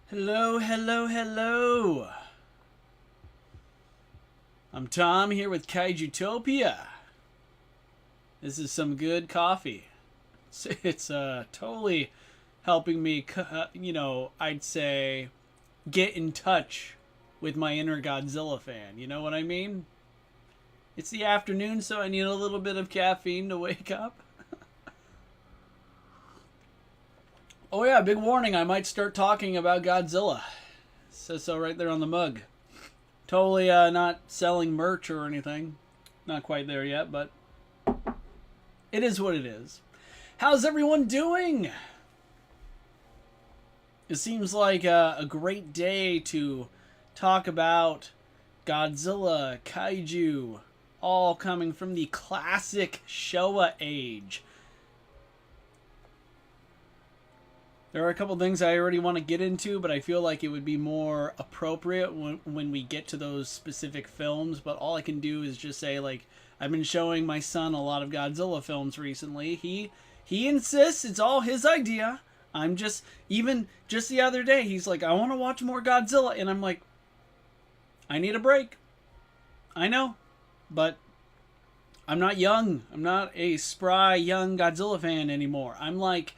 Hello, hello, hello. I'm Tom here with Kaijutopia. This is some good coffee. It's totally helping me, I'd say get in touch with my inner Godzilla fan. You know what I mean? It's the afternoon, so I need a little bit of caffeine to wake up. Oh yeah, big warning, I might start talking about Godzilla. It says so right there on the mug. Totally not selling merch or anything. Not quite there yet, but it is what it is. How's everyone doing? It seems like a great day to talk about Godzilla, Kaiju, all coming from the classic Showa age. There are a couple things I already want to get into, but I feel like it would be more appropriate when we get to those specific films. But all I can do is just say, like, I've been showing my son a lot of Godzilla films recently. He insists it's all his idea. I'm just the other day, he's like, I want to watch more Godzilla. And I'm like, I need a break. I know, but I'm not young. I'm not a spry young Godzilla fan anymore. I'm like,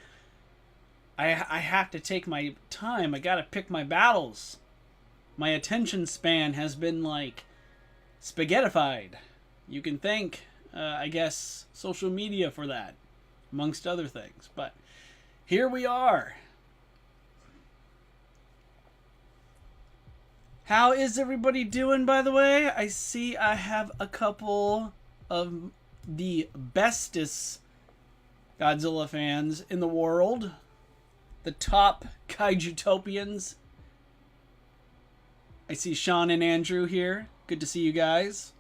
I have to take my time. I gotta pick my battles. My attention span has been like spaghettified. You can thank, I guess, social media for that, amongst other things. But here we are. How is everybody doing, by the way? I see I have a couple of the bestest Godzilla fans in the world. The top Kaijutopians. I see Sean and Andrew here. Good to see you guys.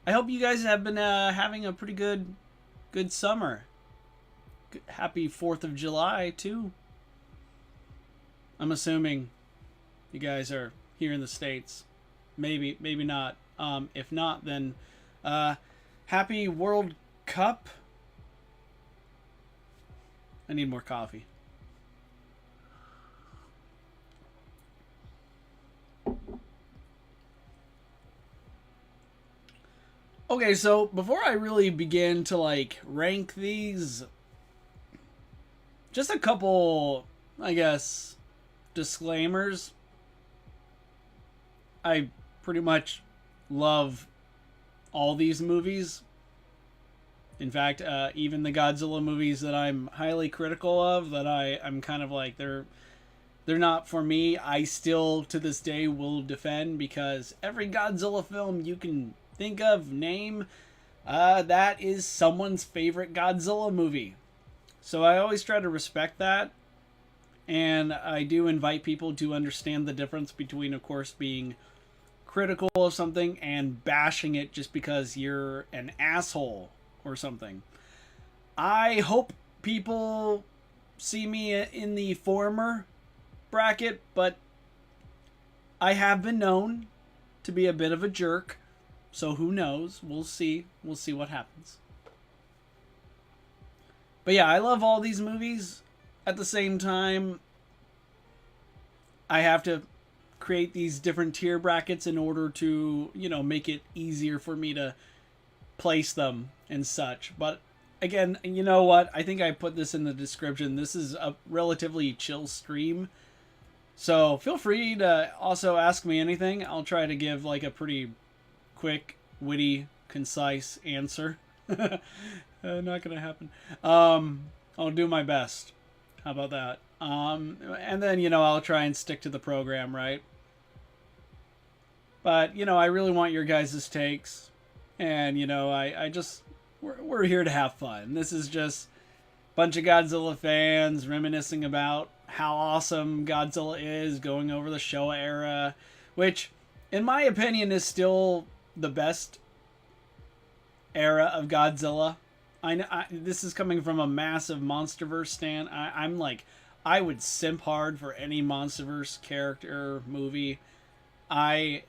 I hope you guys have been having a pretty good summer. Happy 4th of July, too. I'm assuming you guys are here in the States. Maybe not. If not, then happy World Cup. I need more coffee. Okay, so before I really begin to like rank these, just a couple, I guess, disclaimers. I pretty much love all these movies. In fact, even the Godzilla movies that I'm highly critical of, that I'm kind of like, they're not for me, I still to this day will defend, because every Godzilla film you can think of, name, that is someone's favorite Godzilla movie. So I always try to respect that, and I do invite people to understand the difference between, of course, being critical of something and bashing it just because you're an asshole or something. I hope people see me in the former bracket, but I have been known to be a bit of a jerk. So who knows? We'll see. We'll see what happens. But yeah, I love all these movies. At the same time, I have to create these different tier brackets in order to, make it easier for me to place them and such. But again, you know what? I think I put this in the description. This is a relatively chill stream. So feel free to also ask me anything. I'll try to give like a pretty quick, witty, concise answer. Not gonna happen. I'll do my best. How about that? And then, I'll try and stick to the program, right? But, I really want your guys' takes. And, I just, we're here to have fun. This is just a bunch of Godzilla fans reminiscing about how awesome Godzilla is, going over the Showa era, which, in my opinion, is still the best era of Godzilla. This is coming from a massive MonsterVerse stan. I'm like, I would simp hard for any MonsterVerse character movie. I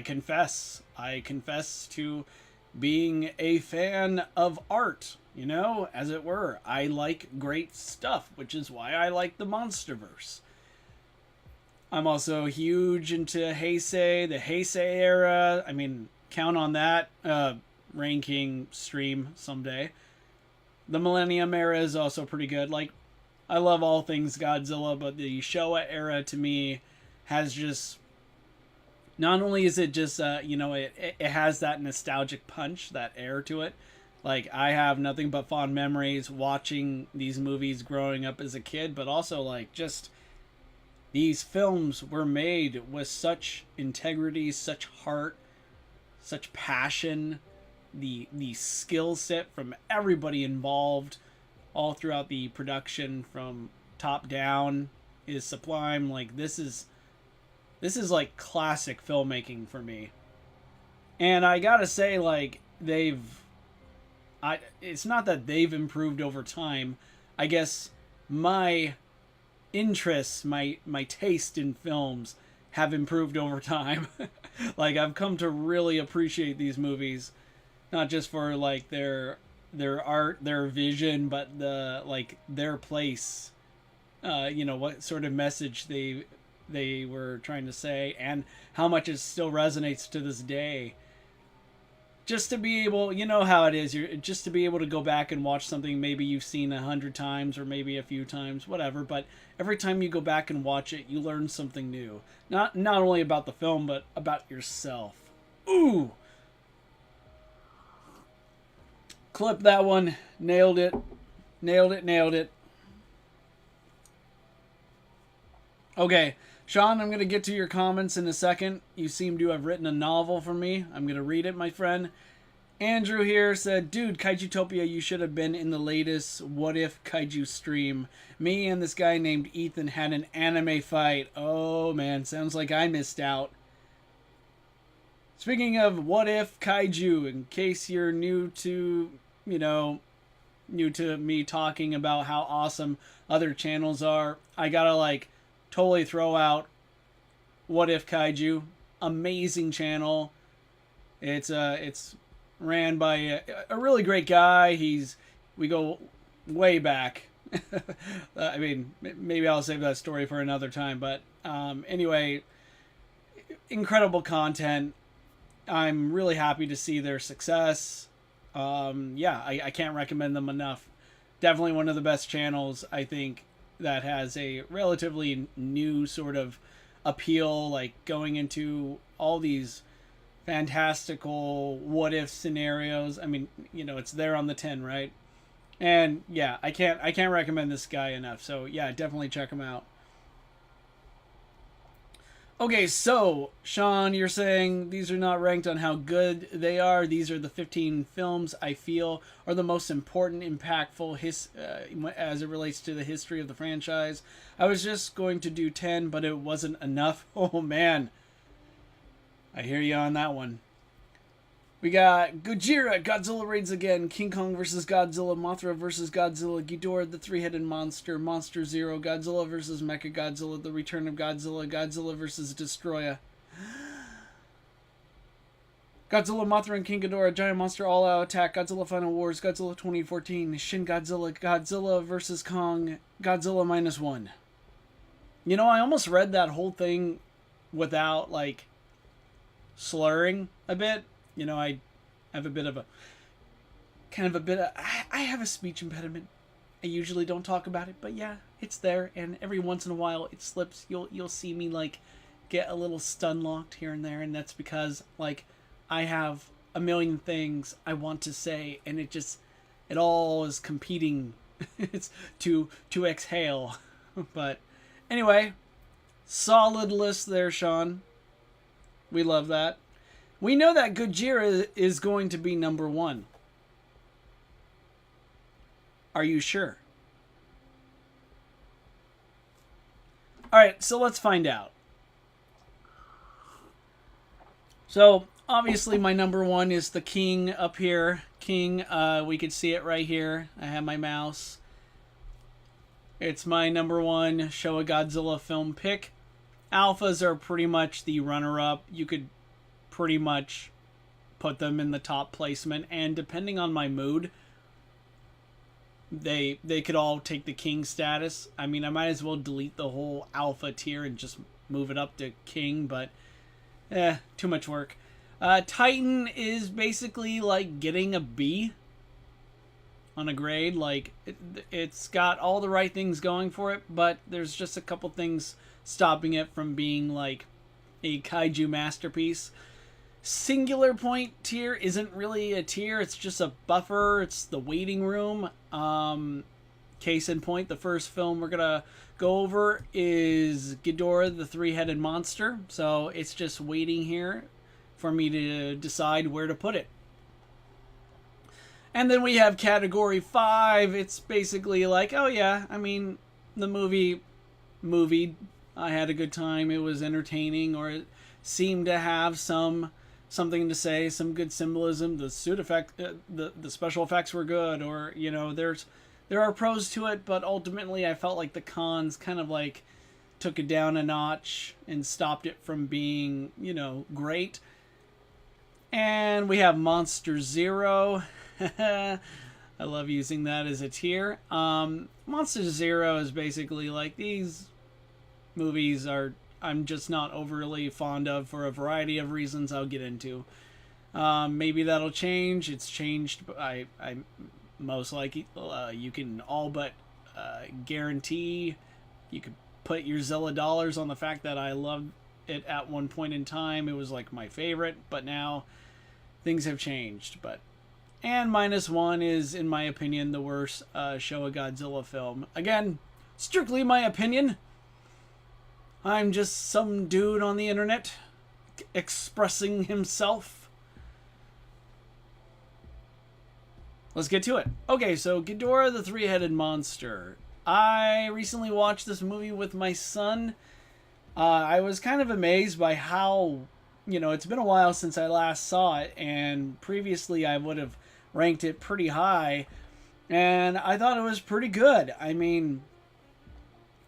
confess to being a fan of art, you know, as it were. I like great stuff, which is why I like the Monsterverse. I'm also huge into Heisei, the Heisei era. I mean, count on that ranking stream someday. The Millennium era is also pretty good. Like, I love all things Godzilla, but the Showa era to me has just, not only is it just it has that nostalgic punch, that air to it. Like, I have nothing but fond memories watching these movies growing up as a kid, but also like just these films were made with such integrity, such heart, such passion. The skill set from everybody involved all throughout the production from top down is sublime. Like, this is like classic filmmaking for me. And I gotta say, like, it's not that they've improved over time. I guess my interests, my taste in films have improved over time. Like, I've come to really appreciate these movies, not just for like their art, their vision, but their place. What sort of message they were trying to say, and how much it still resonates to this day. Just to be able, you know how it is, just to be able to go back and watch something maybe you've seen 100 times or maybe a few times, whatever, but every time you go back and watch it, you learn something new. Not only about the film, but about yourself. Ooh! Clip that one. Nailed it. Nailed it. Okay, Sean, I'm going to get to your comments in a second. You seem to have written a novel for me. I'm going to read it, my friend. Andrew here said, dude, Kaijutopia, you should have been in the latest What If Kaiju stream. Me and this guy named Ethan had an anime fight. Oh, man, sounds like I missed out. Speaking of What If Kaiju, in case you're new to me talking about how awesome other channels are, I gotta, totally throw out What If Kaiju. Amazing channel. It's ran by a really great guy. We go way back. I mean, maybe I'll save that story for another time, but anyway, incredible content. I'm really happy to see their success. I can't recommend them enough. Definitely one of the best channels, I think, that has a relatively new sort of appeal, like going into all these fantastical what if scenarios. I mean, it's there on the tin, right? And yeah, I can't recommend this guy enough. So yeah, definitely check him out. Okay, so Sean, you're saying these are not ranked on how good they are. These are the 15 films I feel are the most important, impactful as it relates to the history of the franchise. I was just going to do 10, but it wasn't enough. Oh man, I hear you on that one. We got Gojira, Godzilla Raids Again, King Kong vs. Godzilla, Mothra vs. Godzilla, Ghidorah the Three-Headed Monster, Monster Zero, Godzilla vs. Mechagodzilla, The Return of Godzilla, Godzilla vs. Destroyer, Godzilla, Mothra and King Ghidorah, Giant Monster All-Out Attack, Godzilla Final Wars, Godzilla 2014, Shin Godzilla, Godzilla vs. Kong, Godzilla -1. I almost read that whole thing without, slurring a bit. I have I have a speech impediment. I usually don't talk about it, but yeah, it's there, and every once in a while it slips. You'll see me get a little stun locked here and there, and that's because I have a million things I want to say, and it all is competing. It's to exhale. But anyway, solid list there, Sean. We love that. We know that Gojira is going to be number 1. Are you sure? Alright, so let's find out. So, obviously my number 1 is the King up here. King, we can see it right here. I have my mouse. It's my number 1 Showa Godzilla film pick. Alphas are pretty much the runner-up. You could pretty much put them in the top placement, and depending on my mood, they could all take the king status. I mean, I might as well delete the whole alpha tier and just move it up to king, but too much work. Titan is basically like getting a B on a grade. Like, it's got all the right things going for it, but there's just a couple things stopping it from being like a kaiju masterpiece. Singular Point tier isn't really a tier, it's just a buffer. It's the waiting room. Case in point, the first film we're gonna go over is Ghidorah the Three-Headed Monster, so it's just waiting here for me to decide where to put it. And then we have category 5. It's basically like, oh yeah, I mean, the movie, I had a good time, it was entertaining, or it seemed to have something to say, some good symbolism. The suit effect, the special effects were good, or you know, there are pros to it, but ultimately I felt like the cons kind of like took it down a notch and stopped it from being, you know, great. And we have Monster Zero. I love using that as a tier. Monster Zero is basically like, these movies are, I'm just not overly fond of for a variety of reasons I'll get into. Maybe that'll change. It's changed. I most likely, you can all but guarantee, you could put your Zilla dollars on the fact that I loved it at one point in time. It was like my favorite, but now things have changed. And -1 is, in my opinion, the worst Showa Godzilla film. Again, strictly my opinion. I'm just some dude on the internet expressing himself. Let's get to it. Okay, so Ghidorah the Three-Headed Monster. I recently watched this movie with my son. I was kind of amazed by how, you know, it's been a while since I last saw it, and previously I would have ranked it pretty high, and I thought it was pretty good. I mean,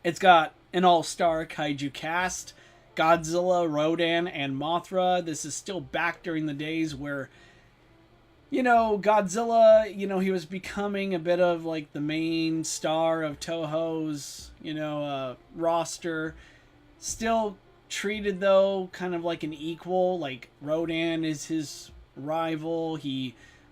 it's got an all-star kaiju cast. Godzilla, Rodan, and Mothra. This is still back during the days where, you know, Godzilla, you know, he was becoming a bit of like the main star of Toho's, you know, roster. Still treated, though, kind of like an equal. Like, Rodan is his rival.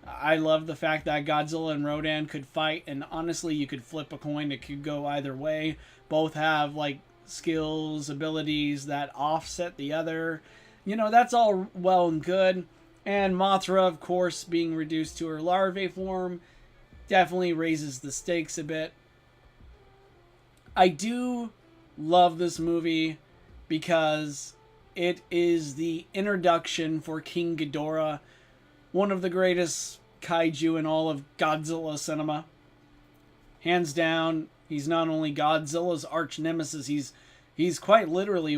I love the fact that Godzilla and Rodan could fight, and honestly, you could flip a coin. It could go either way. Both have, like, skills, abilities that offset the other. You know, that's all well and good. And Mothra, of course, being reduced to her larvae form definitely raises the stakes a bit. I do love this movie because it is the introduction for King Ghidorah, one of the greatest kaiju in all of Godzilla cinema. Hands down, he's not only Godzilla's arch nemesis, he's quite literally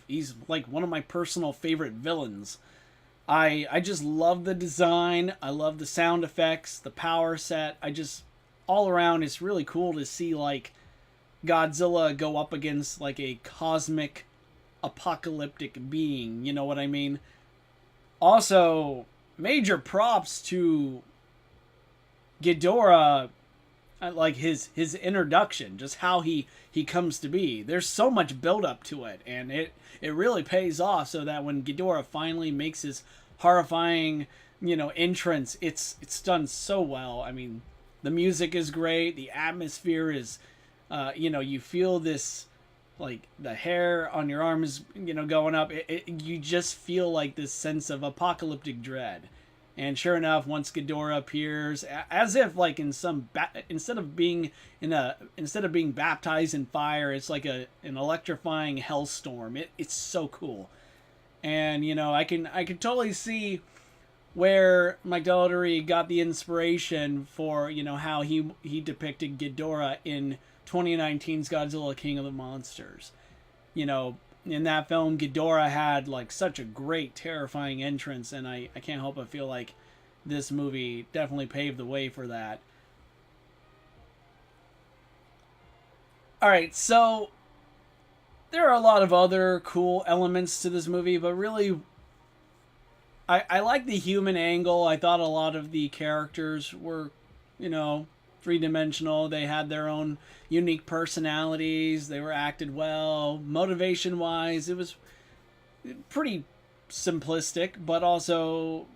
he's like one of my personal favorite villains. I just love the design, I love the sound effects, the power set. All around, it's really cool to see like Godzilla go up against like a cosmic apocalyptic being, you know what I mean? Also, major props to Ghidorah, like his introduction, just how he comes to be. There's so much build up to it, and it really pays off, so that when Ghidorah finally makes his horrifying, you know, entrance, it's done so well. I mean, the music is great, the atmosphere is, you know, you feel this, like, the hair on your arm is, you know, going up. You just feel like this sense of apocalyptic dread. And sure enough, once Ghidorah appears, as if like in some instead of being baptized in fire, it's like an electrifying hellstorm. It's so cool. And you know, I can totally see where Mike Dougherty got the inspiration for, you know, how he depicted Ghidorah in 2019's Godzilla King of the Monsters. You know, in that film, Ghidorah had like such a great, terrifying entrance, and I can't help but feel like this movie definitely paved the way for that. Alright, so there are a lot of other cool elements to this movie, but really I like the human angle. I thought a lot of the characters were, you know, three dimensional. They had their own unique personalities. They were acted well. Motivation wise, it was pretty simplistic, but also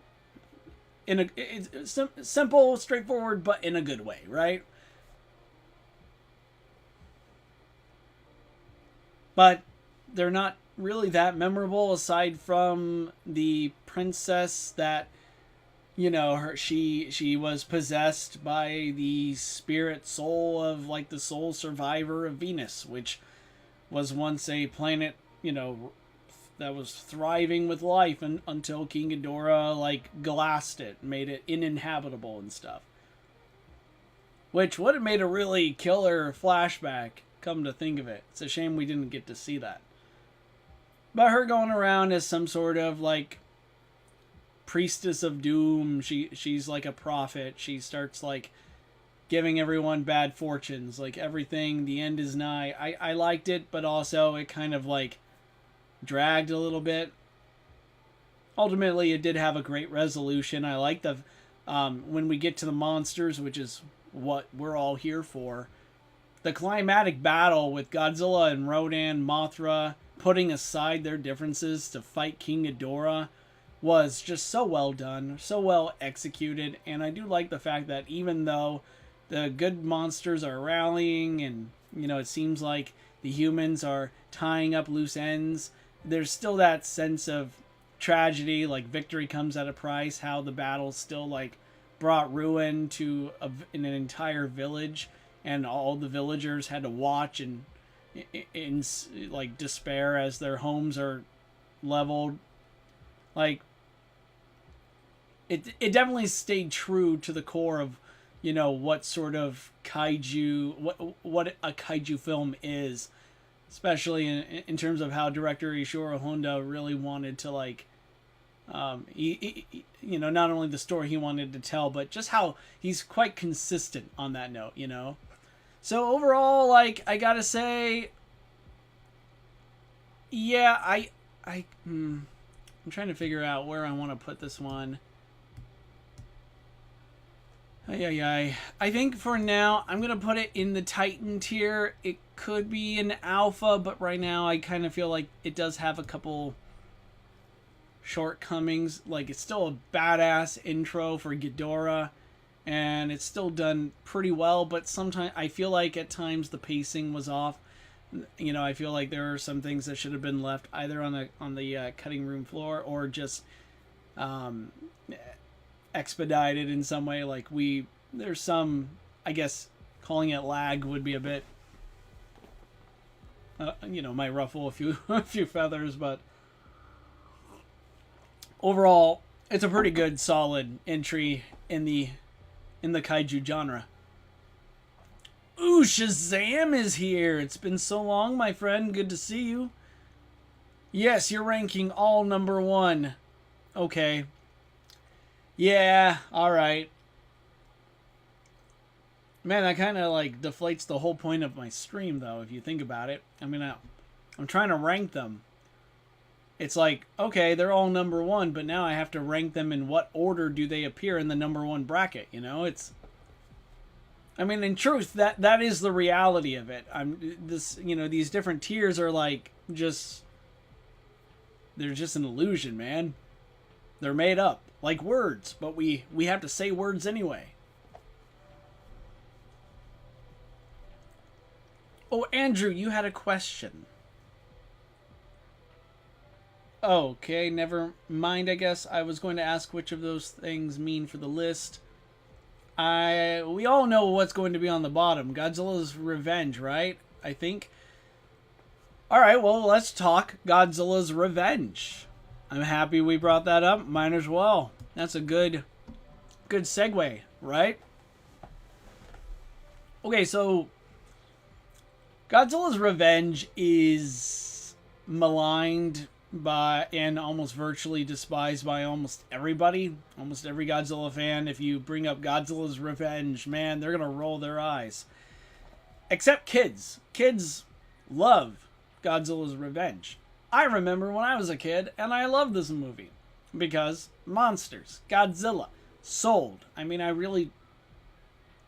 it's simple, straightforward, but in a good way, right? But they're not really that memorable aside from the princess that, you know, she was possessed by the spirit soul of like the sole survivor of Venus, which was once a planet, you know, that was thriving with life until King Ghidorah like glassed it, made it uninhabitable and stuff. Which would have made a really killer flashback, come to think of it. It's a shame we didn't get to see that. But her going around as some sort of like priestess of doom. She's like a prophet. She starts like giving everyone bad fortunes. Like everything, the end is nigh. I liked it, but also it kind of like dragged a little bit. Ultimately, it did have a great resolution. I like the when we get to the monsters, which is what we're all here for. The climatic battle with Godzilla and Rodan, Mothra, putting aside their differences to fight King Ghidorah, was just so well done, so well executed, and I do like the fact that even though the good monsters are rallying and, you know, it seems like the humans are tying up loose ends, there's still that sense of tragedy, like victory comes at a price, how the battle still like brought ruin to an entire village, and all the villagers had to watch and in like despair as their homes are leveled. Like it definitely stayed true to the core of, you know, what sort of kaiju, what a kaiju film is, especially in terms of how director Ishiro Honda really wanted to like you know, not only the story he wanted to tell, but just how he's quite consistent on that note, you know. So overall, like, I gotta say, yeah, I'm trying to figure out where I want to put this one. I think for now, I'm going to put it in the Titan tier. It could be an alpha, but right now I kind of feel like it does have a couple shortcomings. Like, it's still a badass intro for Ghidorah, and it's still done pretty well, but sometimes I feel like at times the pacing was off. You know, I feel like there are some things that should have been left either on the cutting room floor or just expedited in some way. Like there's some, I guess calling it lag would be a bit, you know, might ruffle a few a few feathers, but overall, it's a pretty good, solid entry in the kaiju genre. Ooh, Shazam is here. It's been so long, my friend. Good to see you. Yes, you're ranking all number one. Okay. Yeah, alright. Man, that kind of like deflates the whole point of my stream, though, if you think about it. I mean, I'm trying to rank them. It's like, okay, they're all number one, but now I have to rank them in what order do they appear in the number one bracket, you know? It's... I mean, in truth, that is the reality of it. You know, these different tiers are like just, they're just an illusion, man. They're made up like words, but we have to say words anyway. Oh, Andrew, you had a question. Okay, never mind. I guess I was going to ask which of those things mean for the list. We all know what's going to be on the bottom. Godzilla's Revenge, right? I think. Alright, well, let's talk Godzilla's Revenge. I'm happy we brought that up. Mine as well. That's a good segue, right? Okay, so Godzilla's Revenge is maligned by and almost virtually despised by almost everybody, almost every Godzilla fan. If you bring up Godzilla's Revenge, man, they're gonna roll their eyes. Except kids. Kids love Godzilla's Revenge. I remember when I was a kid and I loved this movie. because monsters, Godzilla, sold. I mean, it really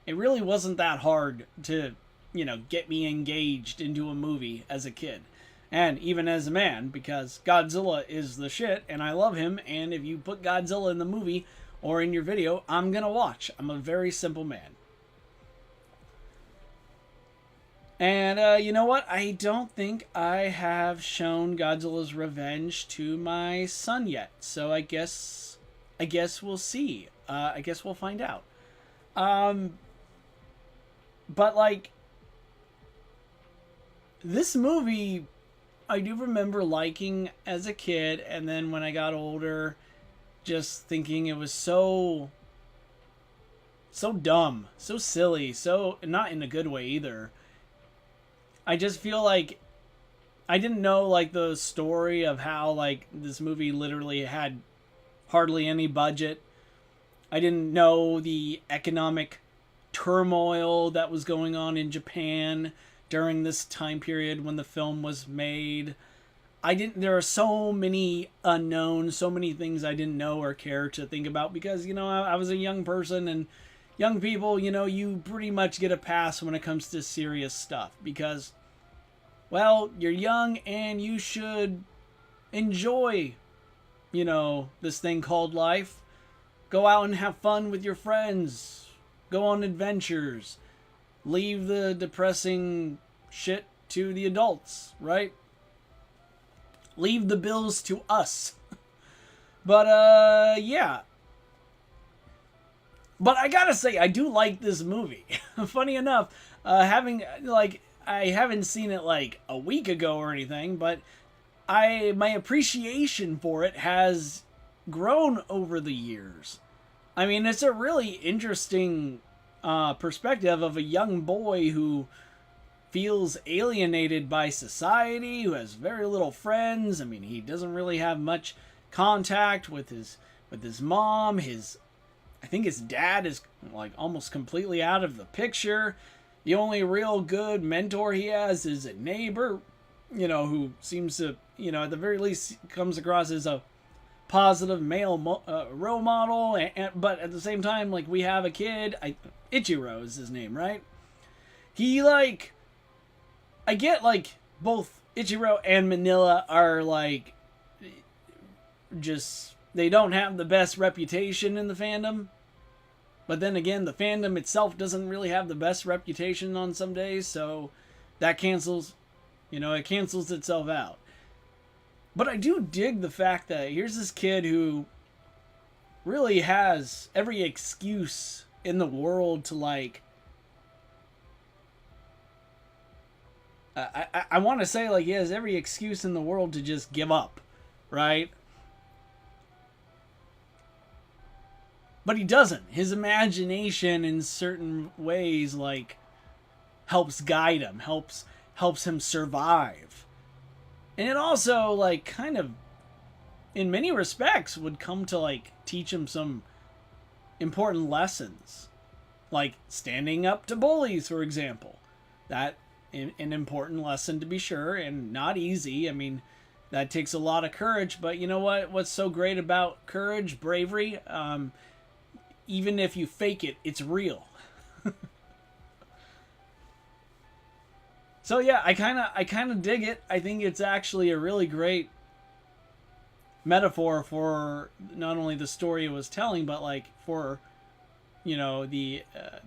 wasn't that hard to, get me engaged into a movie as a kid. And even as a man, because Godzilla is the shit, and I love him, and if you put Godzilla in the movie or in your video, I'm gonna watch. I'm a very simple man. And you know what? I don't think I have shown Godzilla's Revenge to my son yet. So I guess we'll see. I guess we'll find out. But like, this movie, I do remember liking as a kid, and then when I got older, just thinking it was so dumb, so silly, so not in a good way either. I just feel like I didn't know like the story of how like this movie literally had hardly any budget. I didn't know the economic turmoil that was going on in Japan during this time period when the film was made. There are so many unknowns, so many things I didn't know or care to think about because, I was a young person, and young people, you pretty much get a pass when it comes to serious stuff because, well, you're young and you should enjoy, this thing called life. Go out and have fun with your friends. Go on adventures. Leave the depressing shit to the adults, right? Leave the bills to us. But, yeah. But I gotta say, I do like this movie. Funny enough, I haven't seen it like a week ago or anything, but my appreciation for it has grown over the years. I mean, it's a really interesting perspective of a young boy who feels alienated by society, who has very little friends. I mean, he doesn't really have much contact with his mom. I think his dad is like almost completely out of the picture. The only real good mentor he has is a neighbor, who seems to, at the very least comes across as a positive male role model. But at the same time, like, we have a kid, Ichiro is his name, right? He, like, I get, like, both Ichiro and Manila are, like, just, they don't have the best reputation in the fandom. But then again, the fandom itself doesn't really have the best reputation on some days, so that cancels, it cancels itself out. But I do dig the fact that here's this kid who really has every excuse in the world to, like, I want to say, like, he has every excuse in the world to just give up, right? But he doesn't. His imagination in certain ways, like, helps guide him, helps him survive. And it also, like, kind of, in many respects, would come to, like, teach him some important lessons. Like, standing up to bullies, for example. That, an important lesson to be sure, and not easy. I mean, that takes a lot of courage, but you know what? What's so great about courage, bravery? Even if you fake it, it's real. So yeah, I kind of dig it. I think it's actually a really great metaphor for not only the story it was telling, but like for, the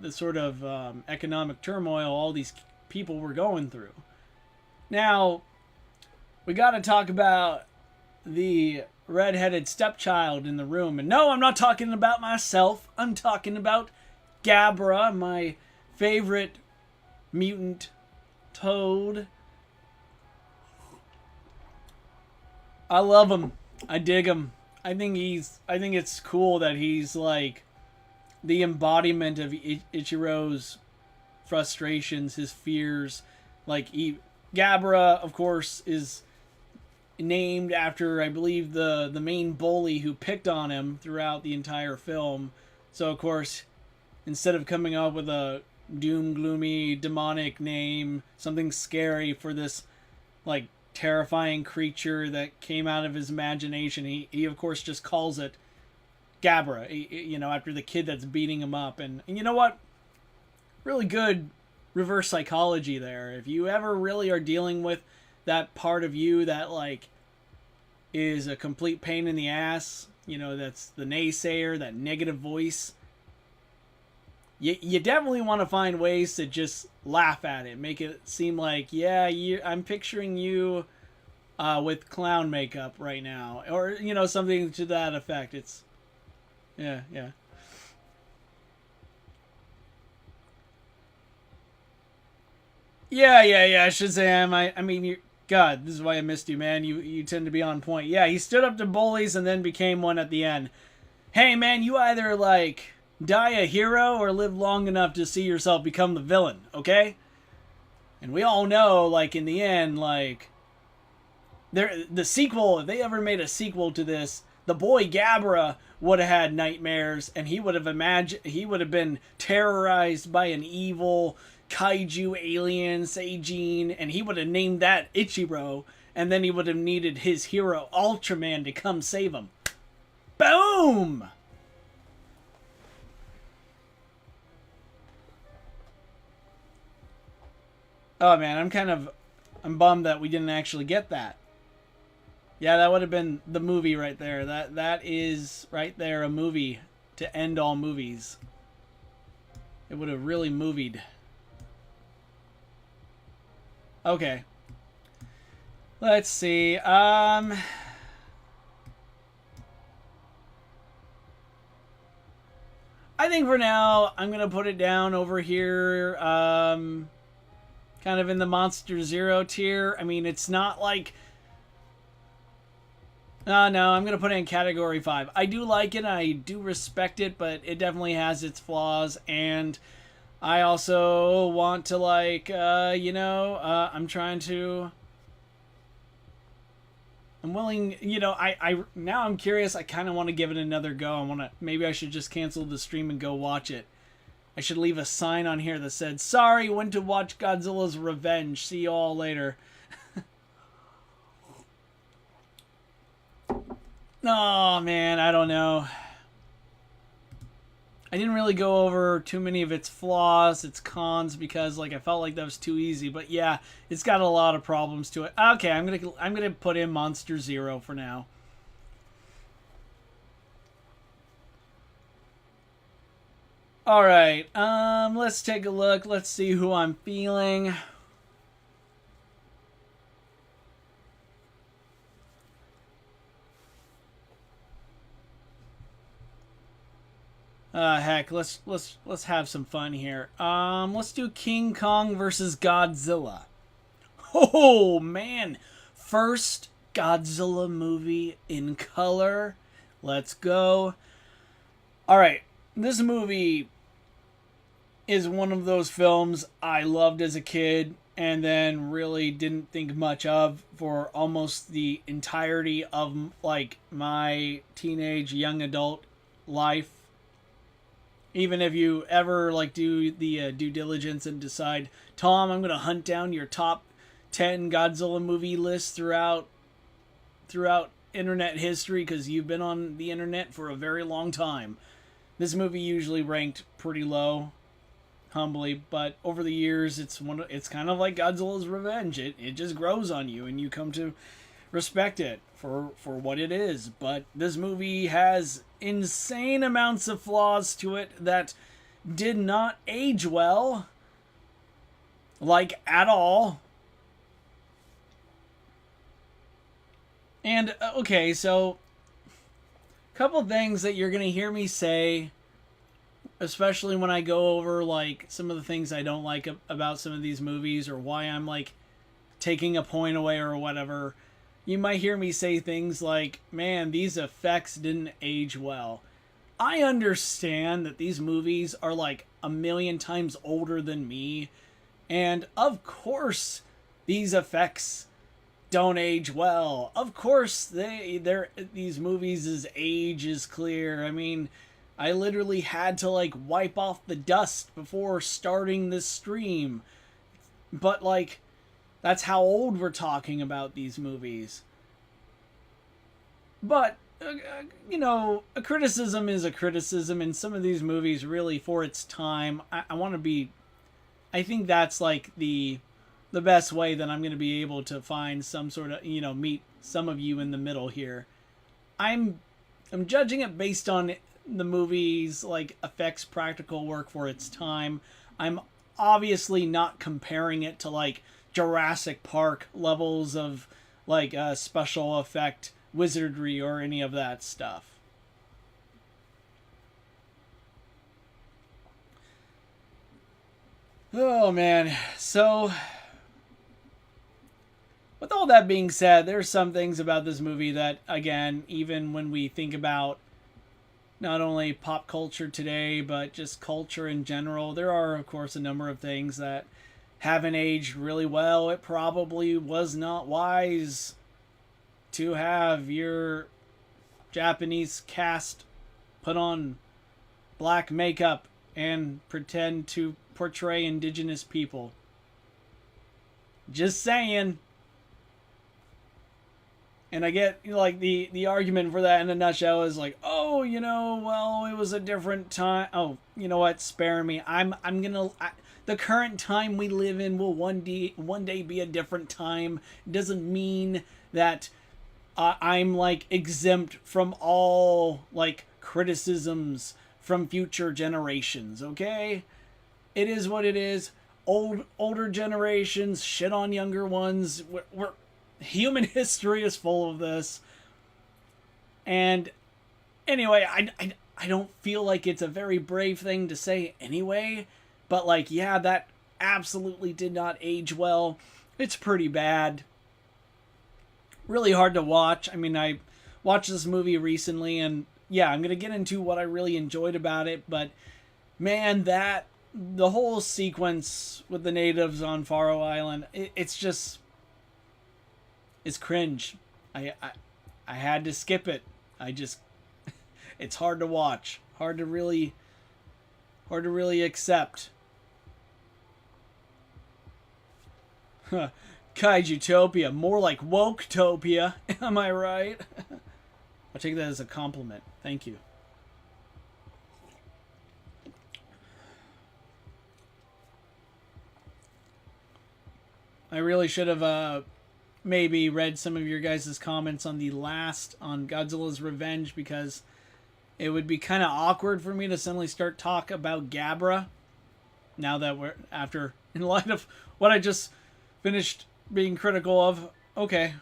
sort of economic turmoil all these people were going through. Now, we got to talk about the redheaded stepchild in the room. And no, I'm not talking about myself. I'm talking about Gabra, my favorite mutant toad. I love him. I dig him. I think it's cool that he's like the embodiment of Ichiro's frustrations, his fears. Like, Gabra, of course, is named after, I believe, the main bully who picked on him throughout the entire film. So, of course, instead of coming up with a doom, gloomy, demonic name, something scary for this, like, terrifying creature that came out of his imagination. He of course just calls it Gabra, after the kid that's beating him up. And you know what? Really good reverse psychology there. If you ever really are dealing with that part of you that like is a complete pain in the ass, that's the naysayer, that negative voice, you definitely want to find ways to just laugh at it, make it seem like, yeah, I'm picturing you with clown makeup right now, or something to that effect. It's yeah. Yeah, Shazam. I mean, God, this is why I missed you, man. You tend to be on point. Yeah, he stood up to bullies and then became one at the end. Hey, man, you either, like, die a hero or live long enough to see yourself become the villain, okay? And we all know, like, in the end, like, the sequel, if they ever made a sequel to this, the boy Gabra would have had nightmares, and he would have been terrorized by an evil kaiju alien Seijin, and he would have named that Ichiro, and then he would have needed his hero Ultraman to come save him. Boom! Oh man, I'm bummed that we didn't actually get that. Yeah, that would have been the movie right there. That is right there a movie to end all movies. It would have really movied. Okay. Let's see. I think for now I'm gonna put it down over here. Kind of in the Monster Zero tier. I mean, it's not like. No, I'm going to put it in Category 5. I do like it, I do respect it, but it definitely has its flaws, and I also want to, like, I'm trying to... I'm willing, now I'm curious, I kind of want to give it another go. Maybe I should just cancel the stream and go watch it. I should leave a sign on here that said, sorry, went to watch Godzilla's Revenge, see you all later. Oh, man, I don't know. I didn't really go over too many of its flaws, its cons, because like I felt like that was too easy. But yeah, it's got a lot of problems to it. Okay, I'm gonna put in Monster Zero for now. All right, let's take a look. Let's see who I'm feeling. Heck, let's have some fun here. Let's do King Kong versus Godzilla. Oh man, first Godzilla movie in color. Let's go. All right, this movie is one of those films I loved as a kid and then really didn't think much of for almost the entirety of like my teenage young adult life. Even if you ever like do the due diligence and decide, Tom, I'm gonna hunt down your top 10 Godzilla movie list throughout internet history because you've been on the internet for a very long time. This movie usually ranked pretty low, humbly, but over the years it's kind of like Godzilla's Revenge. It just grows on you and you come to respect it for what it is. But this movie has insane amounts of flaws to it that did not age well, like at all. And okay, so a couple things that you're gonna hear me say, especially when I go over like some of the things I don't like about some of these movies or why I'm like taking a point away or whatever. You might hear me say things like, man, these effects didn't age well. I understand that these movies are like a million times older than me. And of course, these effects don't age well. Of course, these movies' age is clear. I mean, I literally had to like wipe off the dust before starting this stream. But like, That's how old we're talking about these movies. But a criticism is a criticism, and some of these movies really, for its time, I want to be. I think that's like the best way that I'm going to be able to find some sort of meet some of you in the middle here. I'm judging it based on the movie's like effects, practical work for its time. I'm obviously not comparing it to like Jurassic Park levels of like special effect wizardry or any of that stuff. Oh man. So with all that being said, there's some things about this movie that, again, even when we think about not only pop culture today, but just culture in general, there are, of course, a number of things that haven't aged really well. It probably was not wise to have your Japanese cast put on black makeup and pretend to portray indigenous people. Just saying. And I get like the argument for that in a nutshell is like, oh, well, it was a different time. Oh, you know what? Spare me. The current time we live in will one day be a different time. It doesn't mean that I'm like exempt from all like criticisms from future generations. Okay, it is what it is. Older generations shit on younger ones. We're human history is full of this. And anyway, I don't feel like it's a very brave thing to say anyway, but like, yeah, that absolutely did not age well. It's pretty bad. Really hard to watch. I mean, I watched this movie recently, and yeah, I'm gonna get into what I really enjoyed about it, but man, the whole sequence with the natives on Faro Island, it's just, it's cringe. I had to skip it. It's hard to watch. Hard to really accept. Kaijutopia, more like Woketopia. Am I right? I'll take that as a compliment. Thank you. I really should have maybe read some of your guys' comments on Godzilla's Revenge, because it would be kind of awkward for me to suddenly start talk about Gabra now that in light of what I just finished being critical of. Okay.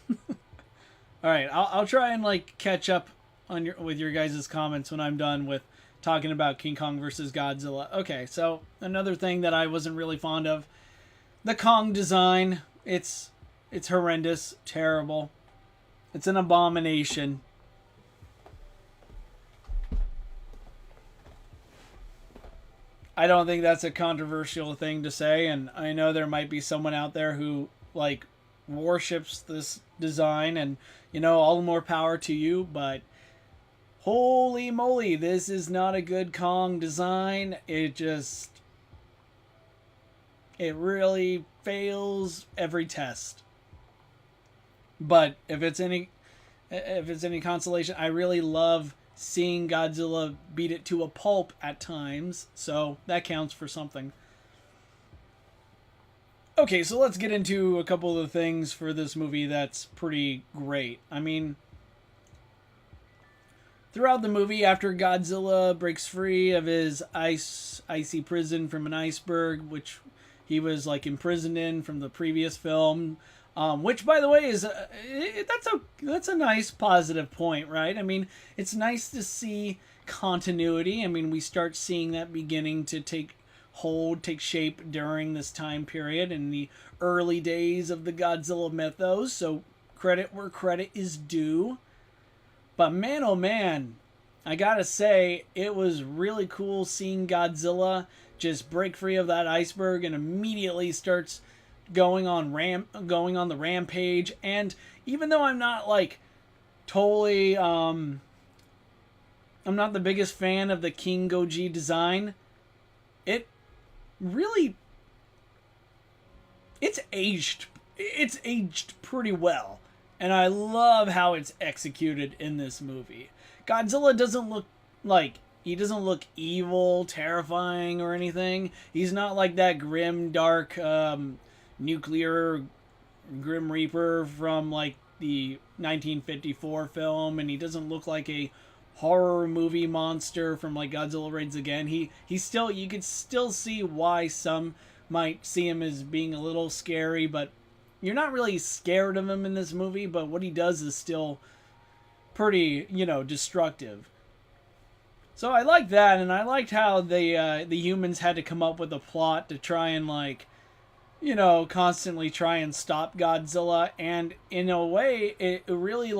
All right, I'll try and like catch up with your guys' comments when I'm done with talking about King Kong versus Godzilla. Okay, so another thing that I wasn't really fond of, the Kong design. It's horrendous, terrible. It's an abomination. I don't think that's a controversial thing to say, and I know there might be someone out there who like worships this design, and all the more power to you, but holy moly, this is not a good Kong design. It really fails every test. But if it's any consolation, I really love seeing Godzilla beat it to a pulp at times, so that counts for something. Okay, so let's get into a couple of the things for this movie that's pretty great. I mean, throughout the movie, after Godzilla breaks free of his icy prison from an iceberg, which he was like imprisoned in from the previous film, which, by the way, is that's a nice positive point, right? I mean, it's nice to see continuity. I mean, we start seeing that beginning to take shape during this time period in the early days of the Godzilla mythos. So credit where credit is due. But man, oh man, I gotta say, it was really cool seeing Godzilla just break free of that iceberg and immediately starts going on the rampage. And even though I'm not like totally I'm not the biggest fan of the King Goji design, it really it's aged pretty well, and I love how it's executed in this movie. Godzilla doesn't look like he doesn't look evil, terrifying, or anything. He's not like that grim, dark, nuclear Grim Reaper from like the 1954 film, and he doesn't look like a horror movie monster from like Godzilla Raids Again. He's still, you could still see why some might see him as being a little scary, but you're not really scared of him in this movie. But what he does is still pretty, destructive. So I like that, and I liked how the humans had to come up with a plot to try and constantly try and stop Godzilla. And in a way, it really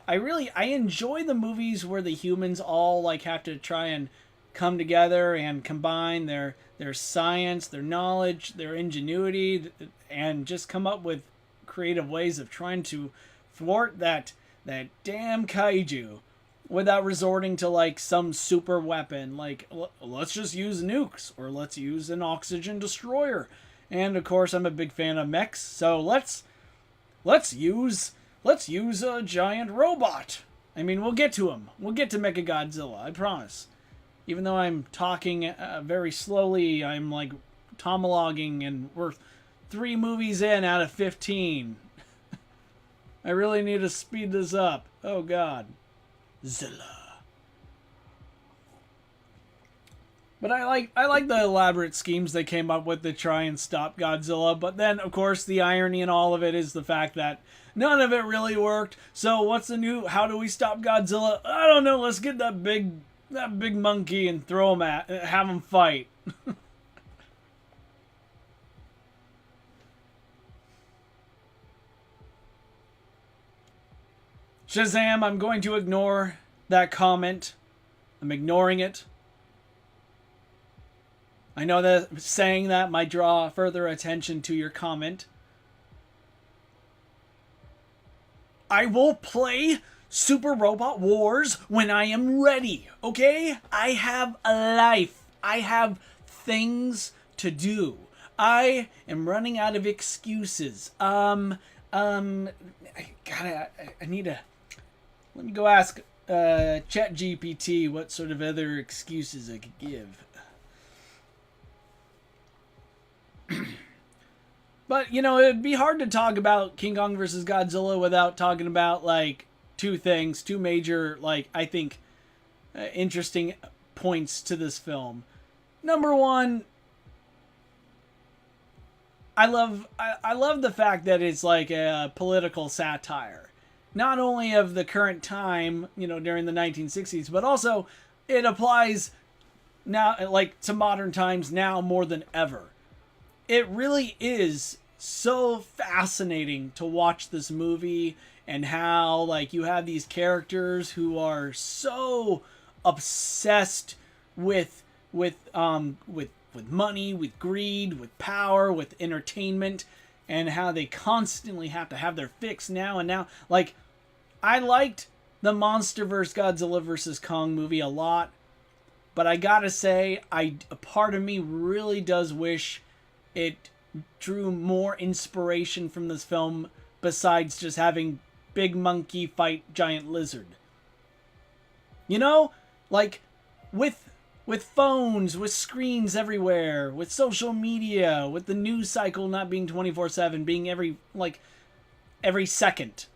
I enjoy the movies where the humans all have to try and come together and combine their science, their knowledge, their ingenuity, and just come up with creative ways of trying to thwart that damn kaiju without resorting to some super weapon. Let's just use nukes, or let's use an oxygen destroyer. And of course, I'm a big fan of mechs, so let's use a giant robot. I mean, we'll get to him. We'll get to Mechagodzilla, I promise. Even though I'm talking very slowly, I'm monologuing, and we're 3 movies in out of 15. I really need to speed this up. Oh God. Zilla. But I like the elaborate schemes they came up with to try and stop Godzilla. But then, of course, the irony in all of it is the fact that none of it really worked. So what's the new? How do we stop Godzilla? I don't know. Let's get that big monkey and have him fight. Shazam! I'm going to ignore that comment. I'm ignoring it. I know that saying that might draw further attention to your comment. I will play Super Robot Wars when I am ready, okay? I have a life. I have things to do. I am running out of excuses. I need to... Let me go ask ChatGPT what sort of other excuses I could give. But, it'd be hard to talk about King Kong versus Godzilla without talking about, two major, I think, interesting points to this film. Number one, I love the fact that it's a political satire. Not only of the current time, during the 1960s, but also it applies now, to modern times now more than ever. It really is so fascinating to watch this movie, and how you have these characters who are so obsessed with money, with greed, with power, with entertainment, and how they constantly have to have their fix now and now. I liked the MonsterVerse Godzilla vs. Kong movie a lot, but I gotta say, a part of me really does wish it drew more inspiration from this film besides just having big monkey fight giant lizard. With phones, with screens everywhere, with social media, with the news cycle not being 24/7, being every second.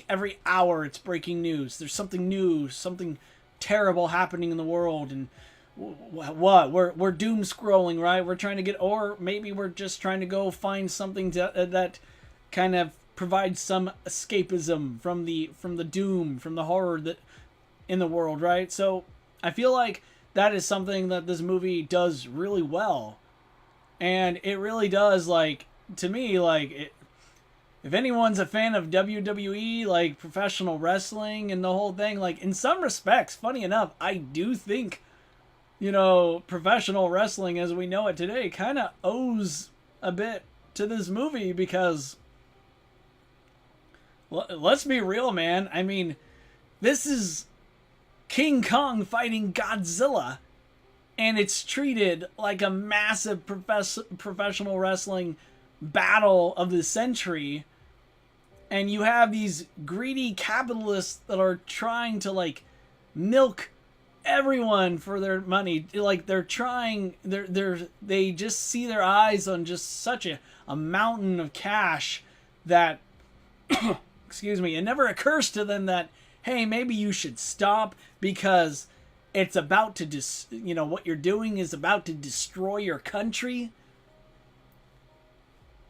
Every hour it's breaking news. There's something new, something terrible happening in the world, and what? We're doom scrolling, right? We're trying to get, or maybe we're just trying to go find something that kind of provides some escapism from the doom, from the horror that in the world, right? So I feel like that is something that this movie does really well, and it really does, to me, if anyone's a fan of WWE, professional wrestling and the whole thing, in some respects, funny enough, I do think, professional wrestling as we know it today kind of owes a bit to this movie, because let's be real, man. I mean, this is King Kong fighting Godzilla and it's treated like a massive professional wrestling battle of the century. And you have these greedy capitalists that are trying to like milk everyone for their money. Like they're trying, they just see their eyes on just such a mountain of cash that excuse me, it never occurs to them that, hey, maybe you should stop because it's about to what you're doing is about to destroy your country.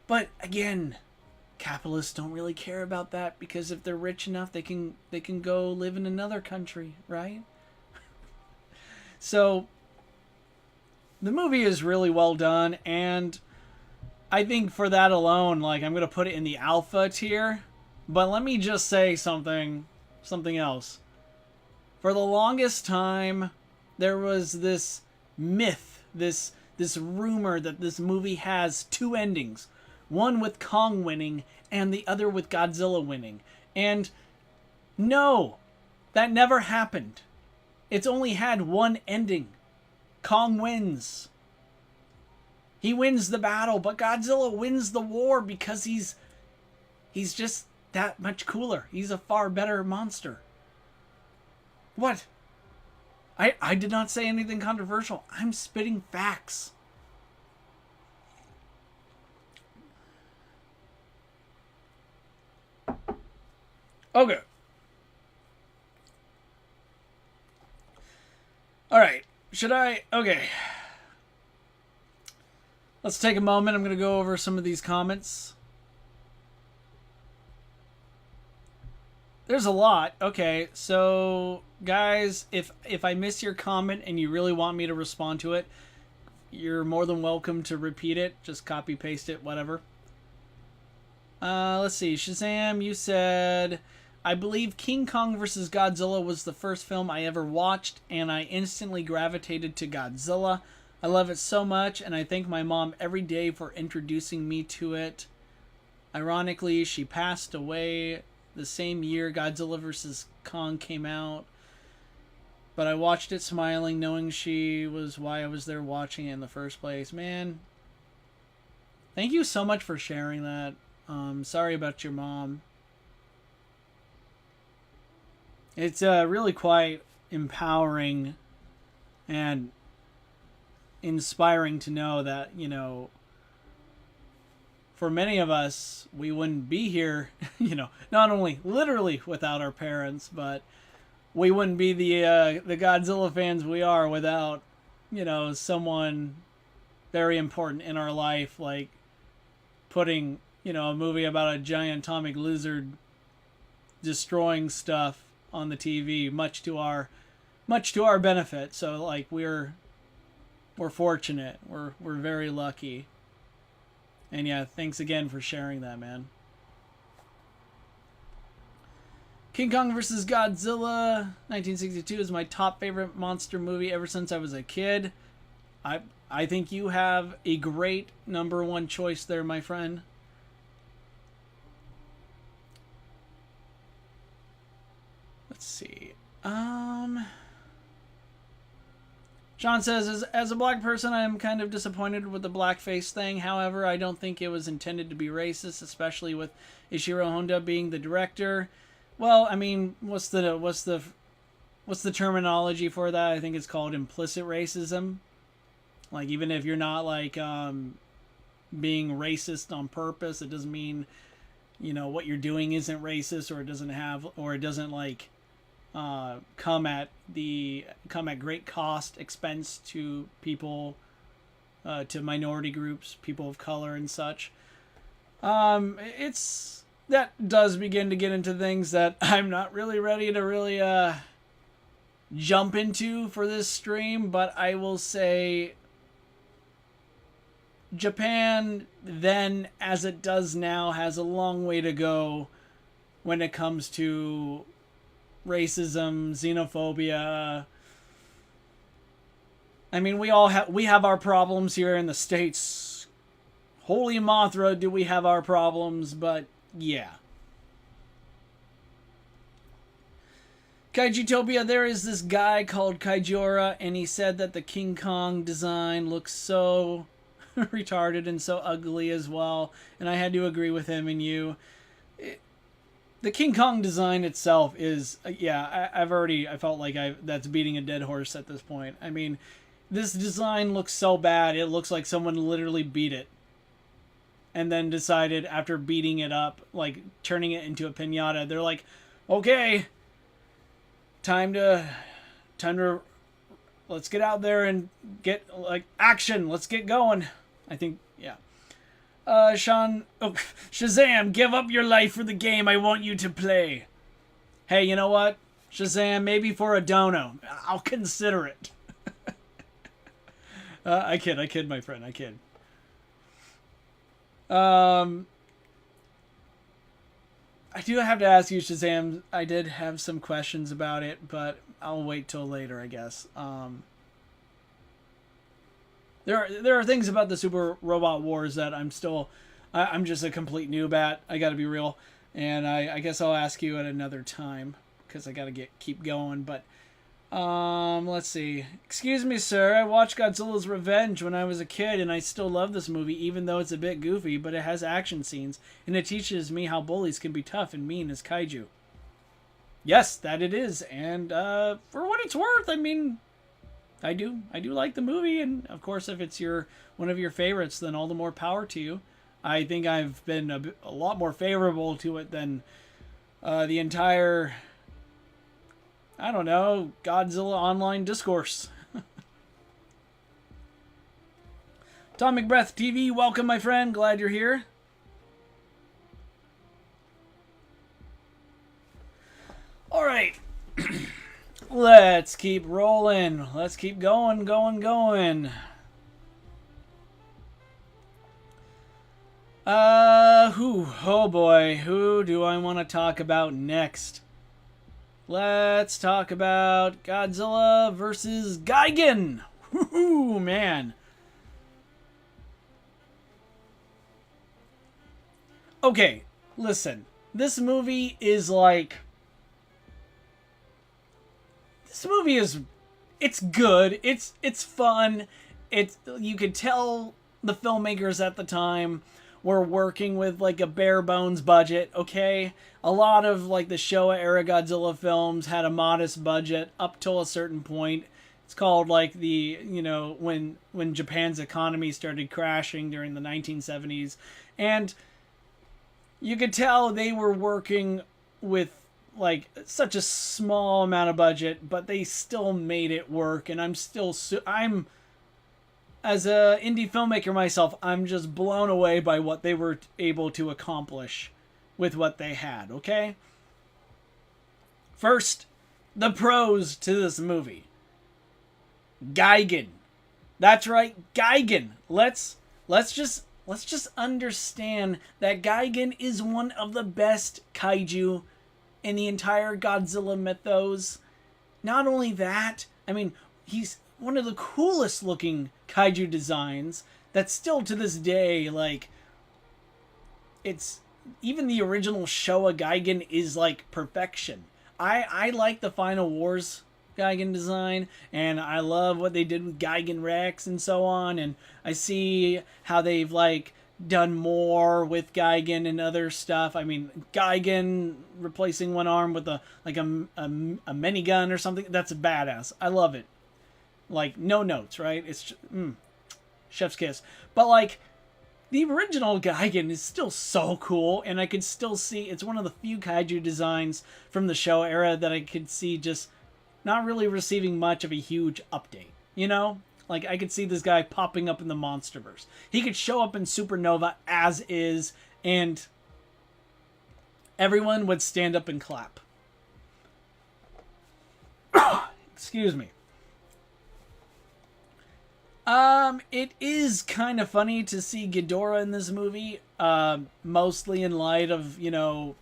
But again, capitalists don't really care about that, because if they're rich enough, they can go live in another country, right? So the movie is really well done, and I think for that alone, like, I'm gonna put it in the alpha tier. But let me just say something else. For the longest time, there was this myth, this rumor that this movie has two endings. One with Kong winning, and the other with Godzilla winning. And no, that never happened. It's only had one ending. Kong wins. He wins the battle, but Godzilla wins the war because he's just that much cooler. He's a far better monster. What? I did not say anything controversial. I'm spitting facts. Okay. Alright. Should I? Okay. Let's take a moment. I'm going to go over some of these comments. There's a lot. Okay, so guys, if I miss your comment and you really want me to respond to it, you're more than welcome to repeat it. Just copy, paste it, whatever. Let's see. Shazam, you said, I believe King Kong vs. Godzilla was the first film I ever watched, and I instantly gravitated to Godzilla. I love it so much, and I thank my mom every day for introducing me to it. Ironically, she passed away the same year Godzilla vs. Kong came out, but I watched it smiling, knowing she was why I was there watching it in the first place. Man, thank you so much for sharing that. Sorry about your mom. It's really quite empowering and inspiring to know that, you know, for many of us, we wouldn't be here, you know, not only literally without our parents, but we wouldn't be the Godzilla fans we are without, you know, someone very important in our life, like putting, you know, a movie about a giant atomic lizard destroying stuff on the TV, much to our benefit. So like we're fortunate. We're very lucky. And yeah, thanks again for sharing that, man. King Kong vs. Godzilla 1962 is my top favorite monster movie ever since I was a kid. I think you have a great number one choice there, my friend. Let's see. Sean says, as a black person, I am kind of disappointed with the blackface thing. However, I don't think it was intended to be racist, especially with Ishiro Honda being the director. Well, I mean, what's the terminology for that? I think it's called implicit racism. Like, even if you're not like being racist on purpose, it doesn't mean, you know, what you're doing isn't racist, or it doesn't like come at great cost, expense to people, to minority groups, people of color and such. That does begin to get into things that I'm not really ready to really jump into for this stream, but I will say Japan then, as it does now, has a long way to go when it comes to racism, xenophobia. I mean, we have our problems here in the States. Holy Mothra, do we have our problems, but yeah. Kaijutopia, there is this guy called Kaijora, and he said that the King Kong design looks so retarded and so ugly as well, and I had to agree with him and you. The King Kong design itself is, I felt like that's beating a dead horse at this point. I mean, this design looks so bad, it looks like someone literally beat it. And then decided, after beating it up, like, turning it into a piñata, they're like, okay, time to let's get out there and get, like, action. Let's get going. I think, yeah. Shazam, give up your life for the game I want you to play. Hey, you know what? Shazam, maybe for a dono. I'll consider it. I kid, my friend, I kid. I do have to ask you, Shazam. I did have some questions about it, but I'll wait till later, I guess. There are things about the Super Robot Wars that I'm just a complete noob at. I got to be real, and I guess I'll ask you at another time because I got to keep going. But let's see. Excuse me, sir. I watched Godzilla's Revenge when I was a kid, and I still love this movie, even though it's a bit goofy. But it has action scenes, and it teaches me how bullies can be tough and mean as kaiju. Yes, that it is, and for what it's worth, I mean, I do like the movie, and of course, if it's one of your favorites, then all the more power to you. I think I've been a lot more favorable to it than the entire, I don't know, Godzilla online discourse. Atomic Breath TV, welcome, my friend. Glad you're here. All right. Let's keep rolling. Let's keep going. Oh boy, who do I want to talk about next? Let's talk about Godzilla versus Gigan. Woohoo, man. Okay, listen. This movie is like... This movie is... It's good. It's fun. You could tell the filmmakers at the time were working with like a bare bones budget, okay? A lot of like the Showa Era Godzilla films had a modest budget up till a certain point. It's called like the, when Japan's economy started crashing during the 1970s. And you could tell they were working with like such a small amount of budget, but they still made it work. And I'm as a indie filmmaker myself, I'm just blown away by what they were able to accomplish with what they had, okay? First, the pros to this movie. Gigan. That's right, Gigan. Let's just understand that Gigan is one of the best kaiju in the entire Godzilla mythos. Not only that, I mean, he's one of the coolest looking kaiju designs that still to this day, like, it's even the original Showa Gigan is like perfection. I like the Final Wars Gigan design, and I love what they did with Gigan Rex and so on, and I see how they've like done more with Gigan and other stuff. I mean, Gigan replacing one arm with a minigun or something, that's badass. I love it. Like, no notes, right? It's just, chef's kiss. But, like, the original Gigan is still so cool, and I could still see, it's one of the few kaiju designs from the Showa era that I could see just not really receiving much of a huge update, you know? Like, I could see this guy popping up in the Monsterverse. He could show up in Supernova as is, and everyone would stand up and clap. Excuse me. It is kind of funny to see Ghidorah in this movie, mostly in light of, a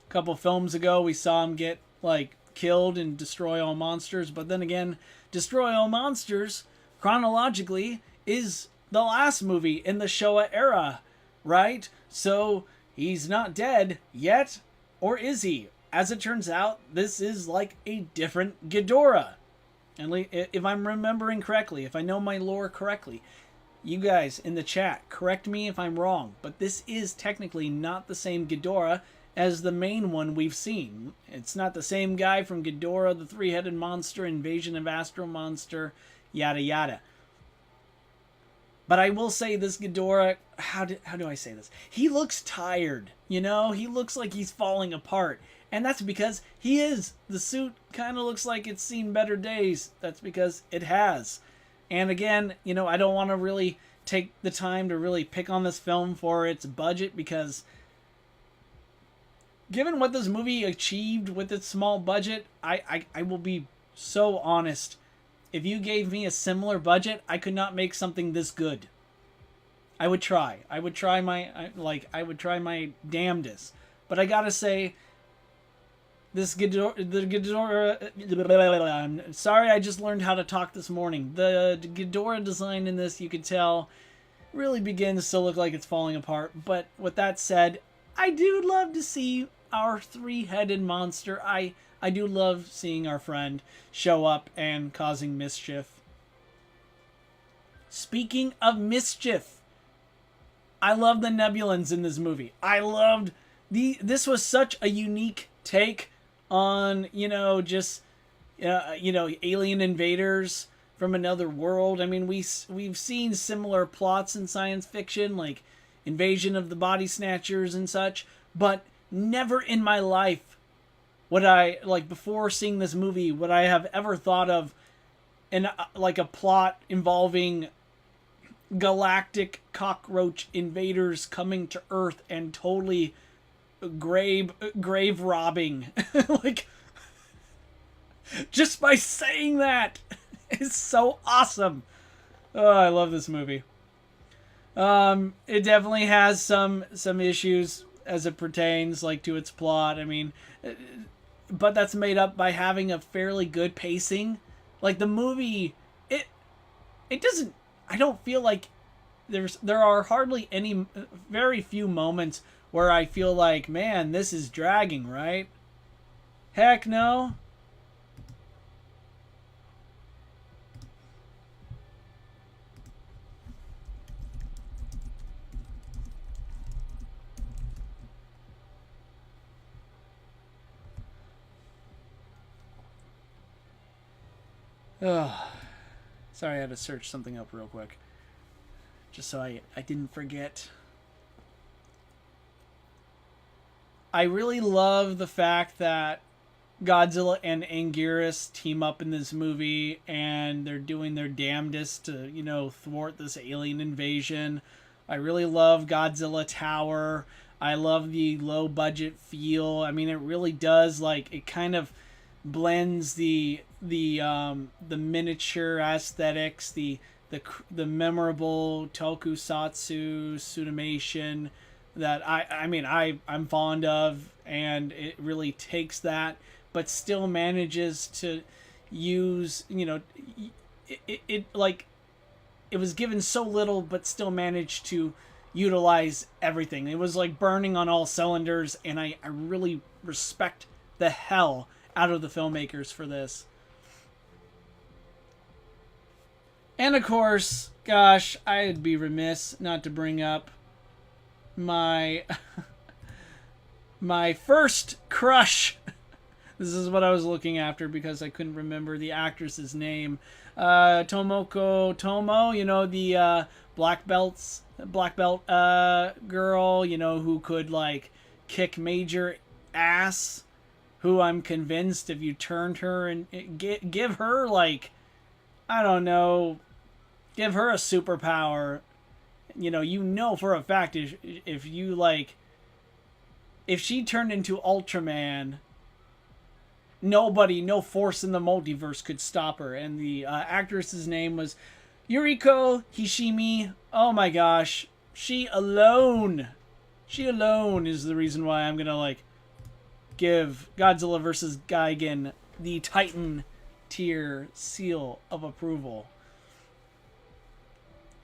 couple films ago we saw him get, like, killed and destroy all monsters, but then again, Destroy All Monsters, chronologically, is the last movie in the Showa era, right? So, he's not dead yet, or is he? as it turns out, this is like a different Ghidorah. And if I'm remembering correctly, if I know my lore correctly, you guys in the chat, correct me if I'm wrong, but this is technically not the same Ghidorah as the main one we've seen. It's not the same guy from Ghidorah, the three-headed monster, Invasion of Astro Monster, yada yada. But I will say this Ghidorah, how do I say this? He looks tired, you know? He looks like he's falling apart. And that's because he is. The suit kind of looks like it's seen better days. That's because it has. And again, you know, I don't want to really take the time to really pick on this film for its budget, because given what this movie achieved with its small budget, I will be so honest. If you gave me a similar budget, I could not make something this good. I would try. I would try my damnedest. But I gotta say, this Ghidorah, I'm sorry, I just learned how to talk this morning. The Ghidorah design in this, you could tell, really begins to look like it's falling apart. But with that said, I do love to see our three-headed monster. I do love seeing our friend show up and causing mischief. Speaking of mischief, I love the Nebulans in this movie. I loved this was such a unique take on, you know, just alien invaders from another world. I mean, we've seen similar plots in science fiction, like Invasion of the Body Snatchers and such, but never in my life would I, like, before seeing this movie, would I have ever thought of a plot involving galactic cockroach invaders coming to Earth and totally grave robbing. Like, just by saying that is so awesome. Oh, I love this movie. It definitely has some issues as it pertains, like, to its plot. I mean, but that's made up by having a fairly good pacing. Like, the movie, it doesn't, I don't feel like there are hardly any, very few moments where I feel like, man, this is dragging, right? Heck no. Oh, sorry, I had to search something up real quick, just so I didn't forget. I really love the fact that Godzilla and Anguirus team up in this movie, and they're doing their damnedest to, you know, thwart this alien invasion. I really love Godzilla Tower. I love the low budget feel. I mean, it really does, like, it kind of blends the miniature aesthetics, the memorable tokusatsu summation that I'm fond of, and it really takes that, but still manages to use, you know, it was given so little, but still managed to utilize everything. It was like burning on all cylinders, and I really respect the hell out of the filmmakers for this. And of course, gosh, I'd be remiss not to bring up my first crush. This is what I was looking after because I couldn't remember the actress's name. Tomoko Tomo, you know, the black belt girl, you know, who could, like, kick major ass, who I'm convinced if you turned her and give her, like, I don't know, give her a superpower, you know for a fact if she turned into Ultraman, no force in the multiverse could stop her. And the actress's name was Yuriko Hishimi. Oh my gosh, she alone is the reason why I'm gonna, like, give Godzilla vs. Gigan the Titan tier seal of approval.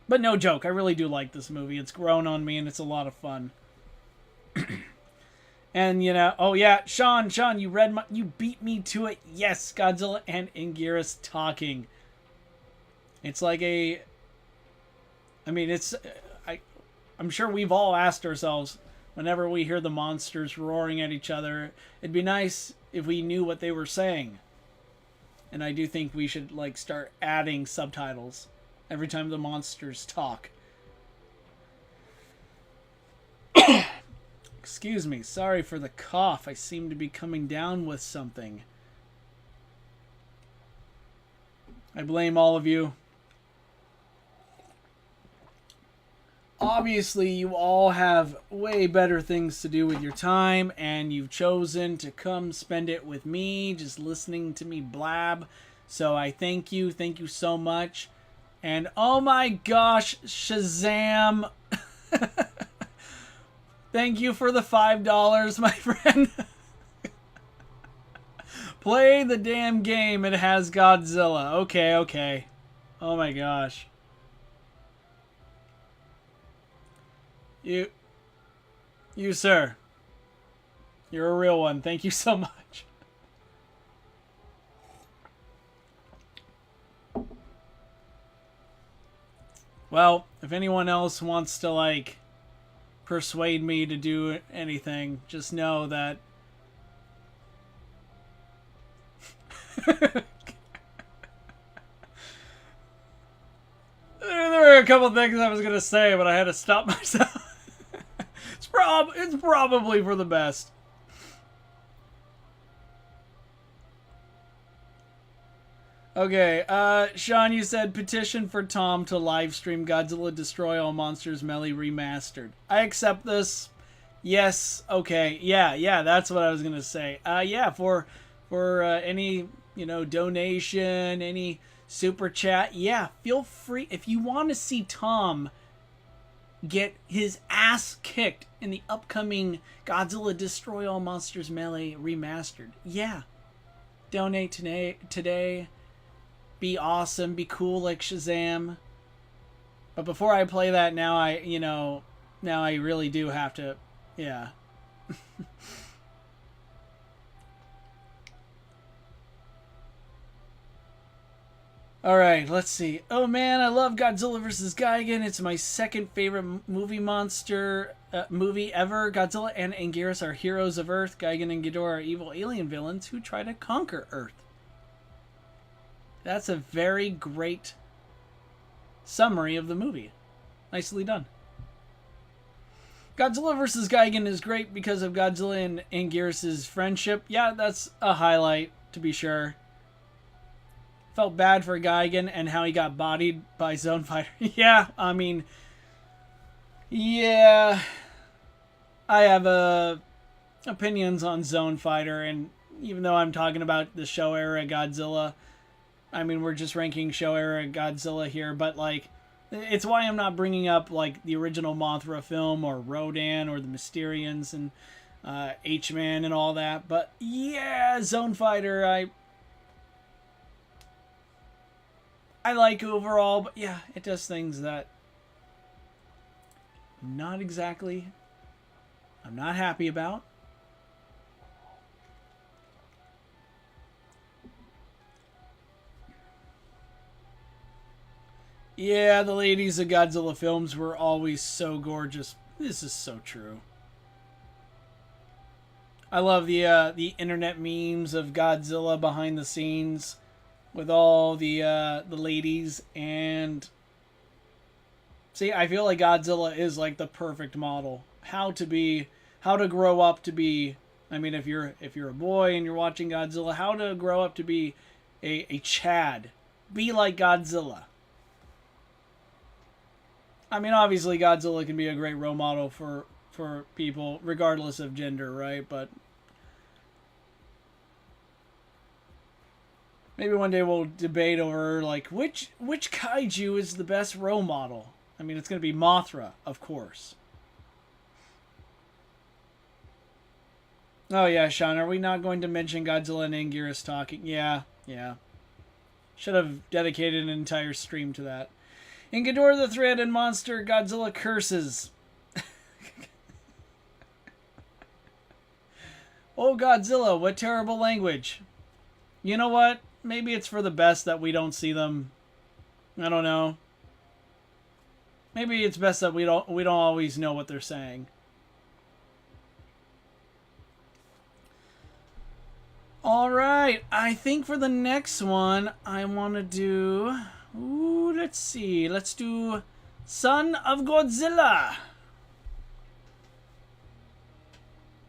But no joke, I really do like this movie. It's grown on me, and it's a lot of fun. And you know, oh yeah, Sean, you beat me to it. Yes, Godzilla and Anguirus talking. It's like a, I mean, I'm sure we've all asked ourselves whenever we hear the monsters roaring at each other, it'd be nice if we knew what they were saying. And I do think we should like start adding subtitles every time the monsters talk. Excuse me, sorry for the cough. I seem to be coming down with something. I blame all of you. Obviously, you all have way better things to do with your time, and you've chosen to come spend it with me, just listening to me blab. So I thank you. Thank you so much. And oh my gosh, Shazam! Thank you for the $5, my friend. Play the damn game. It has Godzilla. Okay, okay. Oh my gosh. You, sir. You're a real one. Thank you so much. Well, if anyone else wants to, like, persuade me to do anything, just know that there were a couple things I was going to say, but I had to stop myself. It's probably for the best. Okay, Sean, you said petition for Tom to live stream Godzilla Destroy All Monsters Melee Remastered. I accept this. Yes, okay, yeah, that's what I was gonna say. Yeah, for any, you know, donation, any super chat, yeah, feel free. If you want to see Tom get his ass kicked in the upcoming Godzilla Destroy All Monsters Melee Remastered, yeah, donate today. Be awesome, be cool like Shazam. But before I play that, now I really do have to, yeah. Alright, let's see. Oh man, I love Godzilla vs. Gigan. It's my second favorite movie monster movie ever. Godzilla and Anguirus are heroes of Earth. Gigan and Ghidorah are evil alien villains who try to conquer Earth. That's a very great summary of the movie. Nicely done. Godzilla vs. Gigan is great because of Godzilla and Anguirus' friendship. Yeah, that's a highlight, to be sure. Felt bad for Gigan and how he got bodied by Zone Fighter. Yeah, I mean, yeah. I have opinions on Zone Fighter, and even though I'm talking about the Showa Era Godzilla, I mean, we're just ranking Showa Era Godzilla here, but, like, it's why I'm not bringing up, like, the original Mothra film or Rodan or the Mysterians and H-Man and all that. But, yeah, Zone Fighter, I like overall, but, yeah, it does things that I'm not happy about. Yeah, the ladies of Godzilla films were always so gorgeous. This is so true. I love the internet memes of Godzilla behind the scenes with all the ladies, and see, I feel like Godzilla is like the perfect model. How to grow up to be. I mean, if you're a boy and you're watching Godzilla, how to grow up to be a Chad. Be like Godzilla. I mean, obviously, Godzilla can be a great role model for people, regardless of gender, right? But maybe one day we'll debate over, like, which kaiju is the best role model. I mean, it's going to be Mothra, of course. Oh, yeah, Sean, are we not going to mention Godzilla and Anguirus talking? Yeah. Should have dedicated an entire stream to that. In Ghidorah the Three-Headed Monster, Godzilla curses. Oh, Godzilla, what terrible language. You know what? Maybe it's for the best that we don't see them. I don't know. Maybe it's best that we don't always know what they're saying. All right, I think for the next one I want to do. Ooh, let's see. Let's do Son of Godzilla.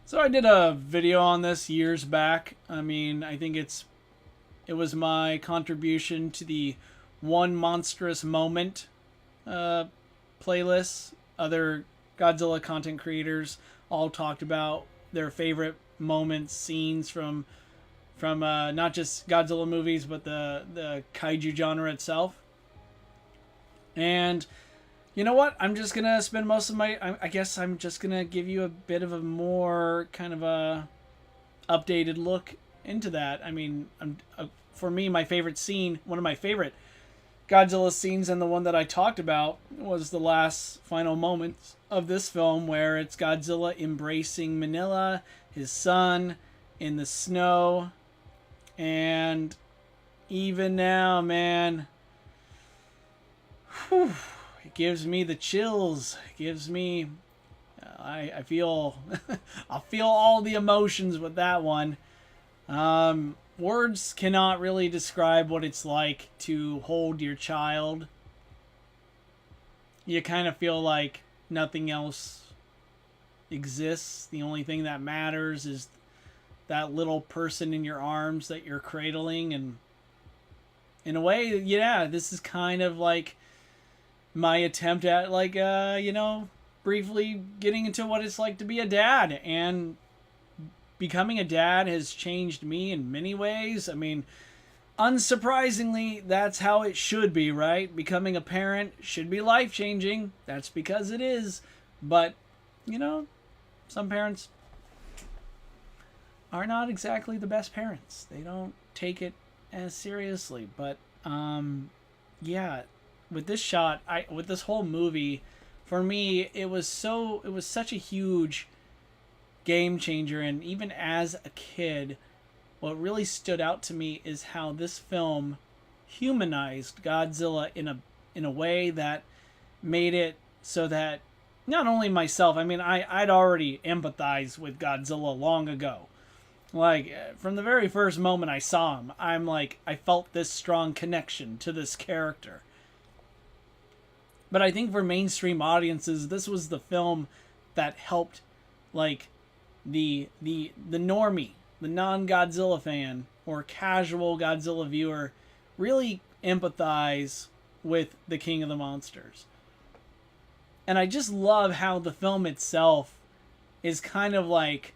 So I did a video on this years back. I mean, I think it was my contribution to the One Monstrous Moment playlist. Other Godzilla content creators all talked about their favorite moments, scenes from not just Godzilla movies, but the kaiju genre itself. And you know what? I'm just gonna spend most of my. I guess I'm just gonna give you a bit of a more kind of a updated look into that. I mean, for me, my favorite scene, one of my favorite Godzilla scenes, and the one that I talked about, was the last final moments of this film, where it's Godzilla embracing Manila, his son, in the snow. And even now, man, whew, it gives me the chills. It gives me, I feel, I feel all the emotions with that one. Words cannot really describe what it's like to hold your child. You kind of feel like nothing else exists. The only thing that matters is that little person in your arms that you're cradling. And in a way, yeah, this is kind of like my attempt at, like, briefly getting into what it's like to be a dad. And becoming a dad has changed me in many ways. I mean, unsurprisingly, that's how it should be, right? Becoming a parent should be life-changing. That's because it is. But, some parents are not exactly the best parents. They don't take it as seriously. But yeah, with this shot, with this whole movie, for me, it was such a huge game changer. And even as a kid, what really stood out to me is how this film humanized Godzilla in a way that made it so that not only myself, I mean, I'd already empathized with Godzilla long ago. Like, from the very first moment I saw him, I'm like, I felt this strong connection to this character. But I think for mainstream audiences, this was the film that helped, like, the normie, the non-Godzilla fan, or casual Godzilla viewer, really empathize with the King of the Monsters. And I just love how the film itself is kind of like,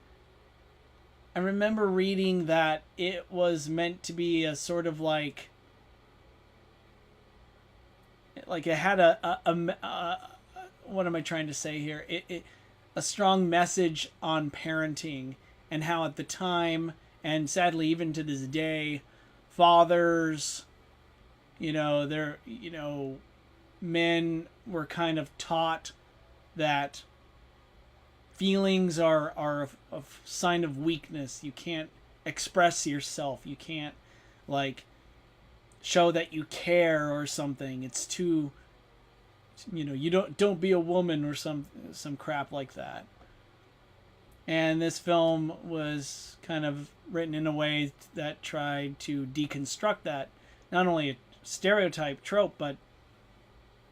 I remember reading that it was meant to be a sort of like it had a what am I trying to say here? A strong message on parenting, and how at the time, and sadly even to this day, fathers, men were kind of taught that feelings are a sign of weakness. You can't express yourself. You can't, like, show that you care or something. It's too, you don't be a woman or some crap like that. And this film was kind of written in a way that tried to deconstruct that, not only a stereotype trope, but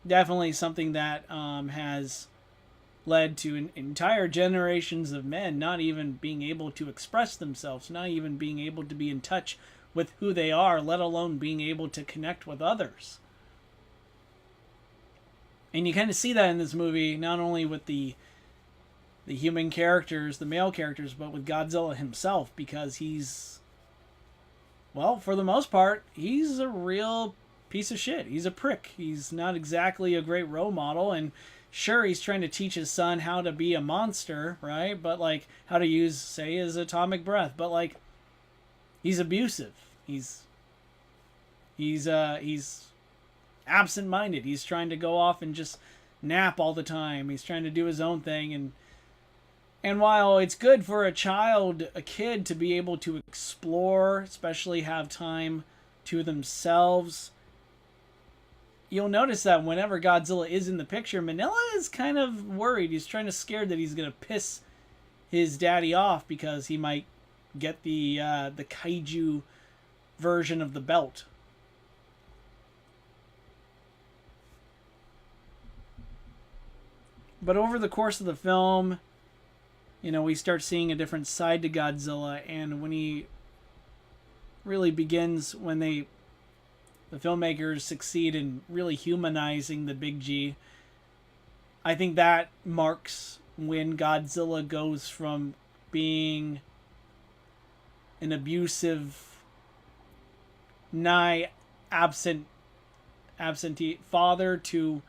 definitely something that has led to entire generations of men not even being able to express themselves, not even being able to be in touch with who they are, let alone being able to connect with others. And you kind of see that in this movie, not only with the human characters, the male characters, but with Godzilla himself, because he's, well, for the most part, he's a real piece of shit. He's a prick. He's not exactly a great role model, and sure, he's trying to teach his son how to be a monster, right? But, like, how to use, say, his atomic breath. But, like, he's abusive. He's absent-minded. He's trying to go off and just nap all the time. He's trying to do his own thing, and And while it's good for a kid to be able to explore, especially have time to themselves, you'll notice that whenever Godzilla is in the picture, Manila is kind of worried. He's trying to scared that he's going to piss his daddy off because he might get the kaiju version of the belt. But over the course of the film, we start seeing a different side to Godzilla, and when he really begins, when the filmmakers succeed in really humanizing the Big G, I think that marks when Godzilla goes from being an abusive, nigh absentee father to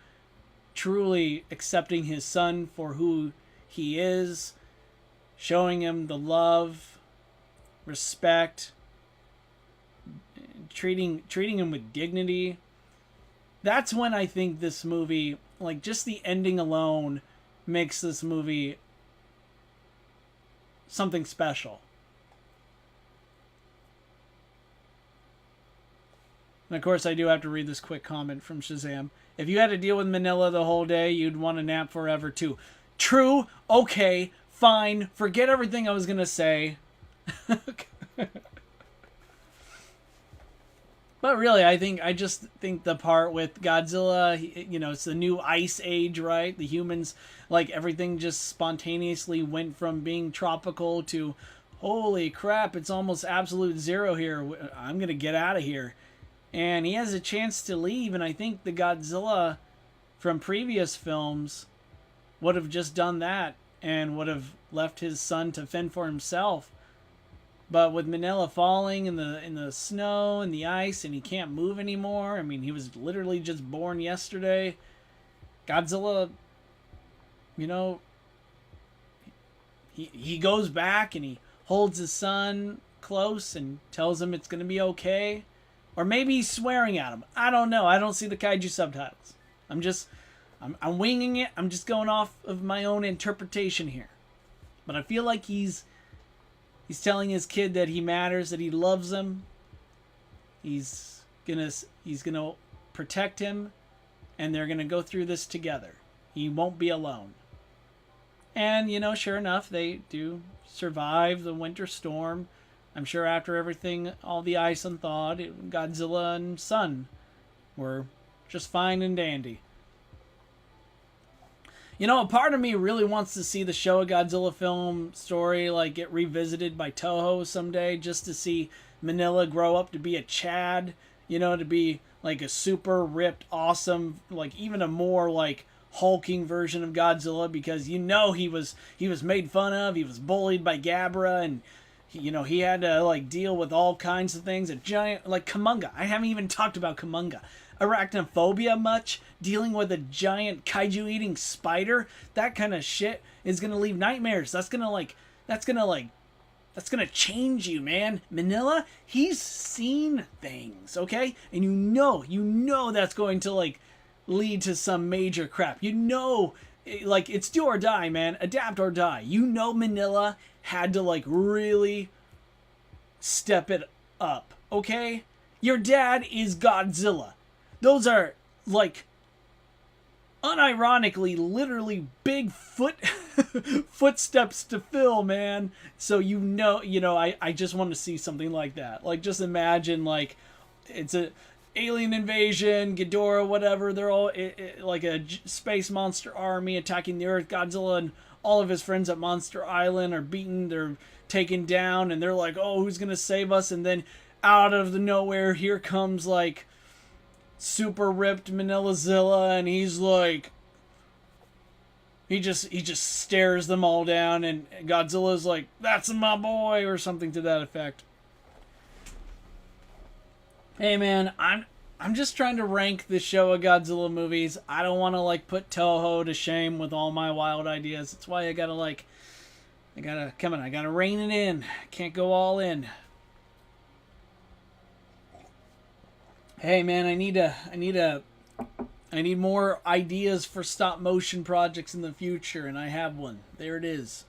truly accepting his son for who he is, showing him the love, respect, treating him with dignity. That's when I think this movie, like just the ending alone, makes this movie something special. And of course, I do have to read this quick comment from Shazam. If you had to deal with Manila the whole day, you'd want to nap forever too. True. Okay. Fine. Forget everything I was going to say. But really, I just think the part with Godzilla, it's the new ice age, right? The humans, like, everything just spontaneously went from being tropical to, holy crap, it's almost absolute zero here. I'm going to get out of here. And he has a chance to leave, and I think the Godzilla from previous films would have just done that and would have left his son to fend for himself. But with Manila falling in the snow and the ice, and he can't move anymore, I mean, he was literally just born yesterday. Godzilla, he goes back and he holds his son close and tells him it's going to be okay. Or maybe he's swearing at him. I don't know. I don't see the kaiju subtitles. I'm winging it. I'm just going off of my own interpretation here. But I feel like he's telling his kid that he matters, that he loves him. He's gonna protect him, and they're gonna go through this together. He won't be alone. And sure enough, they do survive the winter storm. I'm sure after everything, all the ice unthawed, Godzilla and son were just fine and dandy. A part of me really wants to see the Showa Godzilla film story get revisited by Toho someday, just to see Manila grow up to be a Chad, to be a super ripped, awesome, even a more hulking version of Godzilla, because he was made fun of, he was bullied by Gabra, and he had to deal with all kinds of things. A giant Kamunga. I haven't even talked about Kamunga. Arachnophobia much, dealing with a giant kaiju eating spider, that kind of shit is gonna leave nightmares. That's gonna change you, man. Manila, he's seen things, okay? And you know that's going to lead to some major crap. It's do or die, man. Adapt or die. Manila had to really step it up, okay? Your dad is Godzilla. Those are unironically, literally big footsteps to fill, man. So I just want to see something like that. Just imagine it's a alien invasion, Ghidorah, whatever. They're all a space monster army attacking the Earth. Godzilla and all of his friends at Monster Island are beaten. They're taken down, and they're like, "Oh, who's gonna save us?" And then out of the nowhere, here comes super ripped Manilazilla, and he's he just stares them all down, and Godzilla's like, "That's my boy," or something to that effect. Hey man, I'm just trying to rank the Showa Godzilla movies. I don't want to put Toho to shame with all my wild ideas. That's why I gotta I gotta rein it in. Can't go all in. Hey man, I need more ideas for stop motion projects in the future, and I have one. There it is.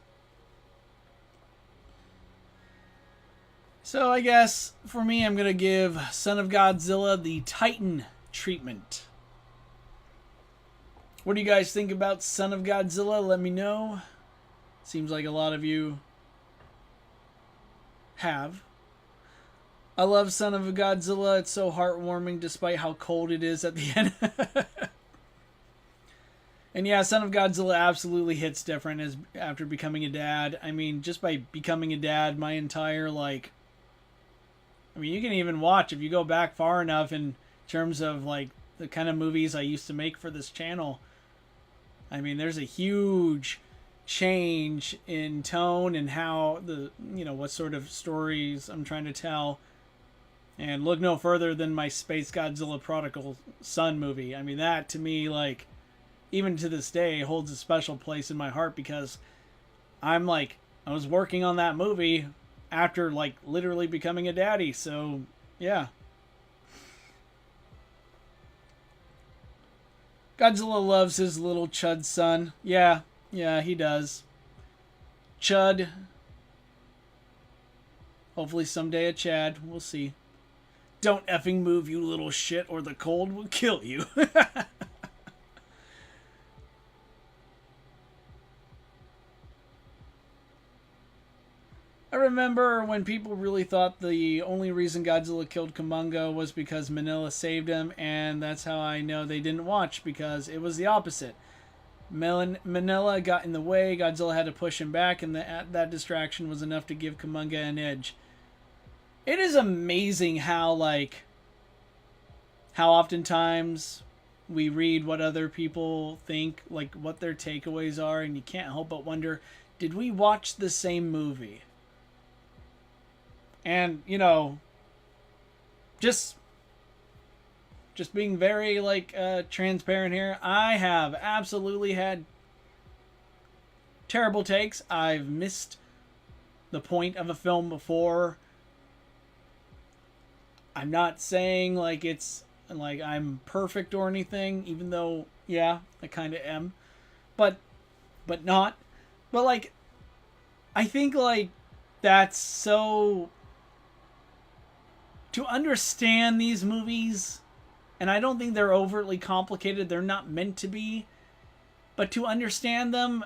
So I guess for me, I'm going to give Son of Godzilla the Titan treatment. What do you guys think about Son of Godzilla? Let me know. Seems like a lot of you have. I love Son of Godzilla. It's so heartwarming despite how cold it is at the end. And yeah, Son of Godzilla absolutely hits different as after becoming a dad. I mean, just by becoming a dad, my entire I mean, you can even watch if you go back far enough in terms of like the kind of movies I used to make for this channel. I mean, there's a huge change in tone and how what sort of stories I'm trying to tell. And look no further than my Space Godzilla Prodigal Son movie. I mean, that to me, even to this day, holds a special place in my heart because I was working on that movie after literally becoming a daddy. So yeah. Godzilla loves his little Chud son. Yeah, he does. Chud. Hopefully someday a Chad. We'll see. Don't effing move, you little shit, or the cold will kill you. I remember when people really thought the only reason Godzilla killed Kumonga was because Manila saved him, and that's how I know they didn't watch, because it was the opposite. Manila got in the way, Godzilla had to push him back, and that distraction was enough to give Kumonga an edge. It is amazing how oftentimes we read what other people think, what their takeaways are, and you can't help but wonder, did we watch the same movie? And, just being very, transparent here, I have absolutely had terrible takes. I've missed the point of a film before. I'm not saying, it's, I'm perfect or anything, even though, yeah, I kind of am. But not. But, I think, that's so... To understand these movies, and I don't think they're overtly complicated, they're not meant to be, but to understand them,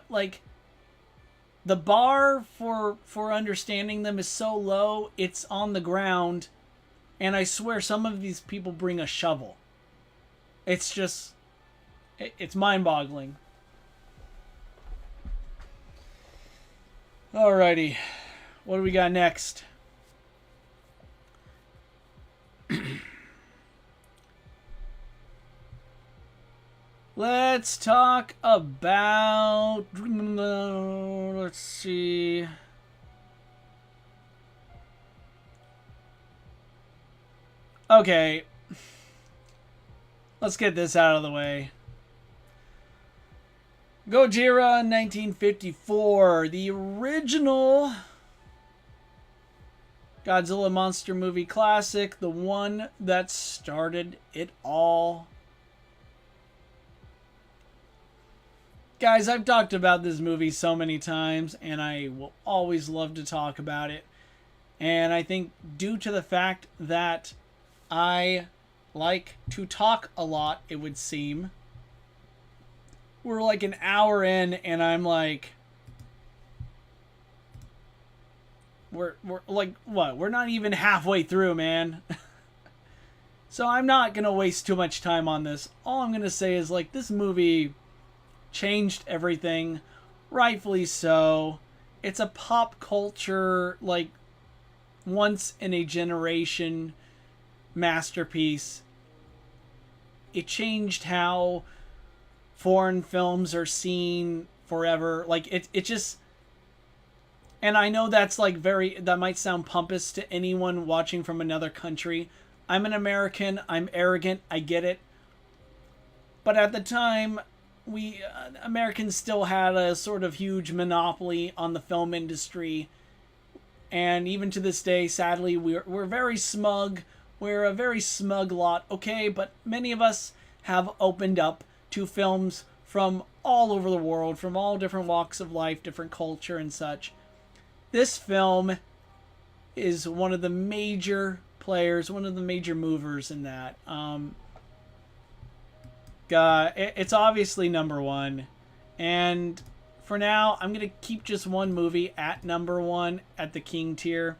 the bar for understanding them is so low, it's on the ground, and I swear some of these people bring a shovel. It's just, it's mind-boggling. Alrighty, what do we got next? Let's talk about... Let's see... Okay. Let's get this out of the way. Gojira 1954. The original Godzilla monster movie classic. The one that started it all. Guys, I've talked about this movie so many times, and I will always love to talk about it. And I think due to the fact that I like to talk a lot, it would seem, we're an hour in, and I'm we're what? We're not even halfway through, man. So I'm not going to waste too much time on this. All I'm going to say is, this movie changed everything, rightfully so. It's a pop culture, once in a generation masterpiece. It changed how foreign films are seen forever. It just, and I know that's that might sound pompous to anyone watching from another country. I'm an American, I'm arrogant, I get it. But at the time, we Americans still had a sort of huge monopoly on the film industry, and even to this day, sadly, we're very smug. We're a very smug lot, okay? But many of us have opened up to films from all over the world, from all different walks of life, different culture and such. This film is one of the major players, one of the major movers in that. It's obviously number one, and for now, I'm gonna keep just one movie at number one at the King tier.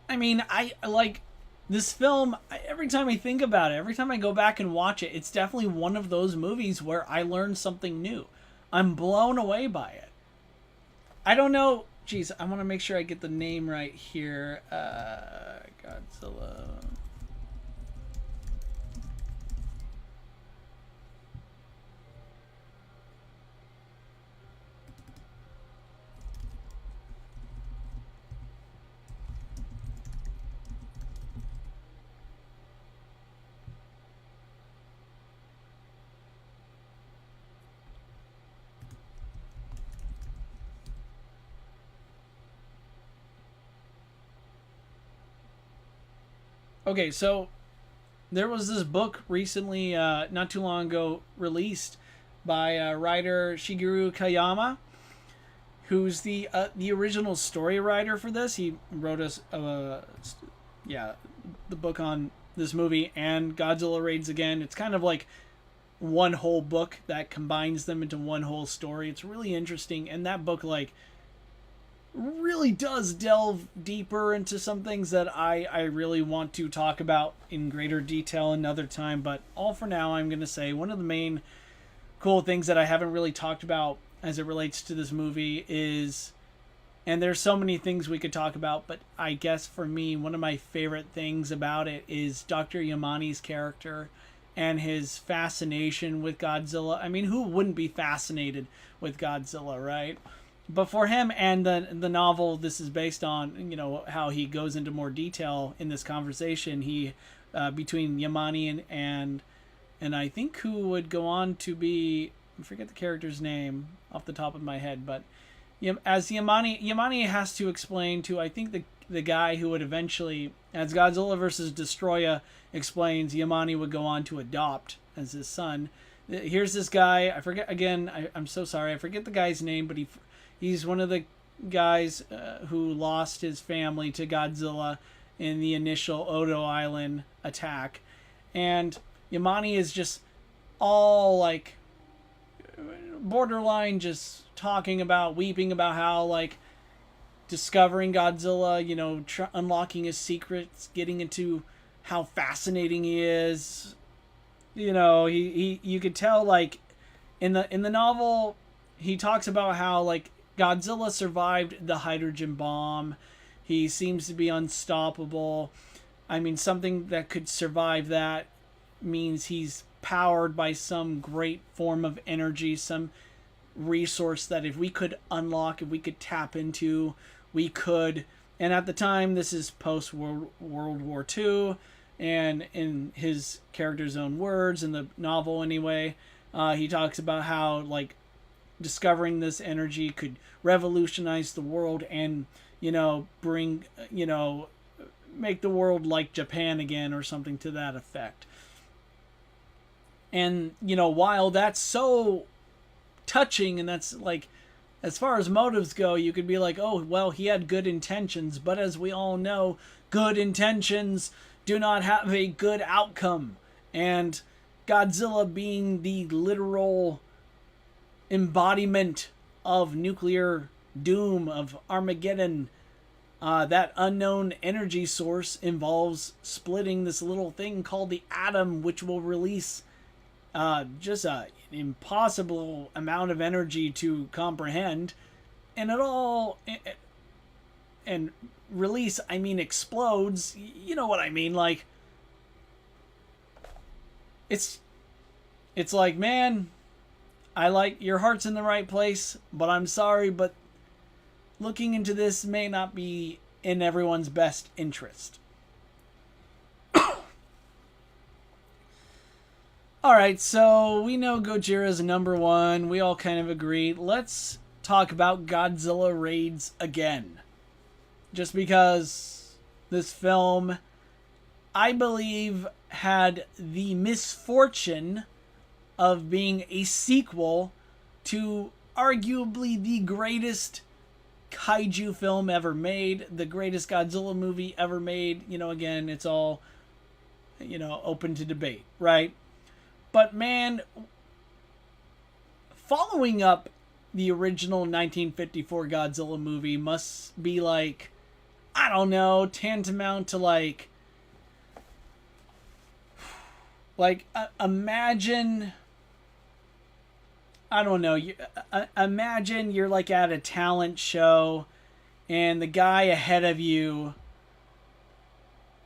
I mean, I like this film. Every time I think about it, every time I go back and watch it, it's definitely one of those movies where I learn something new. I'm blown away by it. I don't know. Jeez, I want to make sure I get the name right here. Godzilla. Okay, so there was this book recently, not too long ago, released by writer Shigeru Kayama, who's the original story writer for this. He wrote us, the book on this movie and Godzilla Raids Again. It's kind of like one whole book that combines them into one whole story. It's really interesting, and that book like really does delve deeper into some things that I really want to talk about in greater detail another time. But all for now, I'm going to say one of the main cool things that I haven't really talked about as it relates to this movie is, and there's so many things we could talk about, but I guess for me, one of my favorite things about it is Dr. Yamani's character and his fascination with Godzilla. I mean, who wouldn't be fascinated with Godzilla, right? But for him and the novel this is based on, you know, how he goes into more detail in this conversation, he between Yamani and I think who would go on to be, I forget the character's name off the top of my head, but as Yamani has to explain to, I think, the guy who would eventually, as Godzilla versus Destroya explains, Yamani would go on to adopt as his son. Here's this guy, I forget, again, I'm so sorry, I forget the guy's name, but he's one of the guys who lost his family to Godzilla in the initial Odo Island attack. And Yamani is just all like borderline just talking about, weeping about how like discovering Godzilla, you know, unlocking his secrets, getting into how fascinating he is. You know, you could tell like in the novel he talks about how like Godzilla survived the hydrogen bomb. He seems to be unstoppable. I mean, something that could survive that means he's powered by some great form of energy, some resource that if we could unlock, if we could tap into, we could. And at the time, this is post World War II, and in his character's own words, in the novel anyway, he talks about how like discovering this energy could revolutionize the world and, you know, bring, you know, make the world like Japan again or something to that effect. And, you know, while that's so touching and that's like, as far as motives go, you could be like, oh, well, he had good intentions. But as we all know, good intentions do not have a good outcome. And Godzilla being the literal embodiment of nuclear doom, of Armageddon, that unknown energy source involves splitting this little thing called the atom, which will release just an impossible amount of energy to comprehend. And it all, and release, I mean explodes, you know what I mean, like, it's like, man, I like, your heart's in the right place, but I'm sorry, but looking into this may not be in everyone's best interest. Alright, so we know Gojira's number one. We all kind of agree. Let's talk about Godzilla Raids Again. Just because this film, I believe, had the misfortune of being a sequel to arguably the greatest kaiju film ever made, the greatest Godzilla movie ever made. You know, again, it's all, you know, open to debate, right? But man, following up the original 1954 Godzilla movie must be like, I don't know, tantamount to imagine, I don't know, imagine you're like at a talent show and the guy ahead of you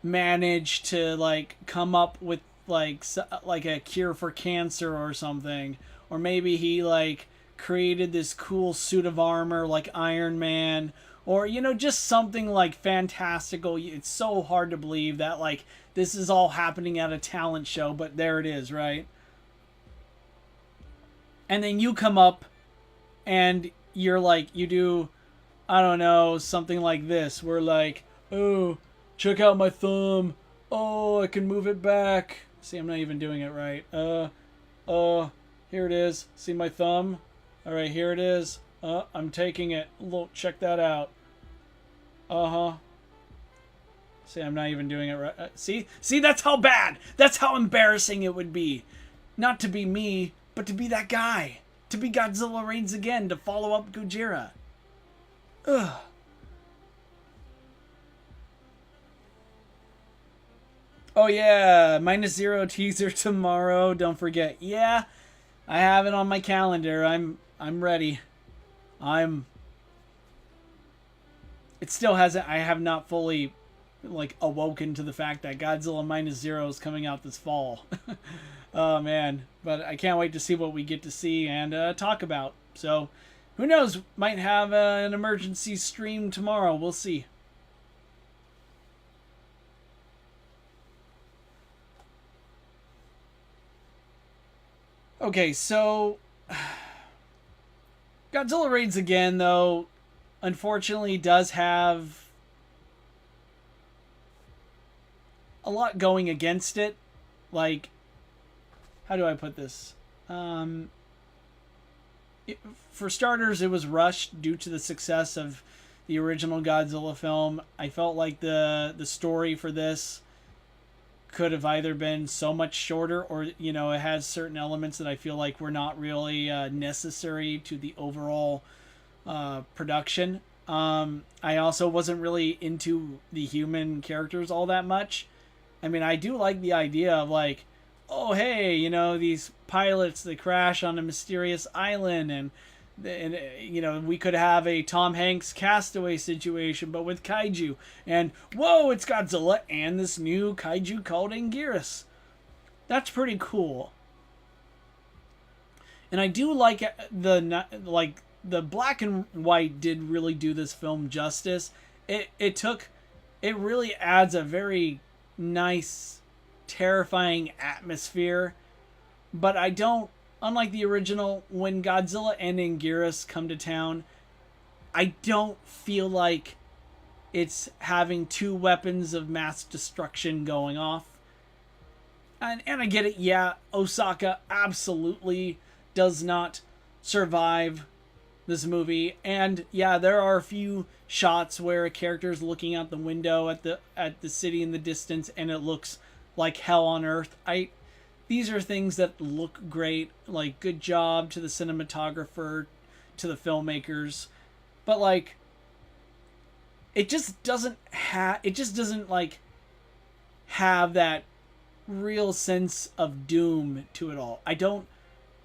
managed to like come up with like a cure for cancer or something, or maybe he like created this cool suit of armor like Iron Man, or you know, just something like fantastical. It's so hard to believe that like this is all happening at a talent show, but there it is, right? And then you come up and you're like, you do, I don't know, something like this. We're like, oh, check out my thumb. Oh, I can move it back. See, I'm not even doing it right. Here it is. See my thumb? All right, here it is. I'm taking it. Look, check that out. Uh-huh. See, I'm not even doing it right. See, that's how bad. That's how embarrassing it would be. Not to be me, but to be that guy. To be Godzilla Reigns Again, to follow up Gojira. Ugh. Oh yeah, -0 teaser tomorrow. Don't forget. Yeah, I have it on my calendar. I'm ready. It still hasn't. I have not fully like awoken to the fact that Godzilla -0 is coming out this fall. Oh man, but I can't wait to see what we get to see and talk about. So, who knows? Might have an emergency stream tomorrow. We'll see. Okay, so Godzilla Reigns Again, though, unfortunately does have a lot going against it. Like, how do I put this? For starters, it was rushed due to the success of the original Godzilla film. I felt like the story for this could have either been so much shorter, or you know, it has certain elements that I feel like were not really necessary to the overall production. I also wasn't really into the human characters all that much. I mean, I do like the idea of like, oh hey, you know, these pilots that crash on a mysterious island, and you know, we could have a Tom Hanks Castaway situation, but with kaiju. And whoa, it's Godzilla and this new kaiju called Anguirus. That's pretty cool. And I do like the black and white did really do this film justice. It really adds a very nice, terrifying atmosphere. But I don't, unlike the original, when Godzilla and Anguirus come to town, I don't feel like it's having two weapons of mass destruction going off. And I get it, yeah, Osaka absolutely does not survive this movie. And yeah, there are a few shots where a character is looking out the window at the city in the distance and it looks like hell on earth. These are things that look great, like good job to the cinematographer, to the filmmakers, but like it just doesn't like have that real sense of doom to it all.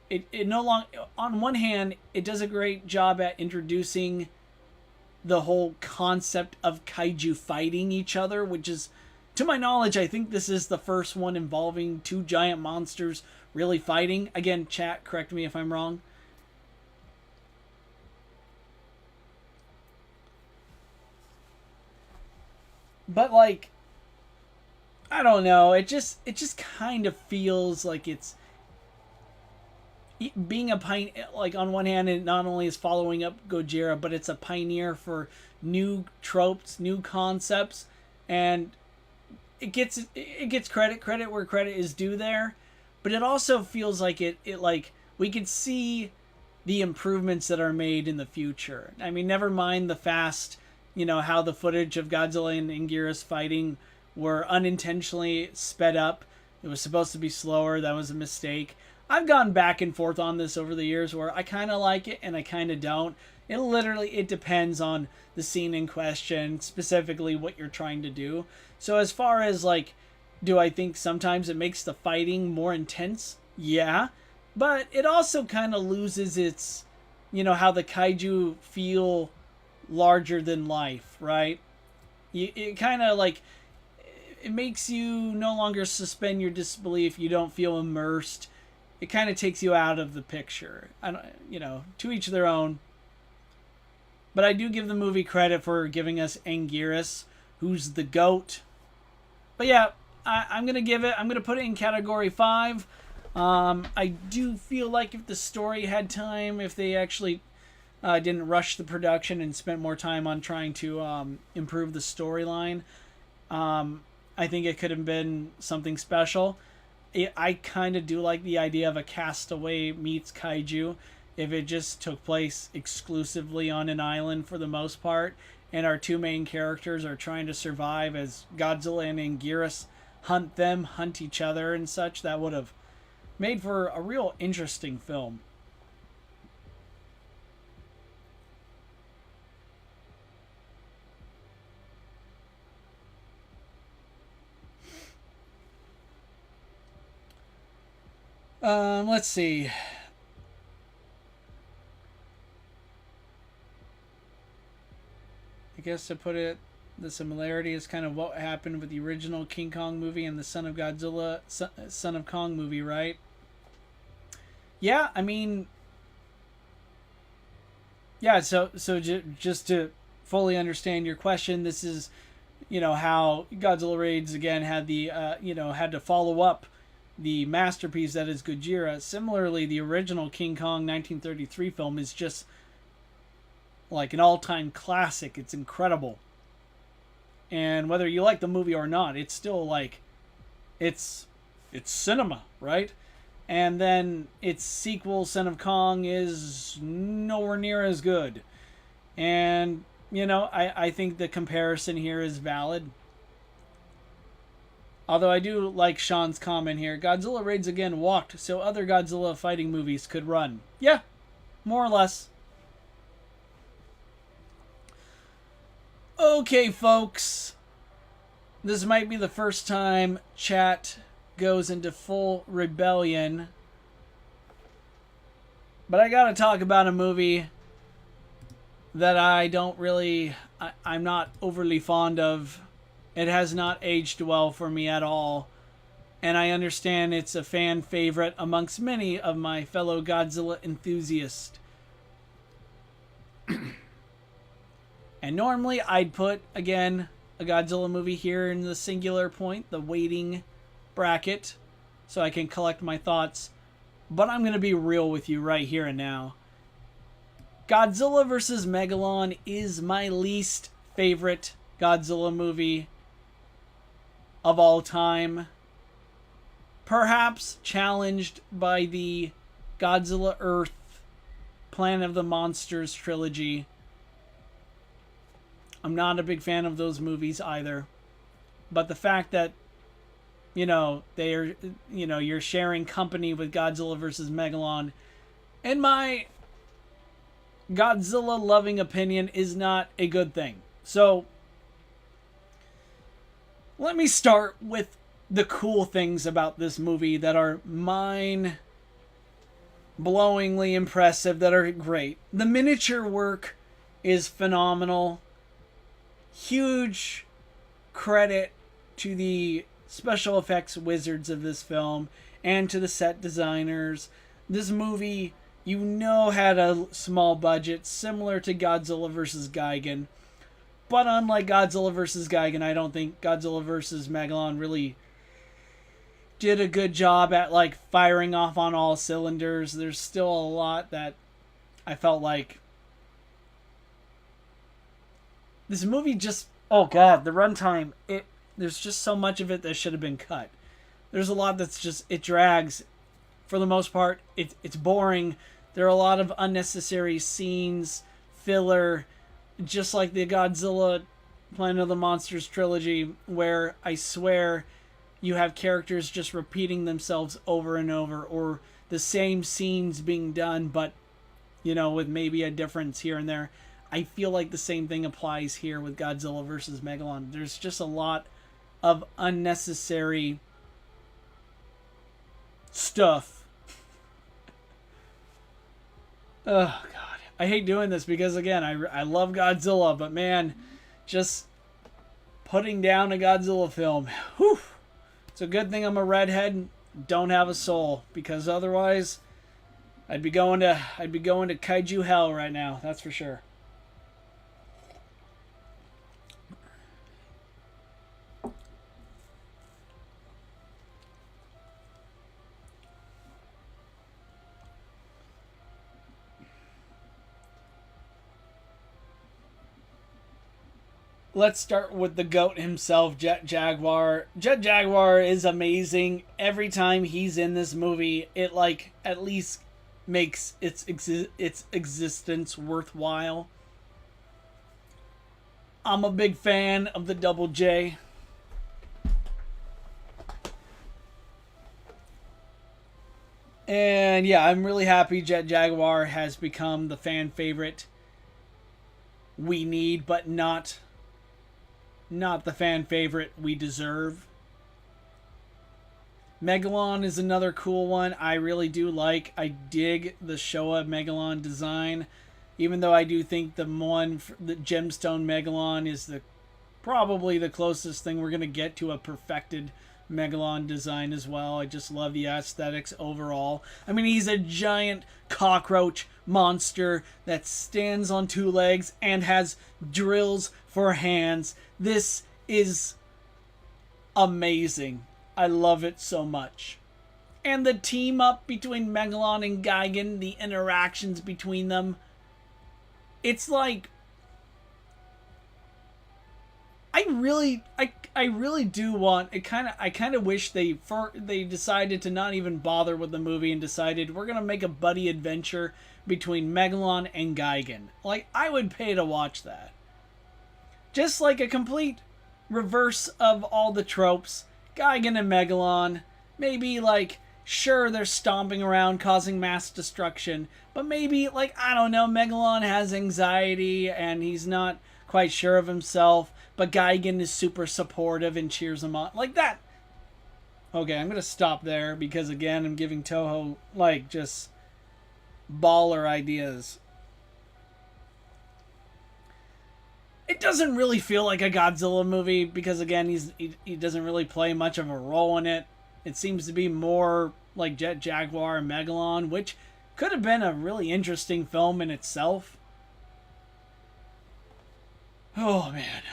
It no longer, on one hand, it does a great job at introducing the whole concept of kaiju fighting each other, which is, to my knowledge, I think this is the first one involving two giant monsters really fighting. Again, chat, correct me if I'm wrong. But like, I don't know, it just kind of feels like it's being a pioneer. Like, on one hand, it not only is following up Gojira, but it's a pioneer for new tropes, new concepts, and it gets credit where credit is due there. But it also feels like it like we could see the improvements that are made in the future. I mean, never mind the fast, how the footage of Godzilla and Anguirus fighting were unintentionally sped up. It was supposed to be slower. That was a mistake. I've gone back and forth on this over the years where I kind of like it and I kind of don't. It depends on the scene in question, specifically what you're trying to do. So as far as like, do I think sometimes it makes the fighting more intense? Yeah. But it also kind of loses its, how the kaiju feel larger than life, right? It kind of like, it makes you no longer suspend your disbelief. You don't feel immersed. It kind of takes you out of the picture. I don't, to each their own. But I do give the movie credit for giving us Anguirus, who's the GOAT. But yeah, I'm going to put it in category 5. I do feel like if the story had time, if they actually didn't rush the production and spent more time on trying to improve the storyline, I think it could have been something special. I kind of do like the idea of a Castaway meets kaiju. If it just took place exclusively on an island for the most part, and our two main characters are trying to survive as Godzilla and Anguirus hunt each other and such, that would have made for a real interesting film. Let's see. I guess to put it, the similarity is kind of what happened with the original King Kong movie and the Son of Kong movie, right? Yeah, I mean, yeah. So just to fully understand your question, this is, how Godzilla Raids again had the, had to follow up the masterpiece that is Gojira. Similarly, the original King Kong 1933 film is just like an all-time classic. It's incredible. And whether you like the movie or not, it's still like, it's cinema, right? And then its sequel, Son of Kong, is nowhere near as good. And, I think the comparison here is valid. Although I do like Sean's comment here. Godzilla Raids again walked so other Godzilla fighting movies could run. Yeah, more or less. Okay, folks. This might be the first time chat goes into full rebellion. But I gotta talk about a movie that I'm not overly fond of. It has not aged well for me at all. And I understand it's a fan favorite amongst many of my fellow Godzilla enthusiasts. And normally I'd put, again, a Godzilla movie here in the singular point, the waiting bracket, so I can collect my thoughts. But I'm going to be real with you right here and now. Godzilla vs. Megalon is my least favorite Godzilla movie of all time. Perhaps challenged by the Godzilla Earth Planet of the Monsters trilogy. I'm not a big fan of those movies either. But the fact that, you're sharing company with Godzilla vs. Megalon, in my Godzilla loving opinion, is not a good thing. So, let me start with the cool things about this movie that are mind-blowingly impressive, that are great. The miniature work is phenomenal. Huge credit to the special effects wizards of this film and to the set designers. This movie, had a small budget similar to Godzilla vs. Gigan. But unlike Godzilla vs. Gigan, I don't think Godzilla vs. Megalon really did a good job at firing off on all cylinders. There's still a lot that I felt like this movie just, oh god, the runtime, there's just so much of it that should have been cut. There's a lot that's just, it drags. For the most part, it's boring. There are a lot of unnecessary scenes, filler, just like the Godzilla Planet of the Monsters trilogy, where I swear you have characters just repeating themselves over and over, or the same scenes being done, but, you know, with maybe a difference here and there. I feel like the same thing applies here with Godzilla versus Megalon. There's just a lot of unnecessary stuff. Oh, God. I hate doing this because, again, I love Godzilla, but, man, just putting down a Godzilla film. Whew. It's a good thing I'm a redhead and don't have a soul, because otherwise I'd be going to kaiju hell right now. That's for sure. Let's start with the GOAT himself, Jet Jaguar. Jet Jaguar is amazing. Every time he's in this movie, it, like, at least makes its existence worthwhile. I'm a big fan of the Double J. And yeah, I'm really happy Jet Jaguar has become the fan favorite we need, but not the fan favorite we deserve. Megalon is another cool one I really do like. I dig the Showa Megalon design, even though I do think the Gemstone Megalon is probably the closest thing we're going to get to a perfected Megalon design as well. I just love the aesthetics overall. I mean, he's a giant cockroach monster that stands on two legs and has drills for hands. This is amazing. I love it so much. And the team up between Megalon and Gigan, the interactions between them, it's like, I really do want it. I kind of wish they decided to not even bother with the movie and decided we're gonna make a buddy adventure between Megalon and Gigan. Like, I would pay to watch that. Just like a complete reverse of all the tropes. Gigan and Megalon, maybe, like, sure, they're stomping around causing mass destruction, but maybe, like, I don't know, Megalon has anxiety and he's not quite sure of himself, but Gigan is super supportive and cheers him on. Like that. Okay, I'm going to stop there because, again, I'm giving Toho, like, just baller ideas. It doesn't really feel like a Godzilla movie because, again, he doesn't really play much of a role in it. It seems to be more like Jet Jaguar and Megalon, which could have been a really interesting film in itself. Oh, man.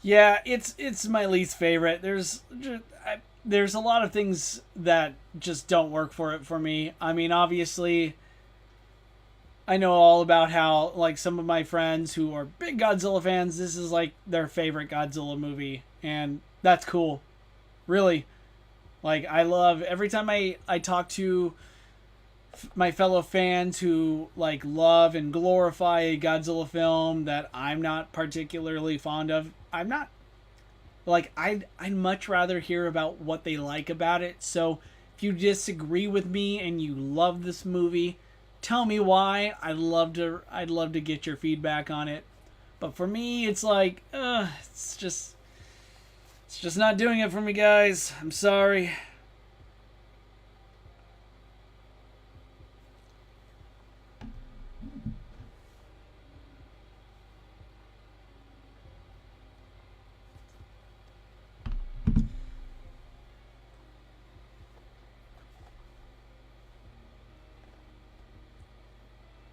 Yeah, it's my least favorite. There's a lot of things that just don't work for it for me. I mean, obviously, I know all about how, like, some of my friends who are big Godzilla fans, this is like their favorite Godzilla movie, and that's cool. Really. Like, I love every time I talk to my fellow fans who, like, love and glorify a Godzilla film that I'm not particularly fond of. I'm not, like, I'd much rather hear about what they like about it. So if you disagree with me and you love this movie, tell me why. I'd love to get your feedback on it. But for me, it's like, it's just not doing it for me, guys. I'm sorry.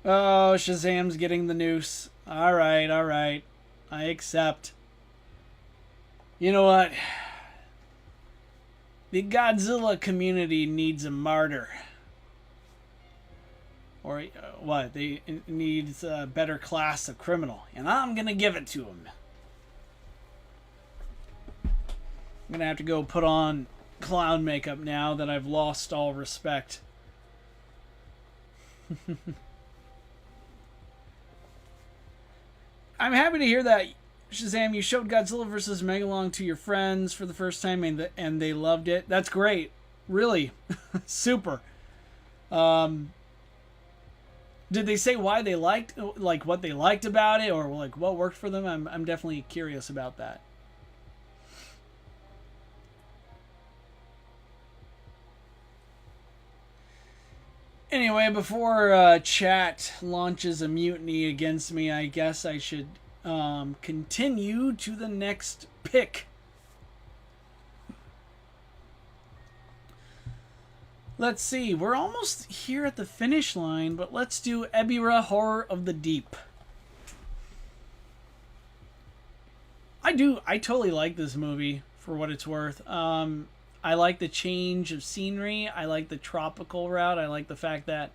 Oh, Shazam's getting the noose. Alright, alright. I accept. You know what? The Godzilla community needs a martyr. or what? They needs a better class of criminal, and I'm gonna give it to him. I'm gonna have to go put on clown makeup now that I've lost all respect. I'm happy to hear that, Shazam. You showed Godzilla vs. Megalon to your friends for the first time, and they loved it. That's great, really, super. Did they say why they liked, like what they liked about it, or like what worked for them? I'm definitely curious about that. Anyway, before chat launches a mutiny against me, I guess I should continue to the next pick. Let's see, we're almost here at the finish line, but let's do Ebirah Horror of the Deep. I totally like this movie for what it's worth. I like the change of scenery. I like the tropical route. I like the fact that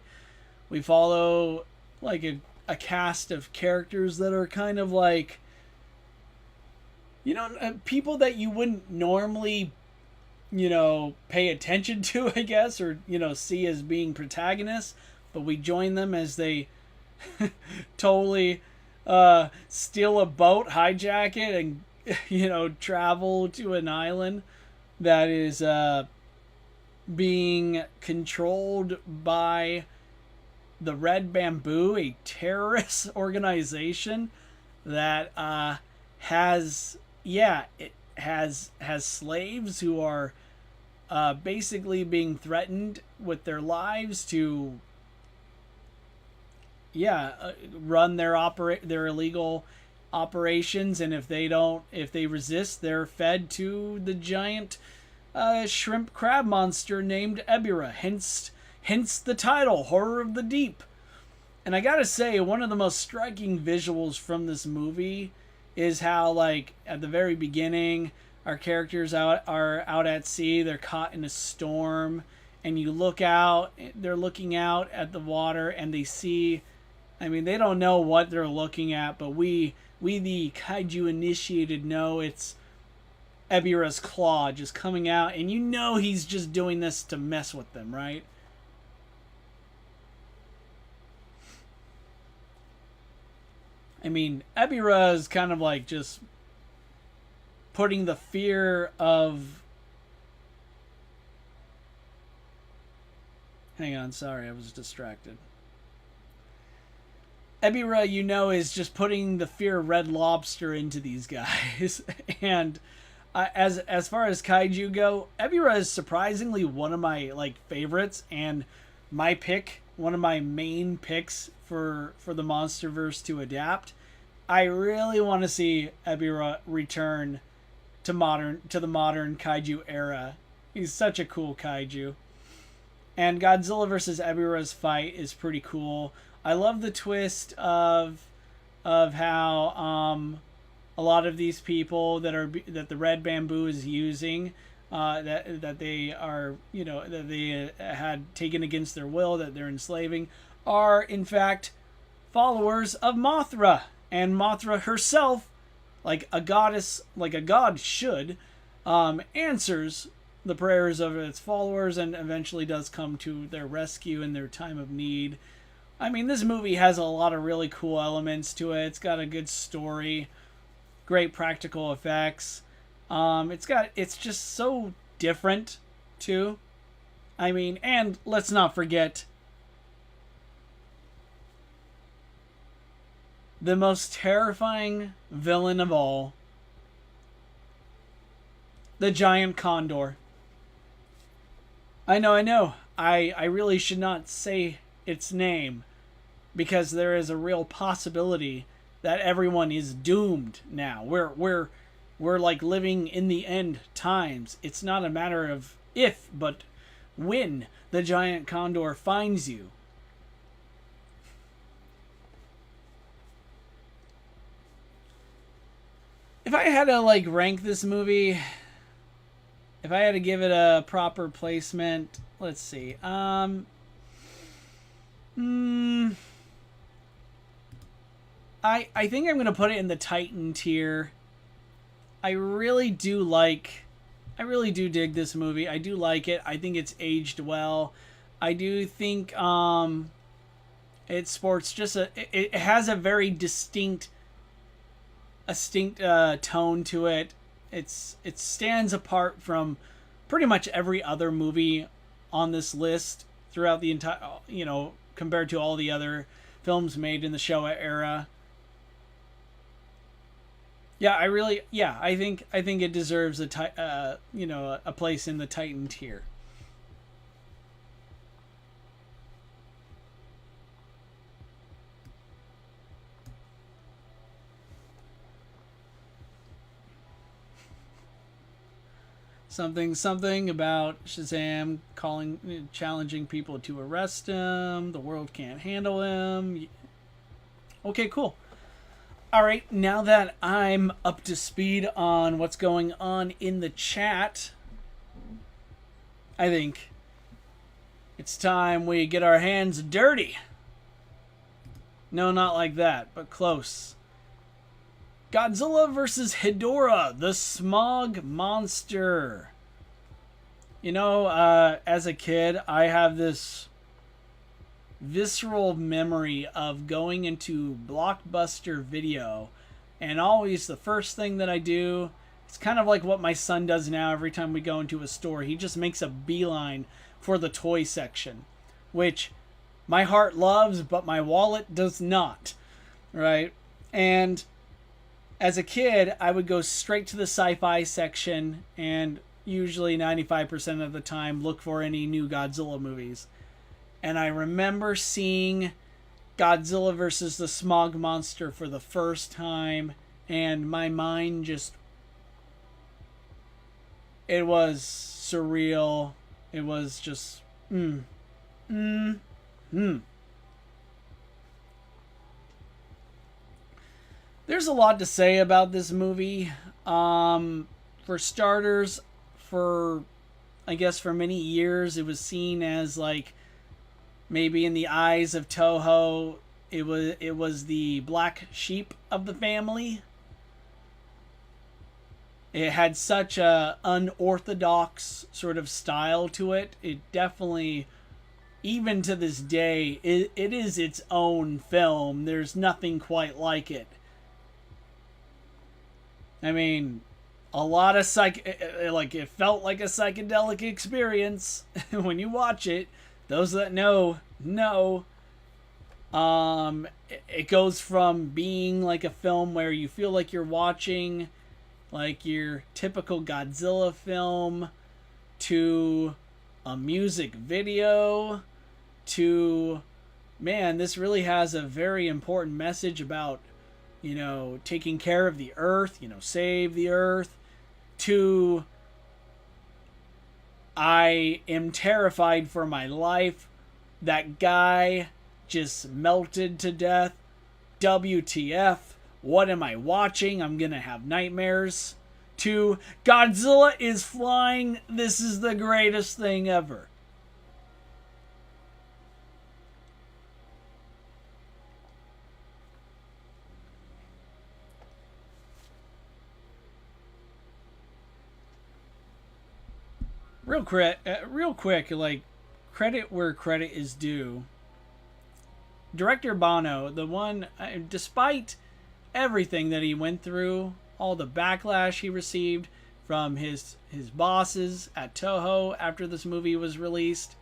we follow like a cast of characters that are kind of like, you know, people that you wouldn't normally, you know, pay attention to, I guess, or, you know, see as being protagonists, but we join them as they totally steal a boat, hijack it, and, you know, travel to an island that is being controlled by the Red Bamboo, a terrorist organization that has slaves who are basically being threatened with their lives to run their illegal operations, and if they resist, they're fed to the giant shrimp crab monster named Ebirah, hence the title, Horror of the Deep. And I gotta say, one of the most striking visuals from this movie is how, like, at the very beginning, our characters are out at sea, they're caught in a storm, and you look out, they're looking out at the water, and they see, I mean, they don't know what they're looking at, but we the kaiju initiated know it's Ebirah's claw just coming out, and you know he's just doing this to mess with them, right? I mean, Ebirah is kind of like just putting the fear of... Hang on, sorry, I was distracted. Ebirah, you know, is just putting the fear of Red Lobster into these guys. And as far as kaiju go, Ebirah is surprisingly one of my, like, favorites, and my pick, one of my main picks for the MonsterVerse to adapt. I really want to see Ebirah return to the modern kaiju era. He's such a cool kaiju. And Godzilla vs. Ebirah's fight is pretty cool. I love the twist of how a lot of these people that the Red Bamboo is using, that they are, you know, that they had taken against their will, that they're enslaving, are in fact followers of Mothra. And Mothra herself, like a goddess, like a god should, answers the prayers of its followers and eventually does come to their rescue in their time of need. I mean, this movie has a lot of really cool elements to it. It's got a good story, great practical effects. It's just so different too. I mean, and let's not forget the most terrifying villain of all, the giant condor. I know. I really should not say its name, because there is a real possibility that everyone is doomed now. We're like living in the end times. It's not a matter of if, but when the giant condor finds you. If I had to like rank this movie, if I had to give it a proper placement, let's see. Hmm. I think I'm gonna put it in the Titan tier. I really do like. I really do dig this movie. I do like it. I think it's aged well. I do think it sports just it has a very distinct tone to it. It stands apart from pretty much every other movie on this list throughout the entire, compared to all the other films made in the Showa era. Yeah, I think it deserves a place in the Titan tier. Something about Shazam challenging people to arrest him. The world can't handle him. Okay, cool. All right, now that I'm up to speed on what's going on in the chat, I think it's time we get our hands dirty. No, not like that, but close. Godzilla vs. Hedorah, the smog monster. As a kid, I have this visceral memory of going into Blockbuster Video, and always the first thing that I do, it's kind of like what my son does now every time we go into a store. He just makes a beeline for the toy section, which my heart loves, but my wallet does not, right? And as a kid, I would go straight to the sci-fi section and usually 95% of the time look for any new Godzilla movies. And I remember seeing Godzilla versus the Smog Monster for the first time, and my mind just... It was surreal. It was just... There's a lot to say about this movie. For starters, I guess for many years, it was seen as like, maybe in the eyes of Toho, it was the black sheep of the family. It had such a unorthodox sort of style to it. It definitely, even to this day, it is its own film. There's nothing quite like it. I mean, a lot of it felt like a psychedelic experience when you watch it. Those that know. It goes from being like a film where you feel like you're watching like your typical Godzilla film, to a music video, to, man, this really has a very important message about, taking care of the earth, save the earth, to I am terrified for my life. That guy just melted to death. WTF? What am I watching? I'm gonna have nightmares. To Godzilla is flying. This is the greatest thing ever. Real quick, like, credit where credit is due. Director Bono, the one, despite everything that he went through, all the backlash he received from his bosses at Toho after this movie was released,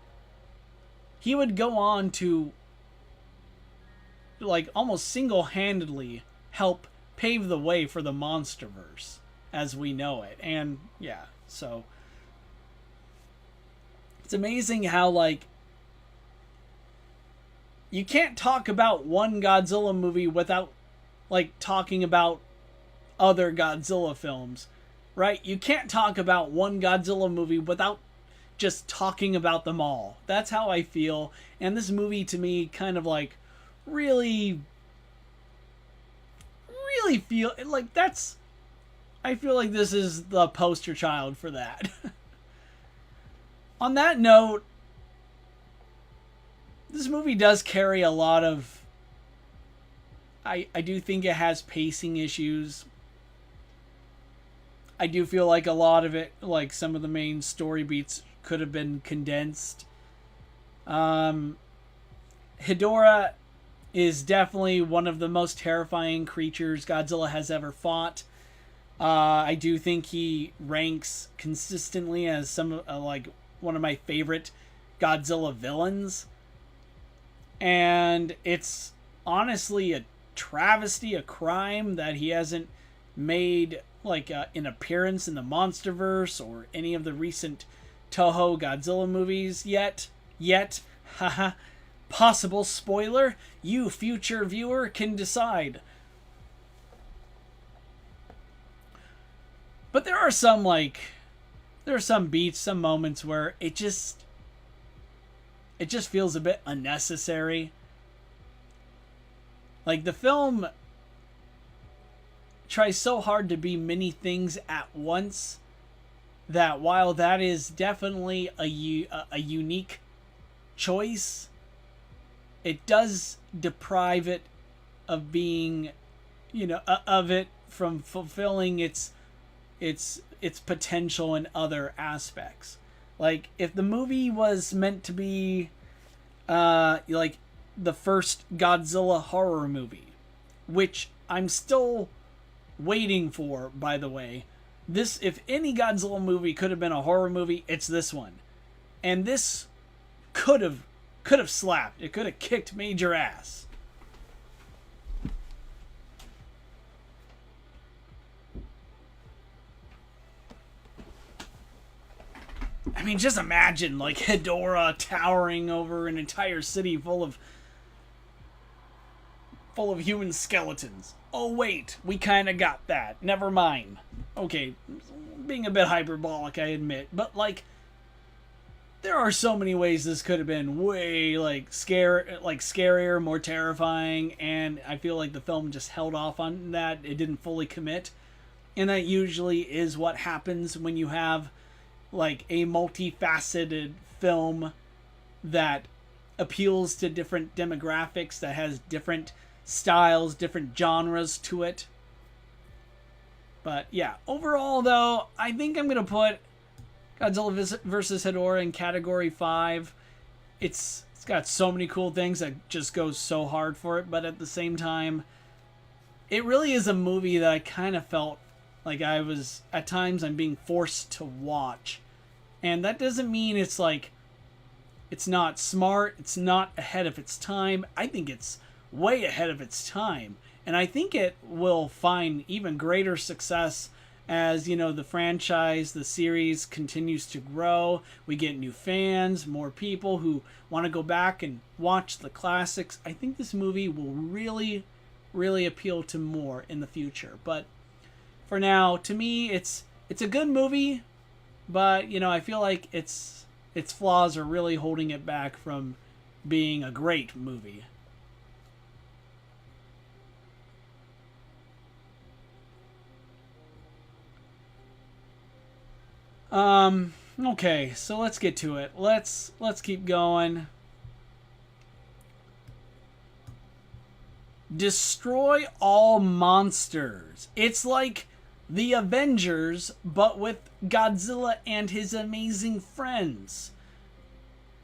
he would go on to, like, almost single-handedly help pave the way for the Monsterverse as we know it. And yeah, so it's amazing how, like, you can't talk about one Godzilla movie without, like, talking about other Godzilla films, right? You can't talk about one Godzilla movie without just talking about them all. That's how I feel. And this movie, to me, kind of, like, really feel like I feel like this is the poster child for that. On that note, this movie does carry a lot of. I do think it has pacing issues. I do feel like a lot of it, like some of the main story beats, could have been condensed. Hedorah is definitely one of the most terrifying creatures Godzilla has ever fought. I do think he ranks consistently as like one of my favorite Godzilla villains. And it's honestly a travesty, a crime that he hasn't made like an appearance in the MonsterVerse or any of the recent Toho Godzilla movies yet. Haha. Possible spoiler, you future viewer can decide. But there are some beats, some moments where it just feels a bit unnecessary. Like the film tries so hard to be many things at once that while that is definitely a unique choice, it does deprive it of being, of it from fulfilling its potential in other aspects. Like if the movie was meant to be like the first Godzilla horror movie, which I'm still waiting for, by the way. This, if any Godzilla movie could have been a horror movie, it's this one. And this could have slapped. It could have kicked major ass. I mean, just imagine like Hedorah towering over an entire city full of human skeletons. Oh wait, we kind of got that. Never mind. Okay, being a bit hyperbolic, I admit, but like there are so many ways this could have been way scarier, more terrifying, and I feel like the film just held off on that. It didn't fully commit. And that usually is what happens when you have like a multifaceted film that appeals to different demographics, that has different styles, different genres to it. But yeah, overall though, I think I'm going to put Godzilla vs. Hedorah in category 5. It's got so many cool things that just goes so hard for it, but at the same time, it really is a movie that I kind of felt like at times I'm being forced to watch. And that doesn't mean it's like, it's not smart, it's not ahead of its time. I think it's way ahead of its time. And I think it will find even greater success as, the franchise, the series continues to grow. We get new fans, more people who want to go back and watch the classics. I think this movie will really, really appeal to more in the future. But for now, to me, it's a good movie, but, I feel like its flaws are really holding it back from being a great movie. Okay, so let's get to it. Let's keep going. Destroy all monsters. It's like the Avengers, but with Godzilla and his amazing friends.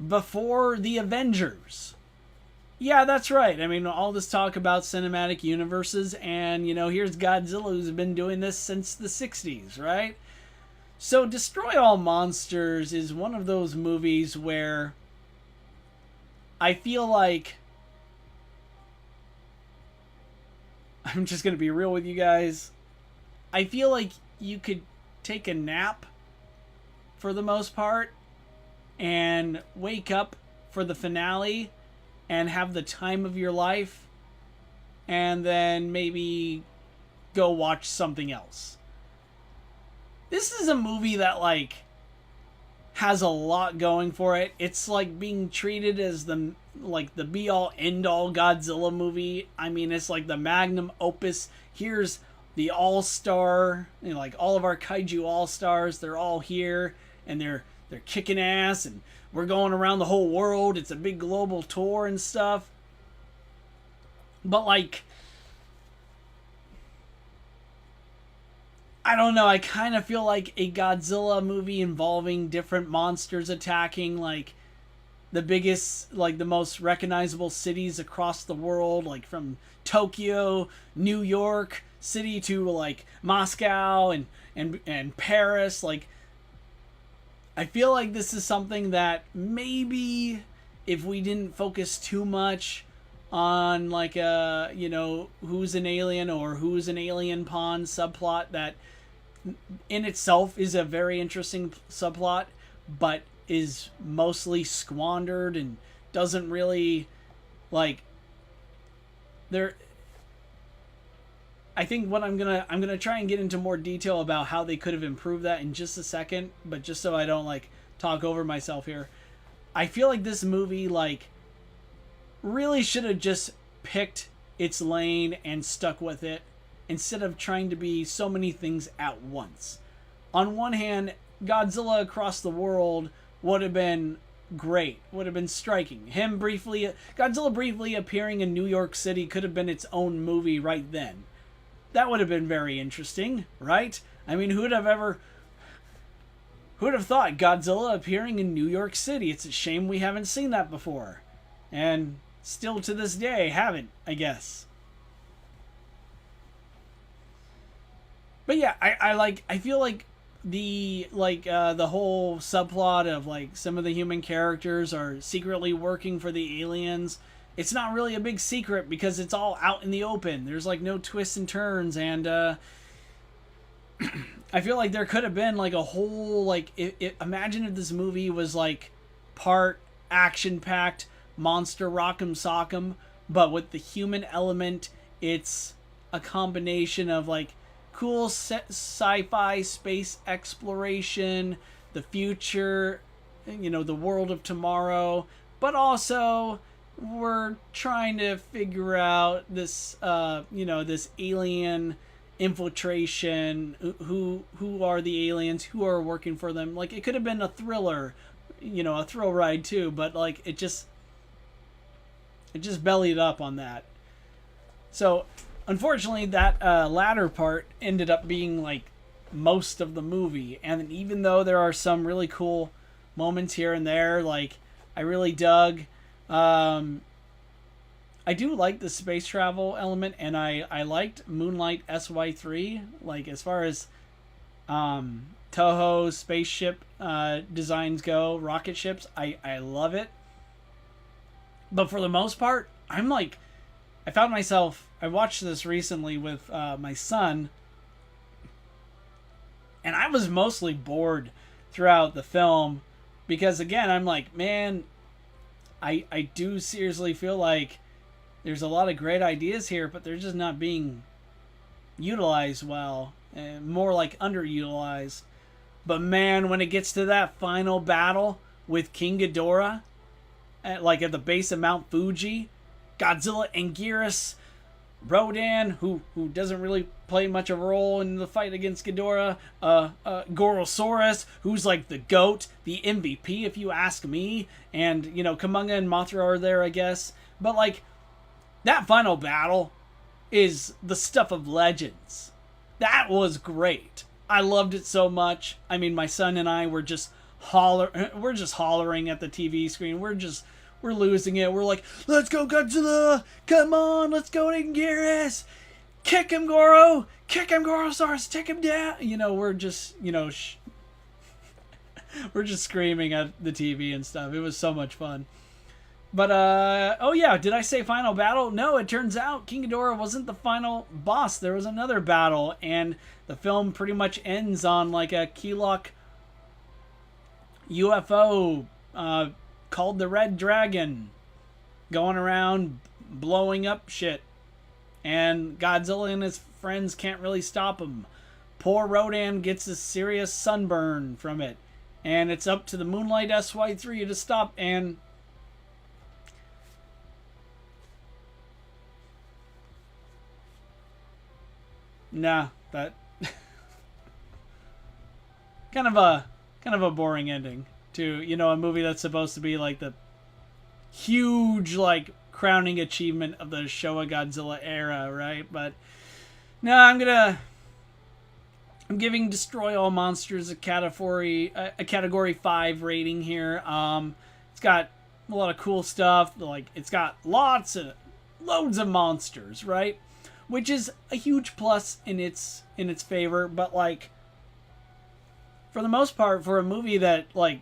Before the Avengers. Yeah, that's right. I mean, all this talk about cinematic universes, and, here's Godzilla who's been doing this since the 60s, right? So, Destroy All Monsters is one of those movies where I feel like, I'm just going to be real with you guys, I feel like you could take a nap for the most part and wake up for the finale and have the time of your life and then maybe go watch something else. This is a movie that has a lot going for it. It's like being treated as the be all end all Godzilla movie. I mean, it's like the magnum opus. Here's the all-star, all of our kaiju all-stars, they're all here, and they're they're kicking ass and we're going around the whole world. It's a big global tour and stuff. But like, I don't know, I kind of feel like a Godzilla movie involving different monsters attacking like the biggest, like the most recognizable cities across the world, like from Tokyo, New York City to like Moscow and Paris. Like, I feel like this is something that maybe if we didn't focus too much on like a, you know, who's an alien or who's an alien pawn subplot, that in itself is a very interesting subplot, but is mostly squandered and doesn't really like there. I think what I'm gonna try and get into more detail about how they could have improved that in just a second, but just so I don't like talk over myself here, I feel like this movie like really should have just picked its lane and stuck with it instead of trying to be so many things at once. On one hand, Godzilla across the world would have been great, would have been striking. Godzilla briefly appearing in New York City could have been its own movie right then. That would have been very interesting, right? I mean, who would have thought Godzilla appearing in New York City? It's a shame we haven't seen that before. And still to this day haven't, I guess. But yeah, I feel like the whole subplot of like some of the human characters are secretly working for the aliens. It's not really a big secret because it's all out in the open. There's like no twists and turns, and I feel like there could have been like a whole like imagine if this movie was like part action packed monster rock'em sock'em, but with the human element. It's a combination of like cool sci-fi space exploration, the future, you know, the world of tomorrow, but also we're trying to figure out this this alien infiltration. Who are the aliens, who are working for them. Like, it could have been a thriller, you know, a thrill ride too, but like it just bellied up on that. So unfortunately, that latter part ended up being like most of the movie. And even though there are some really cool moments here and there, like I really dug. I do like the space travel element, and I liked Moonlight SY3. Like, as far as Toho spaceship designs go, rocket ships, I love it. But for the most part, I'm like, I found myself, I watched this recently with my son, and I was mostly bored throughout the film because, again, I'm like, man, I do seriously feel like there's a lot of great ideas here, but they're just not being utilized well, and more like underutilized. But man, when it gets to that final battle with King Ghidorah, at the base of Mount Fuji, Godzilla and Gearus, Rodan, who doesn't really play much of a role in the fight against Ghidorah, Gorosaurus, who's like the GOAT, the MVP if you ask me, and, you know, Kumonga and Mothra are there, I guess. But like, that final battle is the stuff of legends. That was great. I loved it so much. I mean, my son and I were just hollering at the TV screen. We're losing it. We're like, let's go Godzilla! Come on, let's go Anguirus! Kick him, Goro! Kick him, Gorosaurus! Take him down! You know, we're just, you know, we're just screaming at the TV and stuff. It was so much fun. But, oh yeah, did I say final battle? No, it turns out King Ghidorah wasn't the final boss. There was another battle, and the film pretty much ends on like a Keylok UFO called the Red Dragon going around blowing up shit. And Godzilla and his friends can't really stop him. Poor Rodan gets a serious sunburn from it. And it's up to the Moonlight SY3 to stop, and nah, that kind of a boring ending. to, you know, a movie that's supposed to be like the huge, like, crowning achievement of the Showa Godzilla era, right? But no, I'm giving Destroy All Monsters a category 5 rating here. It's got a lot of cool stuff. Like, it's got loads of monsters, right? Which is a huge plus in its favor. But like, for the most part, for a movie that, like,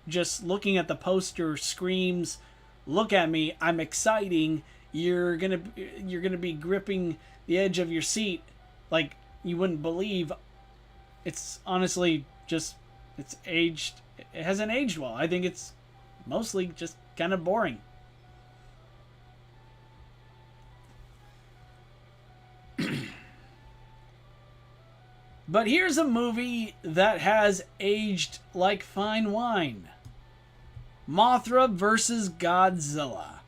just looking at the poster screams, "Look at me, I'm exciting," you're gonna be gripping the edge of your seat like you wouldn't believe. It's honestly just, it's aged. It hasn't aged well. I think it's mostly just kind of boring. But here's a movie that has aged like fine wine. Mothra vs. Godzilla.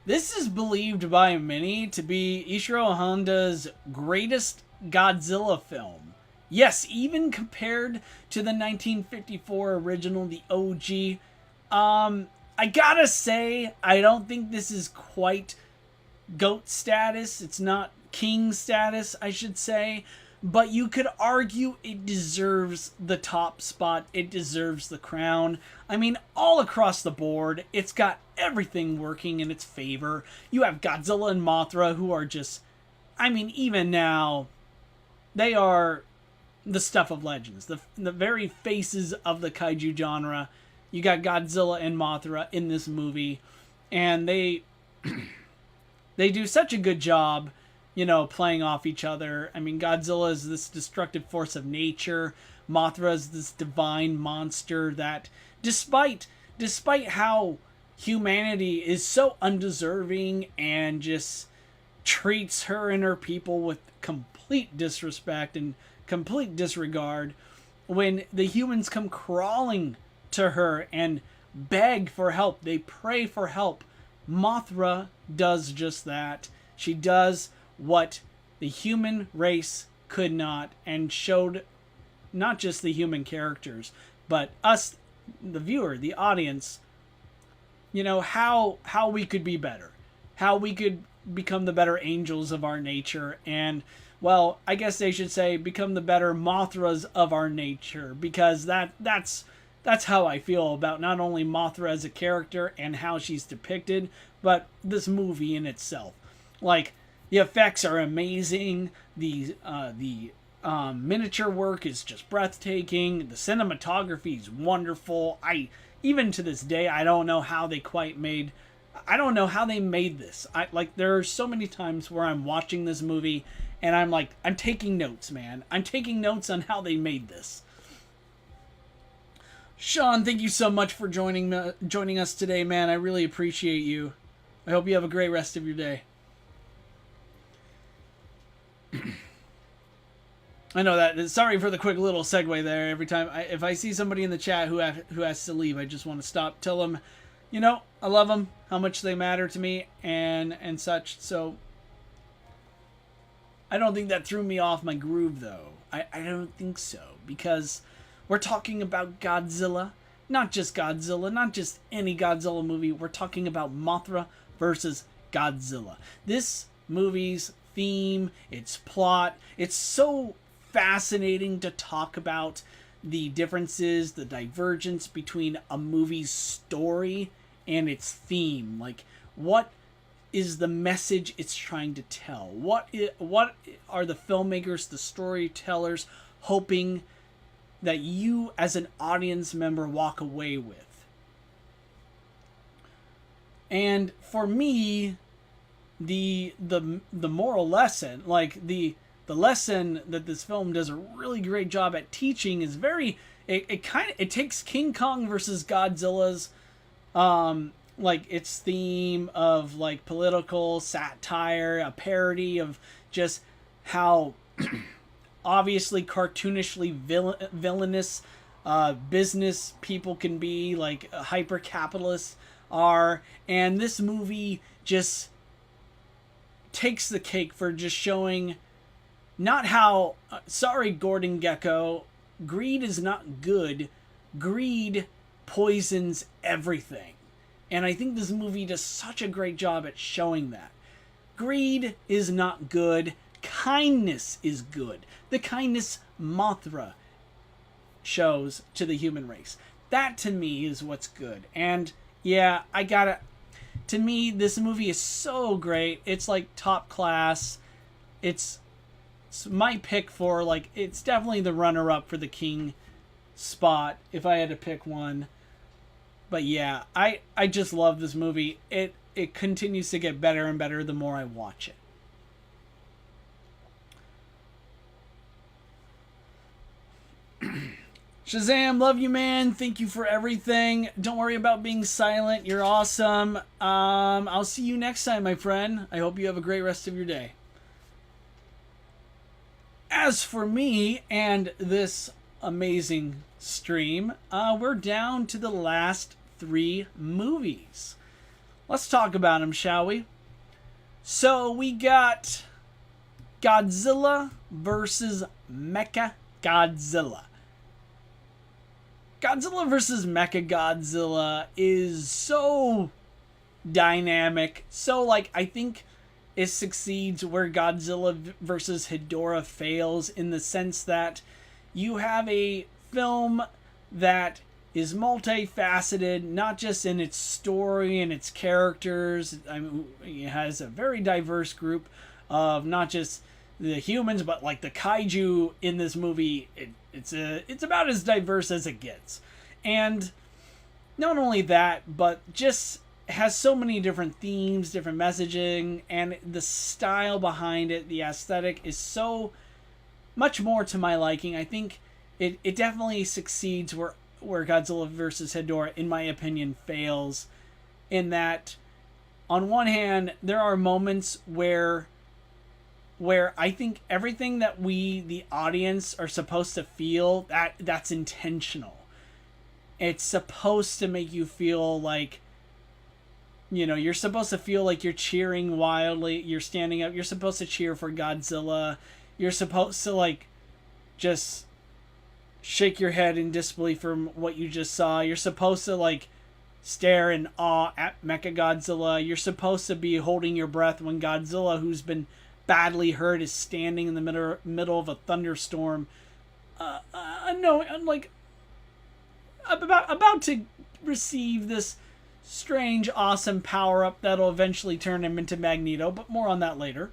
This is believed by many to be Ishiro Honda's greatest Godzilla film. Yes, even compared to the 1954 original, the OG. I gotta say, I don't think this is quite GOAT status. It's not king status, I should say. But you could argue it deserves the top spot. It deserves the crown. I mean, all across the board, it's got everything working in its favor. You have Godzilla and Mothra, who are just, I mean, even now, they are the stuff of legends. The very faces of the kaiju genre. You got Godzilla and Mothra in this movie. And they do such a good job, you know, playing off each other. I mean, Godzilla is this destructive force of nature. Mothra is this divine monster that, despite how humanity is so undeserving and just treats her and her people with complete disrespect and complete disregard, when the humans come crawling to her and beg for help, they pray for help, Mothra does just that. She does what the human race could not, and showed not just the human characters, but us, the viewer, the audience, you know, how we could be better, how we could become the better angels of our nature, and, well, I guess they should say become the better Mothras of our nature, because that's how I feel about not only Mothra as a character and how she's depicted, but this movie in itself. Like, the effects are amazing. The miniature work is just breathtaking. The cinematography is wonderful. Even to this day, I don't know how they made this. There are so many times where I'm watching this movie and I'm like, I'm taking notes, man. I'm taking notes on how they made this. Sean, thank you so much for joining us today, man. I really appreciate you. I hope you have a great rest of your day. I know that. Sorry for the quick little segue there. Every time, if I see somebody in the chat who has to leave, I just want to stop, tell them, you know, I love them, how much they matter to me, and such. So I don't think that threw me off my groove, though. I don't think so, because we're talking about Godzilla, not just any Godzilla movie. We're talking about Mothra versus Godzilla. This movie's theme, its plot, it's so fascinating to talk about the differences, the divergence between a movie's story and its theme. Like, what is the message it's trying to tell? What are the filmmakers, the storytellers, hoping that you as an audience member walk away with? And for me, the moral lesson, like the lesson that this film does a really great job at teaching, is it takes King Kong versus Godzilla's like its theme of like political satire, a parody of just how obviously cartoonishly villainous business people can be, like hyper capitalists are, and this movie just takes the cake for just showing not how sorry Gordon Gekko, greed is not good. Greed poisons everything. And I think this movie does such a great job at showing that. Greed is not good. Kindness is good. The kindness Mothra shows to the human race. That to me is what's good. And yeah, to me, this movie is so great. It's like top class. It's my pick for, like, it's definitely the runner-up for the King spot if I had to pick one. But yeah, I just love this movie. It continues to get better and better the more I watch it. Shazam, love you, man. Thank you for everything. Don't worry about being silent. You're awesome. I'll see you next time, my friend. I hope you have a great rest of your day. As for me and this amazing stream, we're down to the last 3 movies. Let's talk about them, shall we? So we got Godzilla versus Mecha Godzilla. Godzilla vs. Mechagodzilla is so dynamic. So, like, I think it succeeds where Godzilla vs. Hedorah fails, in the sense that you have a film that is multifaceted, not just in its story and its characters. I mean, it has a very diverse group of not just the humans, but like the kaiju in this movie. It's about as diverse as it gets. And not only that, but just has so many different themes, different messaging, and the style behind it, the aesthetic, is so much more to my liking. I think it definitely succeeds where Godzilla vs. Hedorah, in my opinion, fails. In that, on one hand, there are moments where I think everything that we, the audience, are supposed to feel, that's intentional. It's supposed to make you feel like, you know, you're supposed to feel like you're cheering wildly, you're standing up, you're supposed to cheer for Godzilla, you're supposed to, like, just shake your head in disbelief from what you just saw, you're supposed to, like, stare in awe at Mechagodzilla, you're supposed to be holding your breath when Godzilla, who's been badly hurt, is standing in the middle of a thunderstorm, about to receive this strange, awesome power-up that'll eventually turn him into Magneto, but more on that later.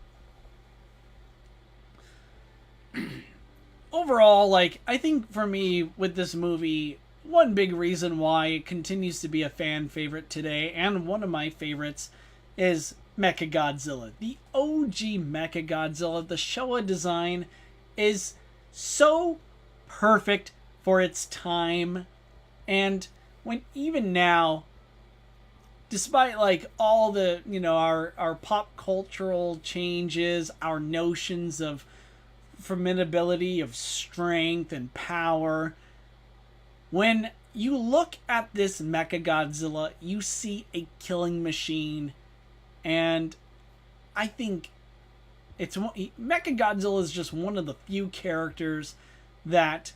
Overall, like, I think for me, with this movie, one big reason why it continues to be a fan favorite today, and one of my favorites, is Mechagodzilla. The OG Mechagodzilla, the Showa design, is so perfect for its time. And when even now, despite like all the, you know, our pop cultural changes, our notions of formidability, of strength and power, when you look at this Mechagodzilla, you see a killing machine. And I think Mechagodzilla is just one of the few characters that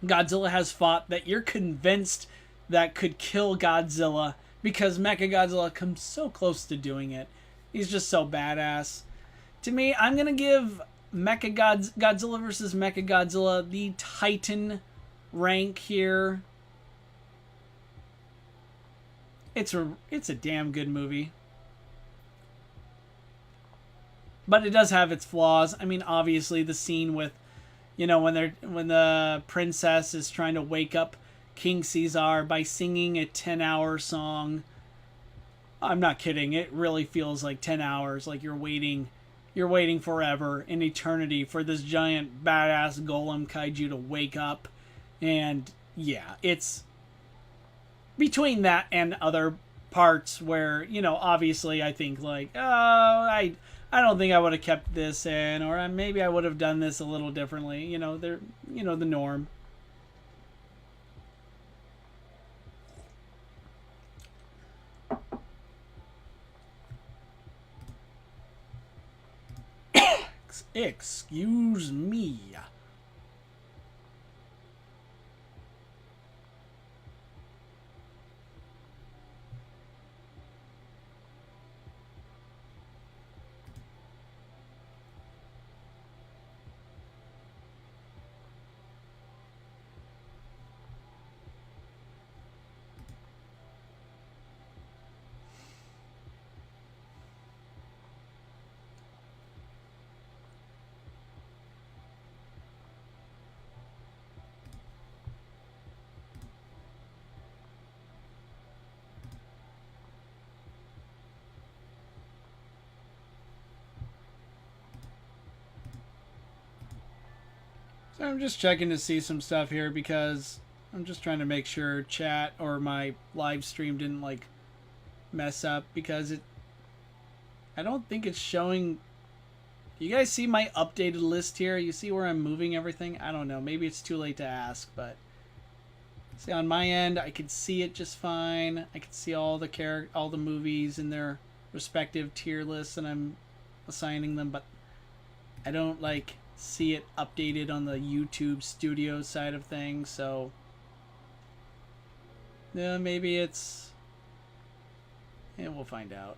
Godzilla has fought that you're convinced that could kill Godzilla, because Mechagodzilla comes so close to doing it. He's just so badass. To me, I'm going to give Godzilla vs. Mechagodzilla the Titan rank here. It's a damn good movie. But it does have its flaws. I mean, obviously the scene with, you know, when the princess is trying to wake up King Caesar by singing a 10-hour song. I'm not kidding. It really feels like 10 hours, like you're waiting forever, in eternity, for this giant badass golem kaiju to wake up. And yeah, it's between that and other parts where, you know, obviously I think like, oh, I don't think I would have kept this in, or maybe I would have done this a little differently. You know, they're, you know, the norm. Excuse me. So I'm just checking to see some stuff here because I'm just trying to make sure chat or my live stream didn't like mess up because I don't think it's showing. You guys see my updated list here? You see where I'm moving everything? I don't know. Maybe it's too late to ask, but see on my end, I can see it just fine. I can see all the movies in their respective tier lists, and I'm assigning them, but I don't like see it updated on the YouTube Studio side of things. So yeah, maybe it's. Yeah, we'll find out.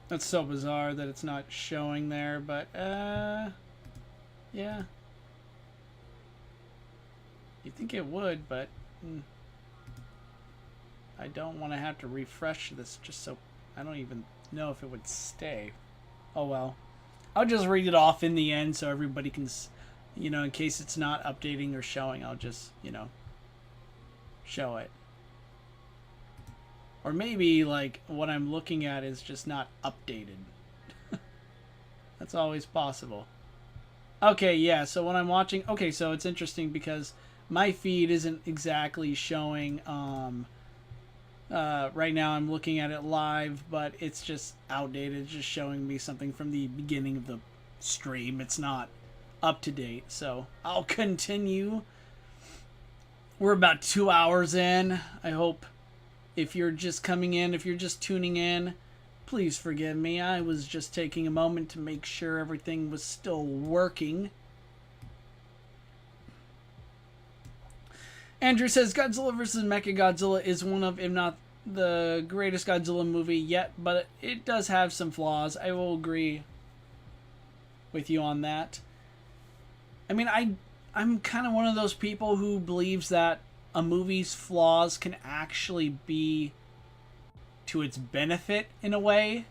That's so bizarre that it's not showing there, but yeah. You'd think it would, but I don't want to have to refresh this just so I don't even know if it would stay. Oh well. I'll just read it off in the end so everybody can, you know, in case it's not updating or showing, I'll just, you know, show it. Or maybe, like, what I'm looking at is just not updated. That's always possible. Okay, yeah, so when I'm watching... Okay, so it's interesting because my feed isn't exactly showing... right now I'm looking at it live, but it's just outdated. It's just showing me something from the beginning of the stream. It's not up to date, so I'll continue. We're about 2 hours in. I hope... If you're just coming in, if you're just tuning in, please forgive me. I was just taking a moment to make sure everything was still working. Andrew says Godzilla vs. Mechagodzilla is one of, if not the greatest Godzilla movie yet, but it does have some flaws. I will agree with you on that. I mean, I'm kind of one of those people who believes that a movie's flaws can actually be to its benefit in a way.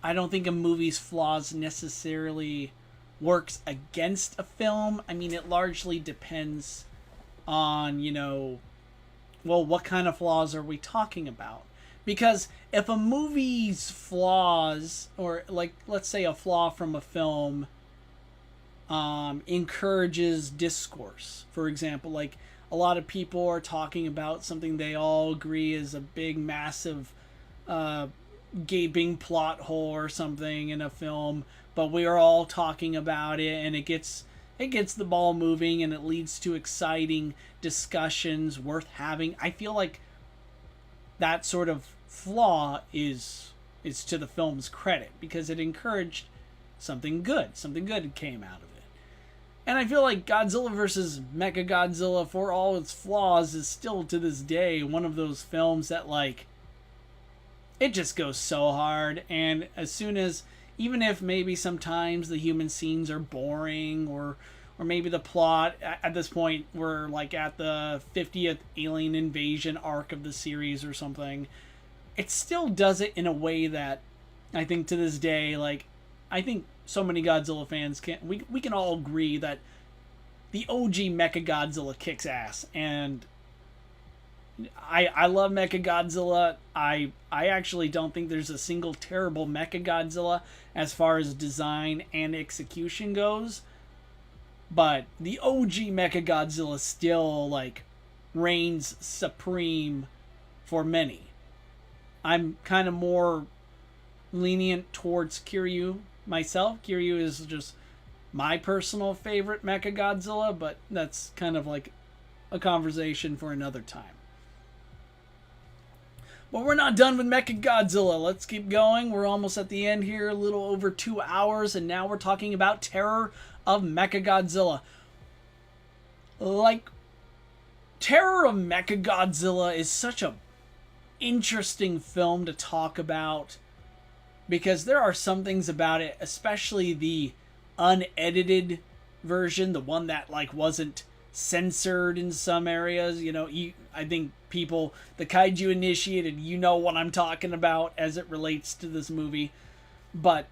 I don't think a movie's flaws necessarily works against a film. I mean, it largely depends on, you know, well, what kind of flaws are we talking about? Because if a movie's flaws, or like, let's say a flaw from a film, encourages discourse, for example, like, a lot of people are talking about something they all agree is a big, massive, gaping plot hole or something in a film, but we are all talking about it, and it gets the ball moving, and it leads to exciting discussions worth having. I feel like that sort of flaw is to the film's credit because it encouraged something good. Something good came out of it. And I feel like Godzilla vs. Mechagodzilla, for all its flaws, is still to this day one of those films that, like, it just goes so hard. And as soon as, even if maybe sometimes the human scenes are boring, or maybe the plot, at this point, we're like at the 50th alien invasion arc of the series or something, it still does it in a way that I think to this day, like, I think so many Godzilla fans we can all agree that the OG Mechagodzilla kicks ass, and I love Mechagodzilla. I actually don't think there's a single terrible Mechagodzilla as far as design and execution goes, but the OG Mechagodzilla still, like, reigns supreme for many. I'm kind of more lenient towards Kiryu myself. Kiryu is just my personal favorite Mechagodzilla, but that's kind of like a conversation for another time. But we're not done with Mechagodzilla. Let's keep going. We're almost at the end here, a little over 2 hours, and now we're talking about Terror of Mechagodzilla. Like, Terror of Mechagodzilla is such a interesting film to talk about, because there are some things about it, especially the unedited version, the one that, like, wasn't censored in some areas. I think people, the kaiju initiated, what I'm talking about as it relates to this movie. But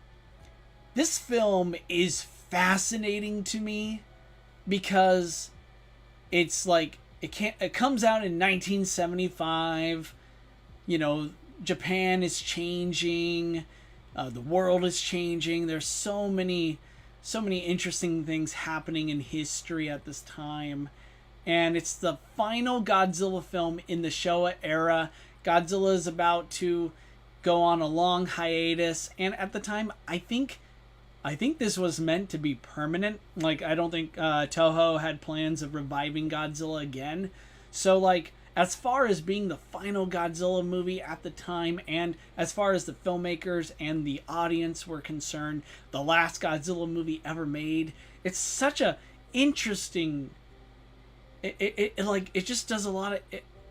this film is fascinating to me because it's like it comes out in 1975. Japan is changing, the world is changing. There's so many interesting things happening in history at this time. And it's the final Godzilla film in the Showa era. Godzilla is about to go on a long hiatus, and at the time, I think this was meant to be permanent. Like, I don't think Toho had plans of reviving Godzilla again. So, like, as far as being the final Godzilla movie at the time, and as far as the filmmakers and the audience were concerned, the last Godzilla movie ever made, it's such a interesting... It just does a lot of...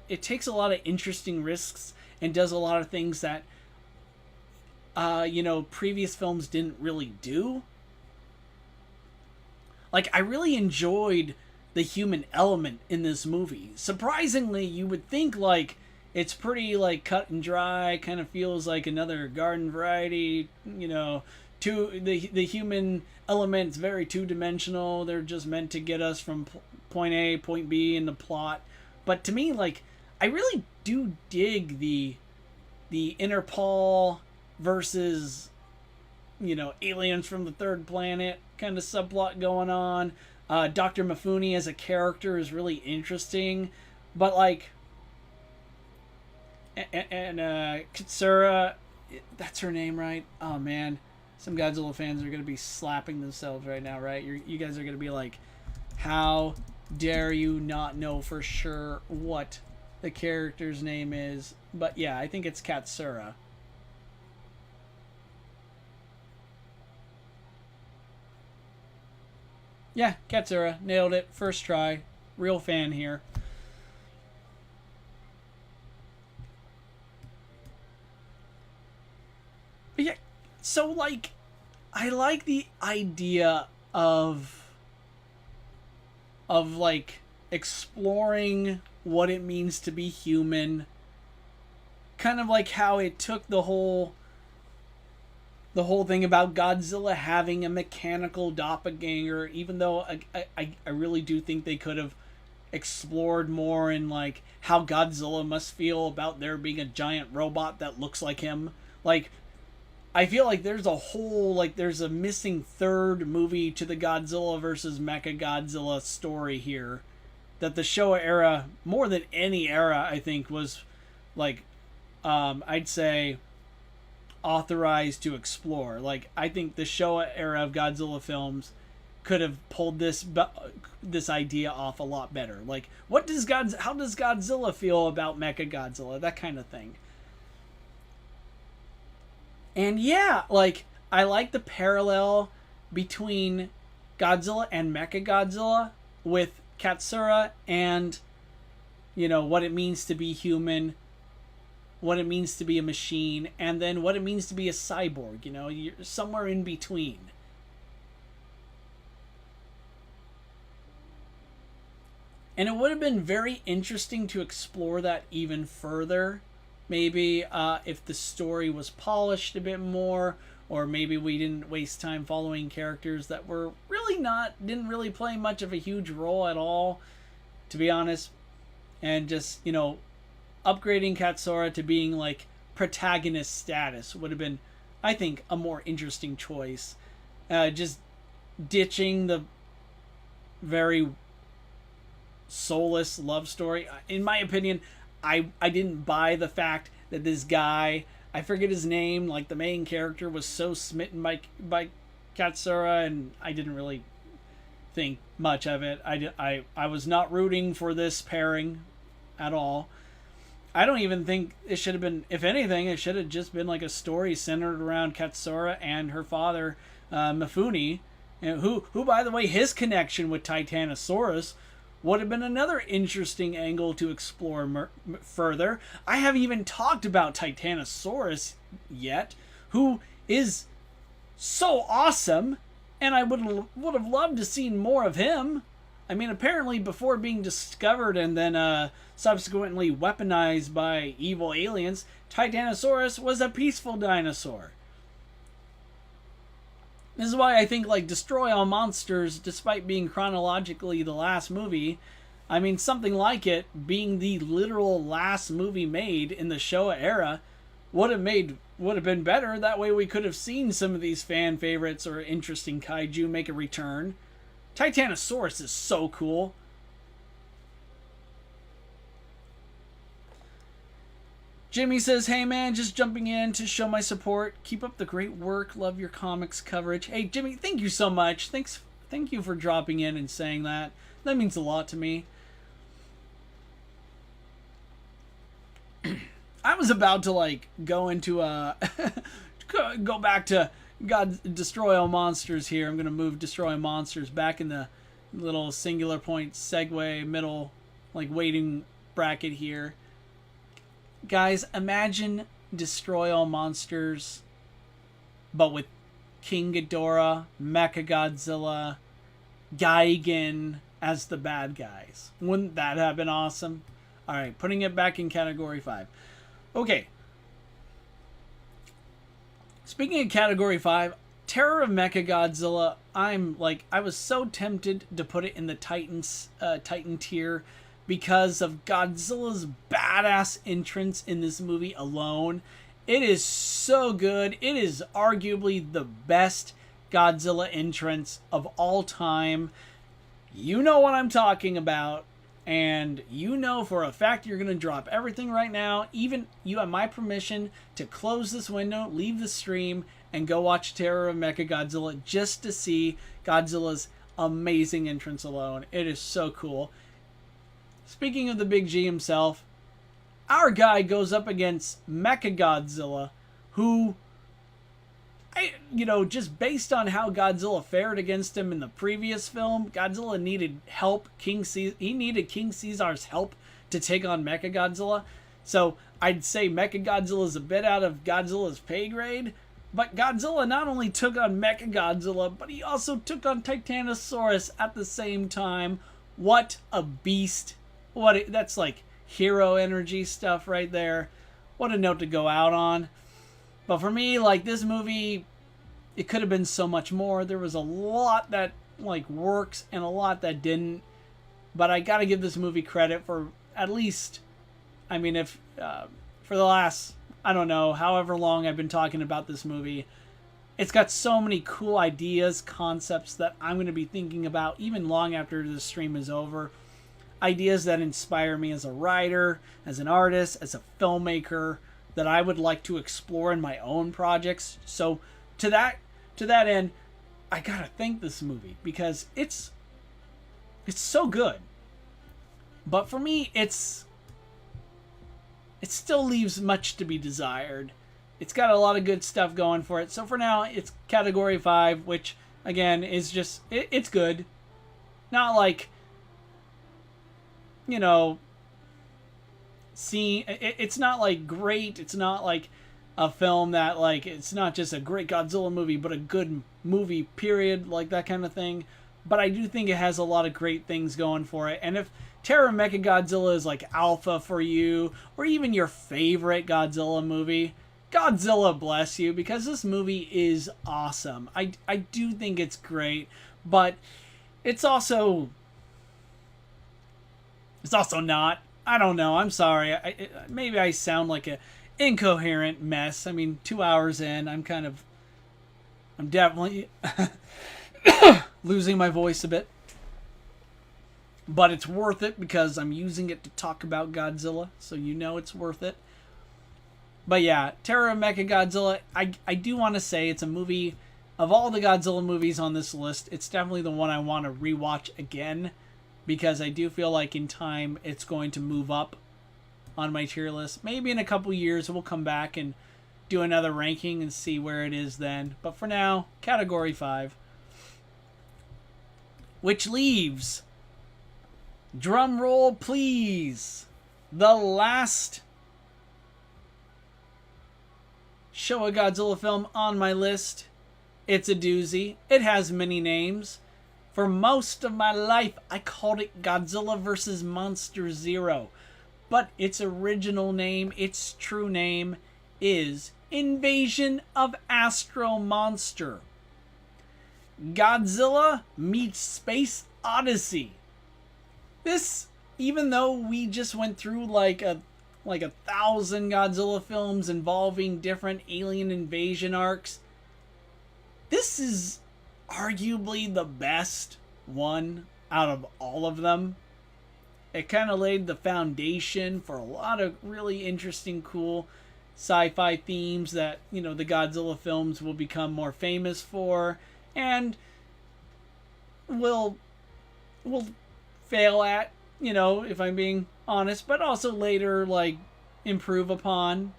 It takes a lot of interesting risks and does a lot of things that previous films didn't really do. Like, I really enjoyed the human element in this movie. Surprisingly, you would think, like, it's pretty, like, cut and dry, kind of feels like another garden variety, the human element's very two-dimensional. They're just meant to get us from point A, point B in the plot. But to me, like, I really do dig the Interpol versus, aliens from the third planet kind of subplot going on. Dr. Mifune as a character is really interesting, but like, and Katsura, that's her name, right? Oh man, some Godzilla fans are gonna be slapping themselves right now, right? You guys are gonna be like, how dare you not know for sure what the character's name is? But yeah, I think it's Katsura. Yeah, Katsura. Nailed it. First try. Real fan here. But yeah, so like, I like the idea of like exploring what it means to be human. Kind of like how it took the whole thing about Godzilla having a mechanical doppelganger, even though I really do think they could have explored more in like how Godzilla must feel about there being a giant robot that looks like him. Like, I feel like there's a missing third movie to the Godzilla versus Mechagodzilla story here, that the Showa era, more than any era, I think was like, I'd say, authorized to explore. Like, I think the Showa era of Godzilla films could have pulled this idea off a lot better. Like, how does Godzilla feel about Mechagodzilla? That kind of thing. And yeah, like, I like the parallel between Godzilla and Mechagodzilla with Katsura and, what it means to be human, what it means to be a machine, and then what it means to be a cyborg. You're somewhere in between. And it would have been very interesting to explore that even further. Maybe if the story was polished a bit more, or maybe we didn't waste time following characters that were didn't really play much of a huge role at all, to be honest. And just, upgrading Katsura to being like protagonist status would have been, I think, a more interesting choice. Just ditching the very soulless love story. In my opinion, I didn't buy the fact that this guy, I forget his name, like the main character, was so smitten by Katsura, and I didn't really think much of it. I was not rooting for this pairing at all. I don't even think it should have been, if anything, it should have just been like a story centered around Katsura and her father, Mifune, who, by the way, his connection with Titanosaurus would have been another interesting angle to explore further. I haven't even talked about Titanosaurus yet, who is so awesome, and I would have loved to see more of him. I mean, apparently before being discovered and then subsequently weaponized by evil aliens, Titanosaurus was a peaceful dinosaur. This is why I think, like, Destroy All Monsters, despite being chronologically the last movie, I mean, something like it being the literal last movie made in the Showa era would have been better. That way we could have seen some of these fan favorites or interesting kaiju make a return. Titanosaurus is so cool. Jimmy says, hey man, just jumping in to show my support. Keep up the great work. Love your comics coverage. Hey Jimmy, thank you so much. Thank you for dropping in and saying that. That means a lot to me. I was about to, like, go into go back to Destroy All Monsters here. I'm going to move Destroy All Monsters back in the little singular point segue middle, like, waiting bracket here. Guys, imagine Destroy All Monsters, but with King Ghidorah, Mechagodzilla, Gigan as the bad guys. Wouldn't that have been awesome? Alright, putting it back in category 5. Okay. Speaking of category 5, Terror of Mechagodzilla, I was so tempted to put it in the Titan tier because of Godzilla's badass entrance in this movie alone. It is so good. It is arguably the best Godzilla entrance of all time. You know what I'm talking about. And you know for a fact you're going to drop everything right now. Even you have my permission to close this window, leave the stream, and go watch Terror of Mechagodzilla just to see Godzilla's amazing entrance alone. It is so cool. Speaking of the Big G himself, our guy goes up against Mechagodzilla, who, just based on how Godzilla fared against him in the previous film, Godzilla needed help. He needed King Caesar's help to take on Mechagodzilla. So I'd say Mechagodzilla is a bit out of Godzilla's pay grade. But Godzilla not only took on Mechagodzilla, but he also took on Titanosaurus at the same time. What a beast. That's like hero energy stuff right there. What a note to go out on. But for me, like, this movie, it could have been so much more. There was a lot that, like, works and a lot that didn't. But I gotta give this movie credit for at least, for the last, I don't know, however long I've been talking about this movie, it's got so many cool ideas, concepts that I'm going to be thinking about even long after the stream is over. Ideas that inspire me as a writer, as an artist, as a filmmaker, that I would like to explore in my own projects. So to that end, I gotta thank this movie because it's so good. But for me, it still leaves much to be desired. It's got a lot of good stuff going for it. So for now, it's category 5, which again is just it's good. Not like, it's not like great. It's not like a film that, like, it's not just a great Godzilla movie, but a good movie, period, like that kind of thing. But I do think it has a lot of great things going for it. And if Terror of Mechagodzilla is like alpha for you, or even your favorite Godzilla movie, Godzilla bless you, because this movie is awesome. I do think it's great, but it's also not. I don't know. I'm sorry. Maybe I sound like a incoherent mess. 2 hours in, I'm definitely losing my voice a bit. But it's worth it because I'm using it to talk about Godzilla, so it's worth it. But yeah, Terror of Mechagodzilla, I do want to say it's a movie, of all the Godzilla movies on this list, it's definitely the one I want to rewatch again, because I do feel like in time it's going to move up on my tier list. Maybe in a couple years we'll come back and do another ranking and see where it is then. But for now, category 5. Which leaves, drum roll please, the last Showa Godzilla film on my list. It's a doozy. It has many names. For most of my life, I called it Godzilla vs. Monster Zero. But its original name, its true name, is Invasion of Astro Monster. Godzilla meets Space Odyssey. This, even though we just went through like a 1,000 Godzilla films involving different alien invasion arcs, this is arguably the best one out of all of them. It kind of laid the foundation for a lot of really interesting, cool sci-fi themes that, the Godzilla films will become more famous for and will fail at, if I'm being honest, but also later improve upon.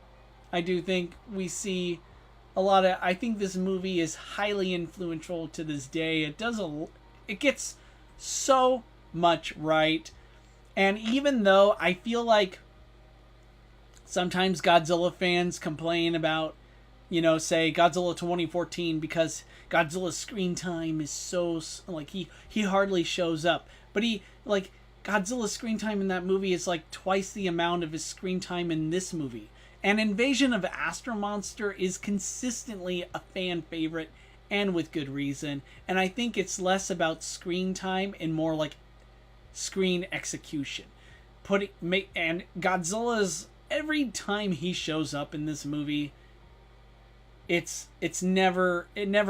I do think we see a lot of, I think this movie is highly influential to this day. It gets so much right. And even though I feel like sometimes Godzilla fans complain about, say Godzilla 2014 because Godzilla's screen time is so, he hardly shows up. But Godzilla's screen time in that movie is twice the amount of his screen time in this movie. And Invasion of Astro Monster is consistently a fan favorite, and with good reason. And I think it's less about screen time and more screen execution. And Godzilla's, every time he shows up in this movie, it never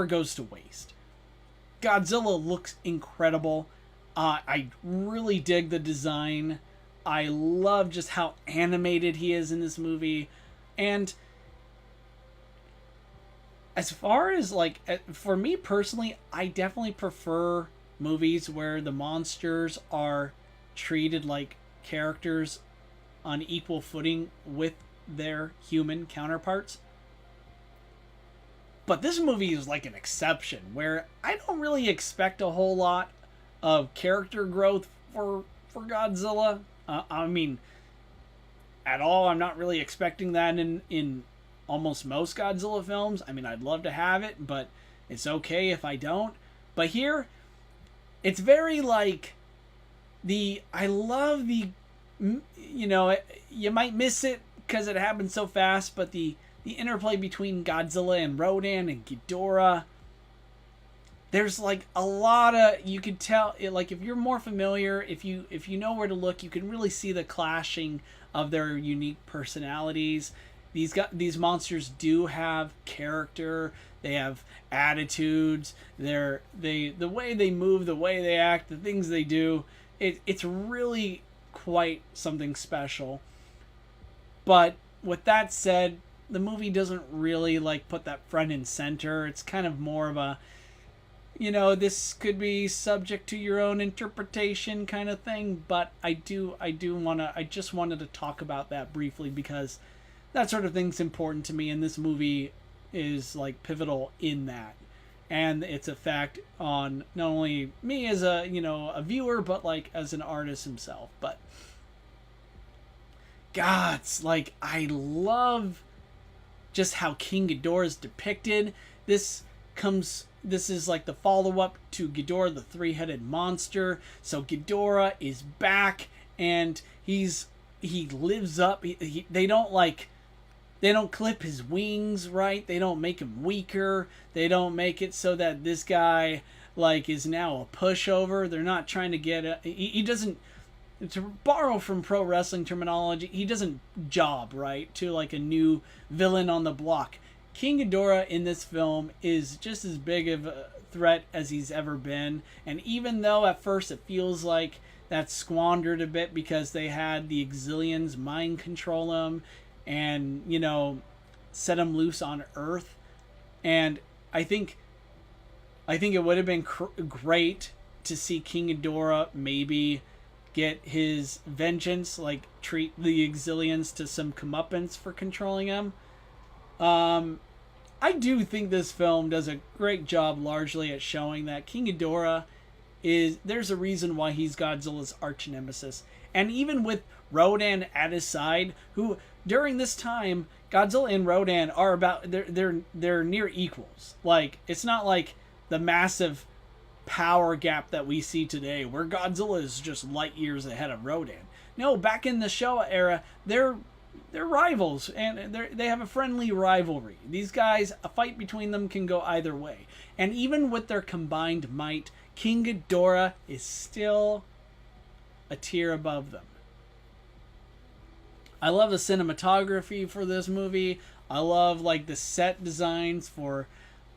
goes to waste. Godzilla looks incredible. I really dig the design. I love just how animated he is in this movie. And as far as for me personally, I definitely prefer movies where the monsters are treated like characters on equal footing with their human counterparts. But this movie is an exception where I don't really expect a whole lot of character growth for Godzilla. I mean, at all. I'm not really expecting that in almost most Godzilla films. I mean, I'd love to have it, but it's okay if I don't. But here, it's very I love the, you might miss it because it happened so fast, but the interplay between Godzilla and Rodan and Ghidorah, there's a lot of, you could tell it, if you're more familiar, if you know where to look, you can really see the clashing of their unique personalities. These monsters do have character. They have attitudes. The way they move, the way they act, the things they do. It's really quite something special. But with that said, the movie doesn't really put that front and center. It's kind of more of a, this could be subject to your own interpretation kind of thing. But I just wanted to talk about that briefly because that sort of thing's important to me, and this movie is pivotal in that. And it's a fact on not only me as a viewer, but as an artist himself. But God, I love just how King Ghidorah is depicted. This is the follow-up to Ghidorah, the three-headed monster. So Ghidorah is back, and he lives up. They don't clip his wings, right? They don't make him weaker. They don't make it so that this guy is now a pushover. They're not trying to get he doesn't, to borrow from pro wrestling terminology, he doesn't job, right, to a new villain on the block. King Ghidorah in this film is just as big of a threat as he's ever been. And even though at first it feels like that's squandered a bit because they had the Exilians mind control him and, set him loose on Earth. And I think it would have been great to see King Ghidorah maybe get his vengeance, treat the Exilians to some comeuppance for controlling him. I do think this film does a great job largely at showing that King Ghidorah there's a reason why he's Godzilla's arch nemesis. And even with Rodan at his side, who during this time, Godzilla and Rodan are they're near equals. It's not the massive power gap that we see today, where Godzilla is just light years ahead of Rodan. No, back in the Showa era, they're rivals, and they have a friendly rivalry. These guys, a fight between them can go either way. And even with their combined might, King Ghidorah is still a tier above them. I love the cinematography for this movie. I love like the set designs for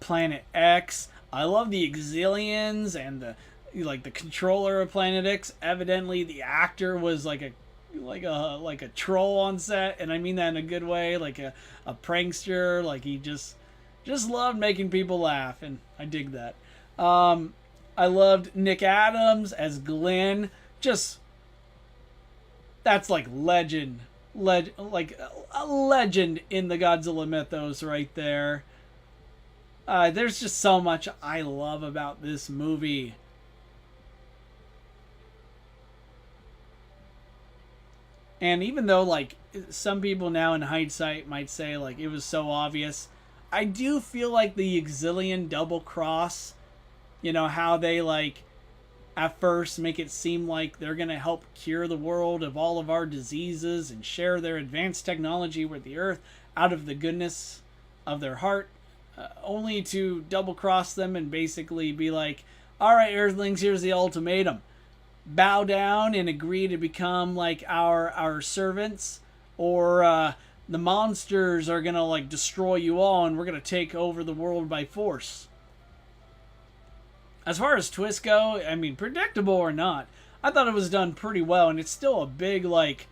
Planet X. I love the Exilians and the controller of Planet X. Evidently, the actor was like a troll on set, and I mean that in a good way, like a prankster. Like he just loved making people laugh, and I dig that. I loved Nick Adams as Glenn. Just that's like like a legend in the Godzilla mythos right there. There's just so much I love about this movie. And even though, like, some people now in hindsight might say, like, it was so obvious, I do feel like the Exilian double cross, you know, how they, like, at first make it seem like they're going to help cure the world of all of our diseases and share their advanced technology with the Earth out of the goodness of their heart, only to double cross them and basically be like, all right, Earthlings, here's the ultimatum. Bow down and agree to become like our servants, or the monsters are gonna like destroy you all and we're gonna take over the world by force. As far as twists go, I mean, predictable or not, I thought it was done pretty well, and it's still a big, like,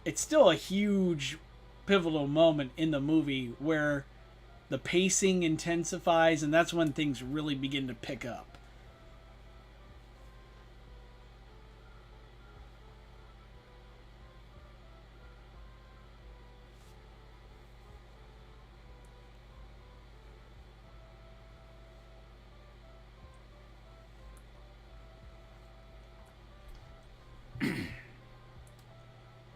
it's still a huge pivotal moment in the movie where the pacing intensifies, and that's when things really begin to pick up.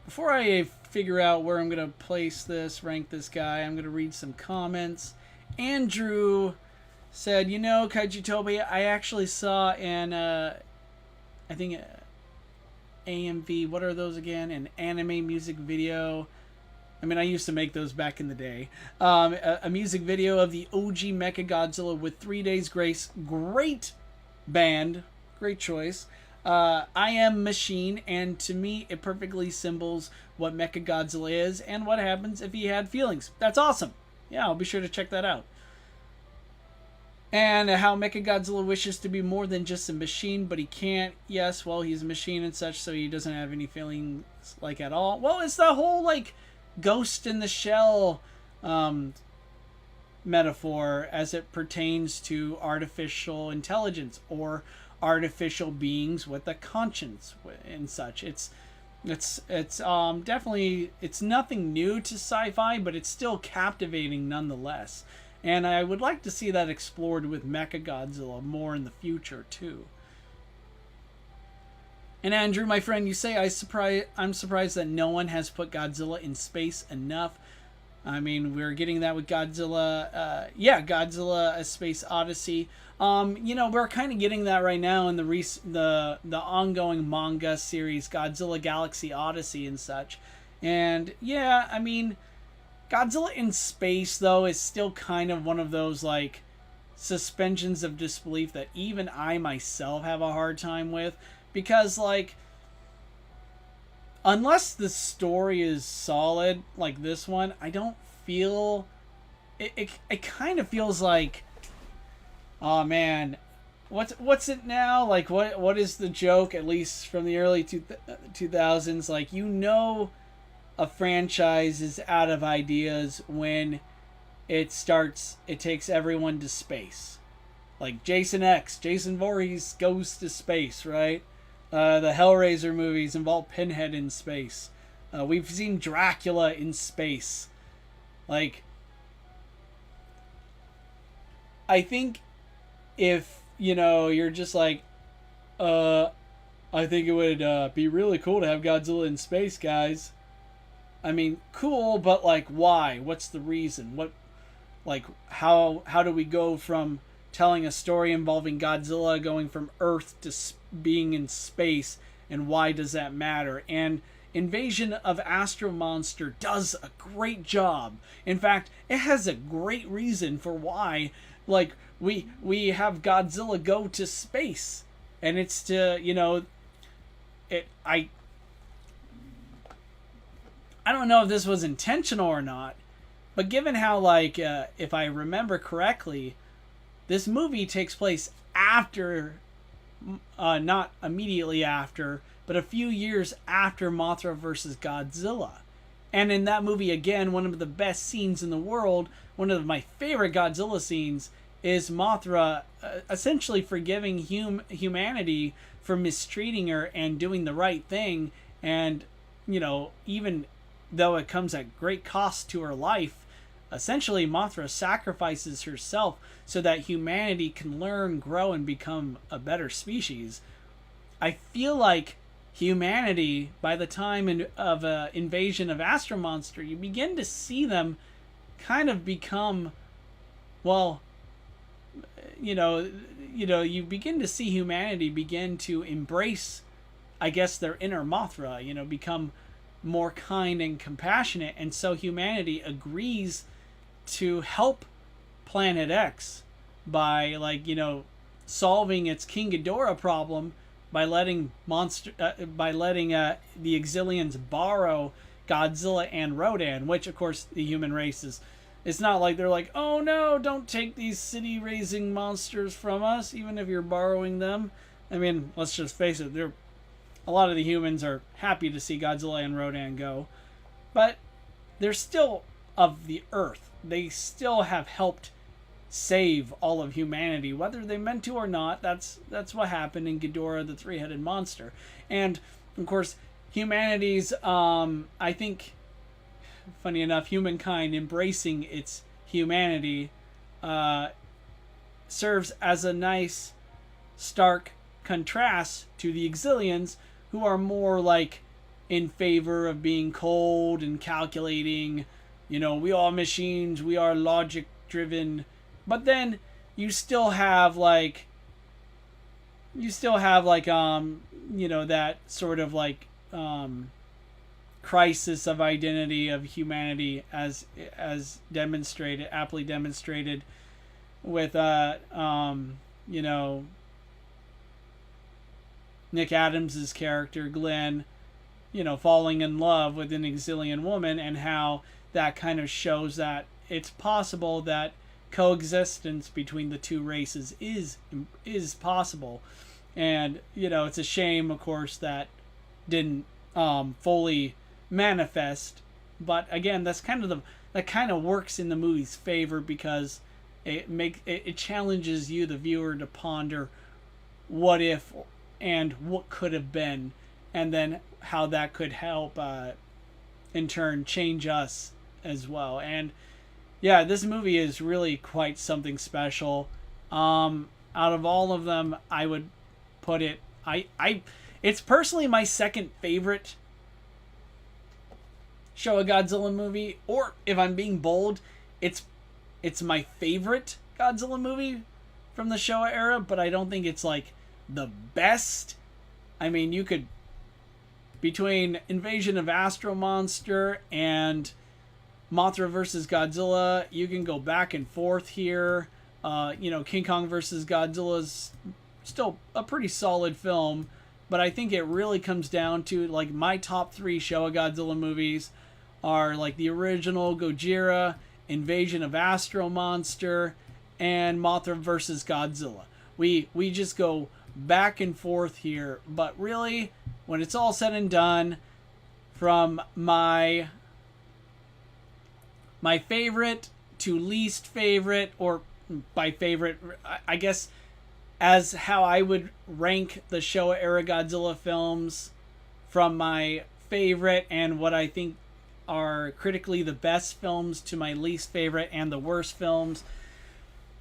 Before I figure out where I'm going to place this, rank this guy, I'm going to read some comments. Andrew said, you know, Kaijutopia, I actually saw I think, AMV, what are those again? An anime music video. I mean, I used to make those back in the day. A music video of the OG Mechagodzilla with 3 Days Grace. Great band. Great choice. I Am Machine, and to me, it perfectly symbols what Mechagodzilla is and what happens if he had feelings. That's awesome. Yeah, I'll be sure to check that out. And how Mechagodzilla wishes to be more than just a machine, but he can't. Yes, well, he's a machine and such, so he doesn't have any feelings, like, at all. Well, it's the whole, like, Ghost in the Shell metaphor as it pertains to artificial intelligence or artificial beings with a conscience and such. It's definitely, it's nothing new to sci-fi, but it's still captivating nonetheless. And I would like to see that explored with Mechagodzilla more in the future too. And Andrew, my friend, you say I'm surprised that no one has put Godzilla in space enough. I mean, we're getting that with Godzilla. Godzilla: A Space Odyssey. You know, we're kind of getting that right now in the ongoing manga series Godzilla Galaxy Odyssey and such. And yeah, I mean, Godzilla in space though is still kind of one of those like suspensions of disbelief that even I myself have a hard time with, because like, unless the story is solid like this one, I don't feel it kind of feels like, oh man, what's it now? Like what is the joke, at least from the early 2000s? Like, you know, a franchise is out of ideas when it takes everyone to space. Like Jason Voorhees goes to space, right? The Hellraiser movies involve Pinhead in space. We've seen Dracula in space. Like, I think if, you know, you're just like, I think it would be really cool to have Godzilla in space, guys. I mean, cool, but like, why? What's the reason? What, like, how do we go from telling a story involving Godzilla going from Earth to being in space, and why does that matter? And Invasion of Astro Monster does a great job. In fact, it has a great reason for why, like, we have Godzilla go to space, and it's to, you know, I don't know if this was intentional or not, but given how, like, if I remember correctly, this movie takes place after, not immediately after, but a few years after Mothra versus Godzilla. And in that movie, again, one of the best scenes in the world, one of my favorite Godzilla scenes, is Mothra essentially forgiving humanity for mistreating her and doing the right thing. And, you know, even though it comes at great cost to her life, essentially Mothra sacrifices herself so that humanity can learn, grow, and become a better species. I feel like humanity, by the time of Invasion of Astro Monster, you begin to see them kind of become, well, you begin to see humanity begin to embrace, I guess, their inner Mothra, become more kind and compassionate. And so humanity agrees to help Planet X by, solving its King Ghidorah problem by letting the Exilians borrow Godzilla and Rodan, which of course the human race is. It's not like they're like, oh no, don't take these city-raising monsters from us, even if you're borrowing them. I mean, let's just face it, a lot of the humans are happy to see Godzilla and Rodan go, but they're still of the Earth. They still have helped save all of humanity, whether they meant to or not. That's what happened in Ghidorah, the three-headed monster. And of course, humanity's, I think, funny enough, humankind embracing its humanity serves as a nice, stark contrast to the Exilians, who are more like in favor of being cold and calculating. We are machines, we are logic driven. But then you still have that sort of crisis of identity of humanity, as aptly demonstrated with Nick Adams's character Glenn, falling in love with an Exilian woman, and how that kind of shows that it's possible that coexistence between the two races is possible. And it's a shame, of course, that didn't fully manifest, but again, that kind of works in the movie's favor, because it challenges you, the viewer, to ponder what if and what could have been, and then how that could help in turn change us as well. And yeah, this movie is really quite something special. Out of all of them, I would put it, it's personally my second favorite Showa Godzilla movie, or if I'm being bold, it's my favorite Godzilla movie from the Showa era, but I don't think it's the best. I mean, you could, between Invasion of Astro Monster and Mothra versus Godzilla, you can go back and forth here. King Kong versus Godzilla is still a pretty solid film, but I think it really comes down to, my top three Showa Godzilla movies are the original Gojira, Invasion of Astro Monster, and Mothra versus Godzilla. We just go back and forth here, but really, when it's all said and done, from my favorite to least favorite, or by favorite, I guess, as how I would rank the Showa era Godzilla films, from my favorite and what I think are critically the best films to my least favorite and the worst films,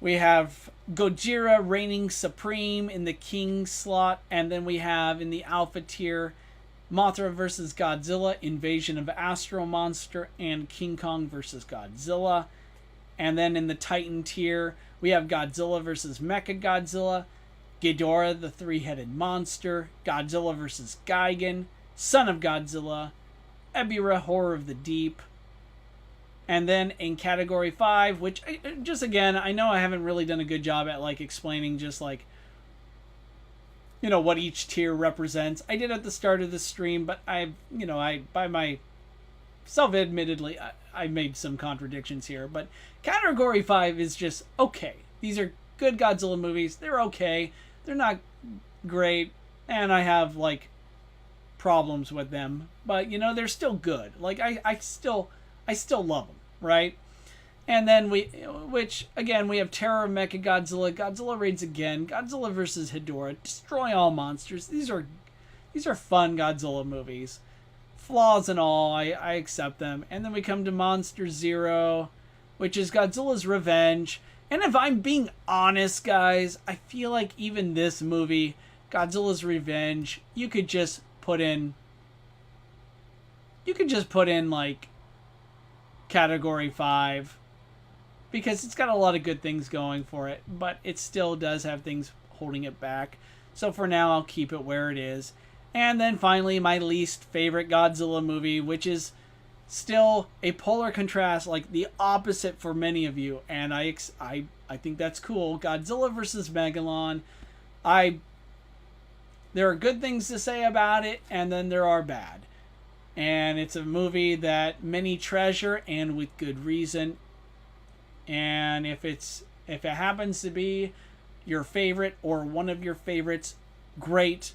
we have Gojira reigning supreme in the King slot, and then we have in the Alpha tier Mothra vs. Godzilla, Invasion of Astro Monster, and King Kong vs. Godzilla. And then in the Titan tier, we have Godzilla vs. Mechagodzilla, Ghidorah the three-headed monster, Godzilla vs. Gigan, Son of Godzilla, Ebirah Horror of the Deep. And then in category 5, which just again, I know I haven't really done a good job at like explaining just like, you know, what each tier represents. I did at the start of the stream, but I by my self-admittedly, I made some contradictions here. But category 5 is just okay. These are good Godzilla movies. They're okay. They're not great, and I have like problems with them, but you know, they're still good. Like I still love them, right? And then which again, we have Terror of Mechagodzilla, Godzilla Raids Again, Godzilla vs. Hedorah, Destroy All Monsters. These are fun Godzilla movies. Flaws and all, I accept them. And then we come to Monster Zero, which is Godzilla's Revenge. And if I'm being honest, guys, I feel like even this movie, Godzilla's Revenge, you could just put in like category 5, because it's got a lot of good things going for it, but it still does have things holding it back. So for now, I'll keep it where it is. And then finally, my least favorite Godzilla movie, which is still a polar contrast, like the opposite for many of you, and I think that's cool. Godzilla vs. Megalon. There are good things to say about it, and then there are bad. And it's a movie that many treasure, and with good reason. And if it happens to be your favorite or one of your favorites, great.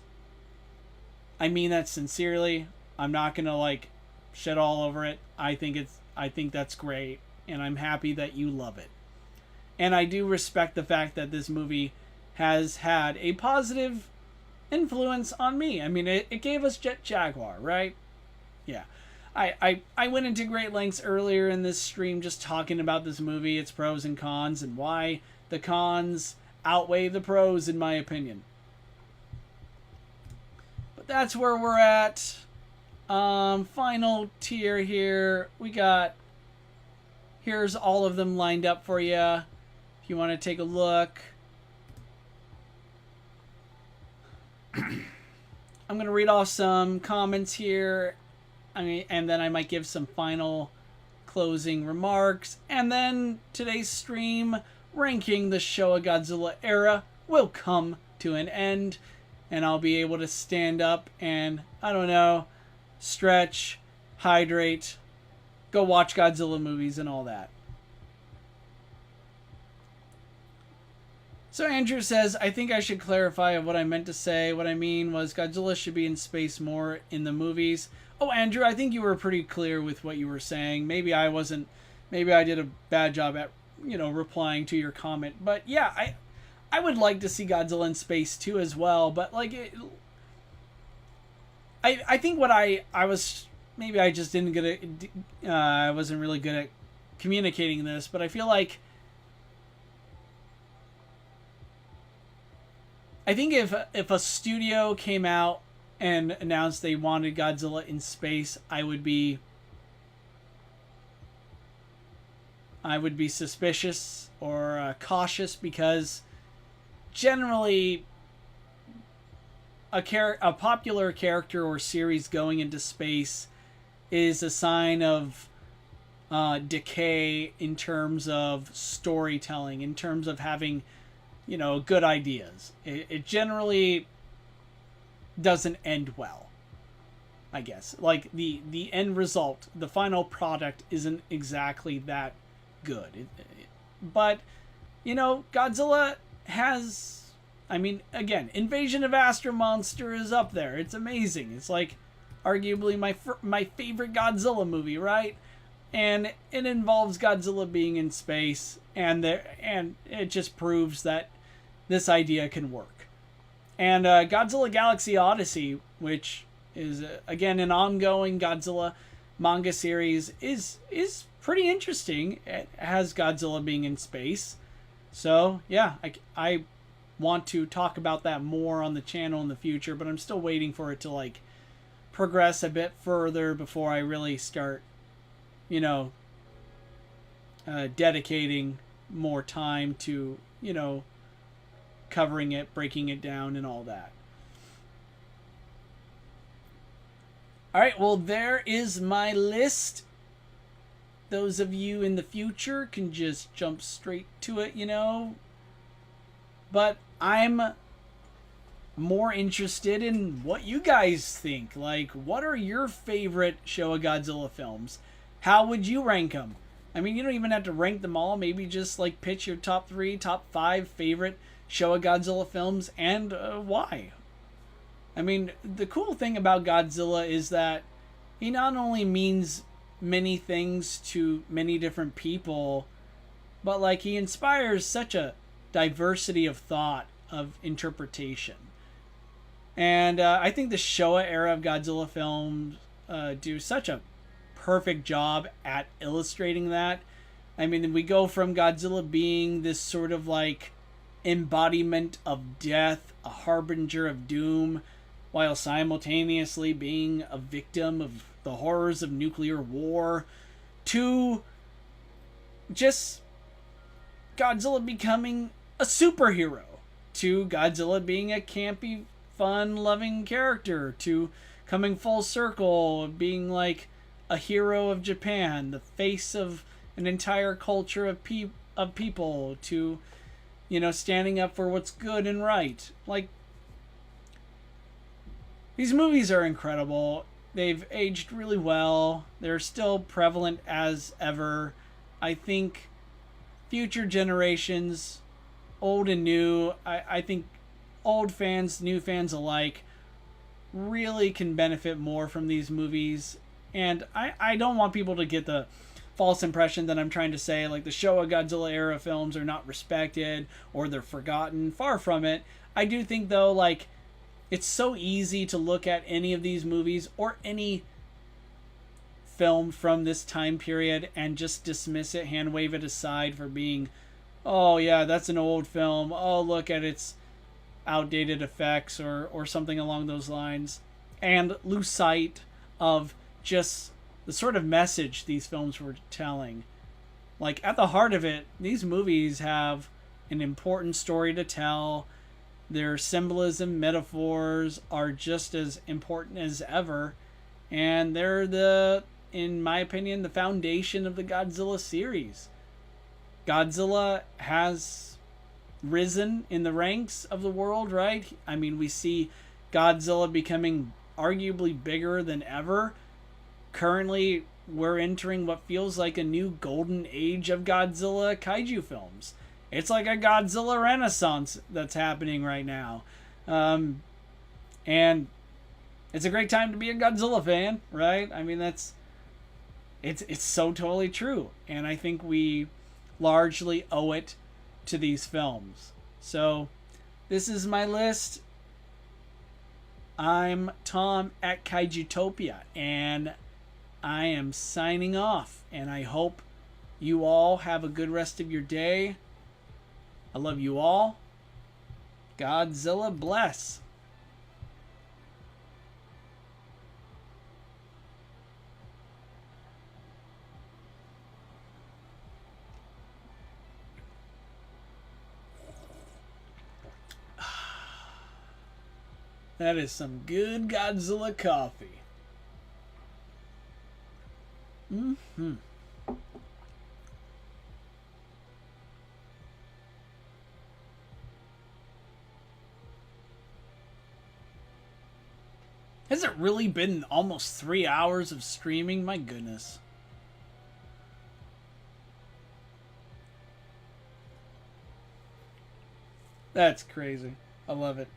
I mean that sincerely. I'm not gonna like shit all over it. I think that's great, and I'm happy that you love it. And I do respect the fact that this movie has had a positive influence on me. I mean, it gave us Jet Jaguar, right? Yeah. I went into great lengths earlier in this stream just talking about this movie, its pros and cons, and why the cons outweigh the pros, in my opinion. But that's where we're at. Final tier here. Here's all of them lined up for you. If you want to take a look. I'm going to read off some comments here. And then I might give some final closing remarks. And then today's stream ranking the Showa Godzilla era will come to an end. And I'll be able to stand up and, I don't know, stretch, hydrate, go watch Godzilla movies and all that. So Andrew says, I think I should clarify what I meant to say. What I mean was Godzilla should be in space more in the movies. Oh, Andrew, I think you were pretty clear with what you were saying. Maybe I wasn't. Maybe I did a bad job at, replying to your comment. But yeah, I would like to see Godzilla in space too as well. But like, I think what I was, maybe I just didn't get it. I wasn't really good at communicating this, but I feel like, I think if a studio came out and announced they wanted Godzilla in space, I would be suspicious or cautious, because generally a popular character or series going into space is a sign of decay in terms of storytelling, in terms of having, good ideas. It generally doesn't end well, I guess. Like the end result, the final product isn't exactly that good. But Godzilla has, again, Invasion of Astro Monster is up there. It's amazing. It's like arguably my favorite Godzilla movie, right? And it involves Godzilla being in space, and it just proves that this idea can work. And Godzilla Galaxy Odyssey, which is again an ongoing Godzilla manga series, is pretty interesting. It has Godzilla being in space, so yeah, I want to talk about that more on the channel in the future, but I'm still waiting for it to like progress a bit further before I really start, dedicating more time to, covering it, breaking it down, and all that. All right, well, there is my list. Those of you in the future can just jump straight to it. But I'm more interested in what you guys think. Like, what are your favorite Showa Godzilla films? How would you rank them? I mean, you don't even have to rank them all. Maybe just like pitch your top 3, top 5 favorite Showa Godzilla films and why. I mean, the cool thing about Godzilla is that he not only means many things to many different people, but like he inspires such a diversity of thought, of interpretation. And I think the Showa era of Godzilla films do such a perfect job at illustrating that. I mean, we go from Godzilla being this sort of like embodiment of death, a harbinger of doom, while simultaneously being a victim of the horrors of nuclear war, to just Godzilla becoming a superhero, to Godzilla being a campy, fun-loving character, to coming full circle, being like a hero of Japan, the face of an entire culture of people, to standing up for what's good and right. Like, these movies are incredible. They've aged really well. They're still prevalent as ever. I think future generations, old and new, I think old fans, new fans alike, really can benefit more from these movies. And I don't want people to get the false impression that I'm trying to say like the Showa Godzilla era films are not respected or they're forgotten. Far from it. I do think though, like, it's so easy to look at any of these movies or any film from this time period and just dismiss it, hand wave it aside for being, oh yeah, that's an old film. Oh, look at its outdated effects or something along those lines. And lose sight of just the sort of message these films were telling. Like, at the heart of it, these movies have an important story to tell. Their symbolism, metaphors are just as important as ever. And they're in my opinion, the foundation of the Godzilla series. Godzilla has risen in the ranks of the world, right? I mean, we see Godzilla becoming arguably bigger than ever. Currently, we're entering what feels like a new golden age of Godzilla kaiju films. It's like a Godzilla renaissance that's happening right now. And it's a great time to be a Godzilla fan, right? I mean, it's so totally true. And I think we largely owe it to these films. So, this is my list. I'm Tom at Kaijutopia, and I am signing off. And I hope you all have a good rest of your day. I love you all. Godzilla bless. That is some good Godzilla coffee. Mm-hmm. Has it really been almost 3 hours of streaming? My goodness. That's crazy. I love it.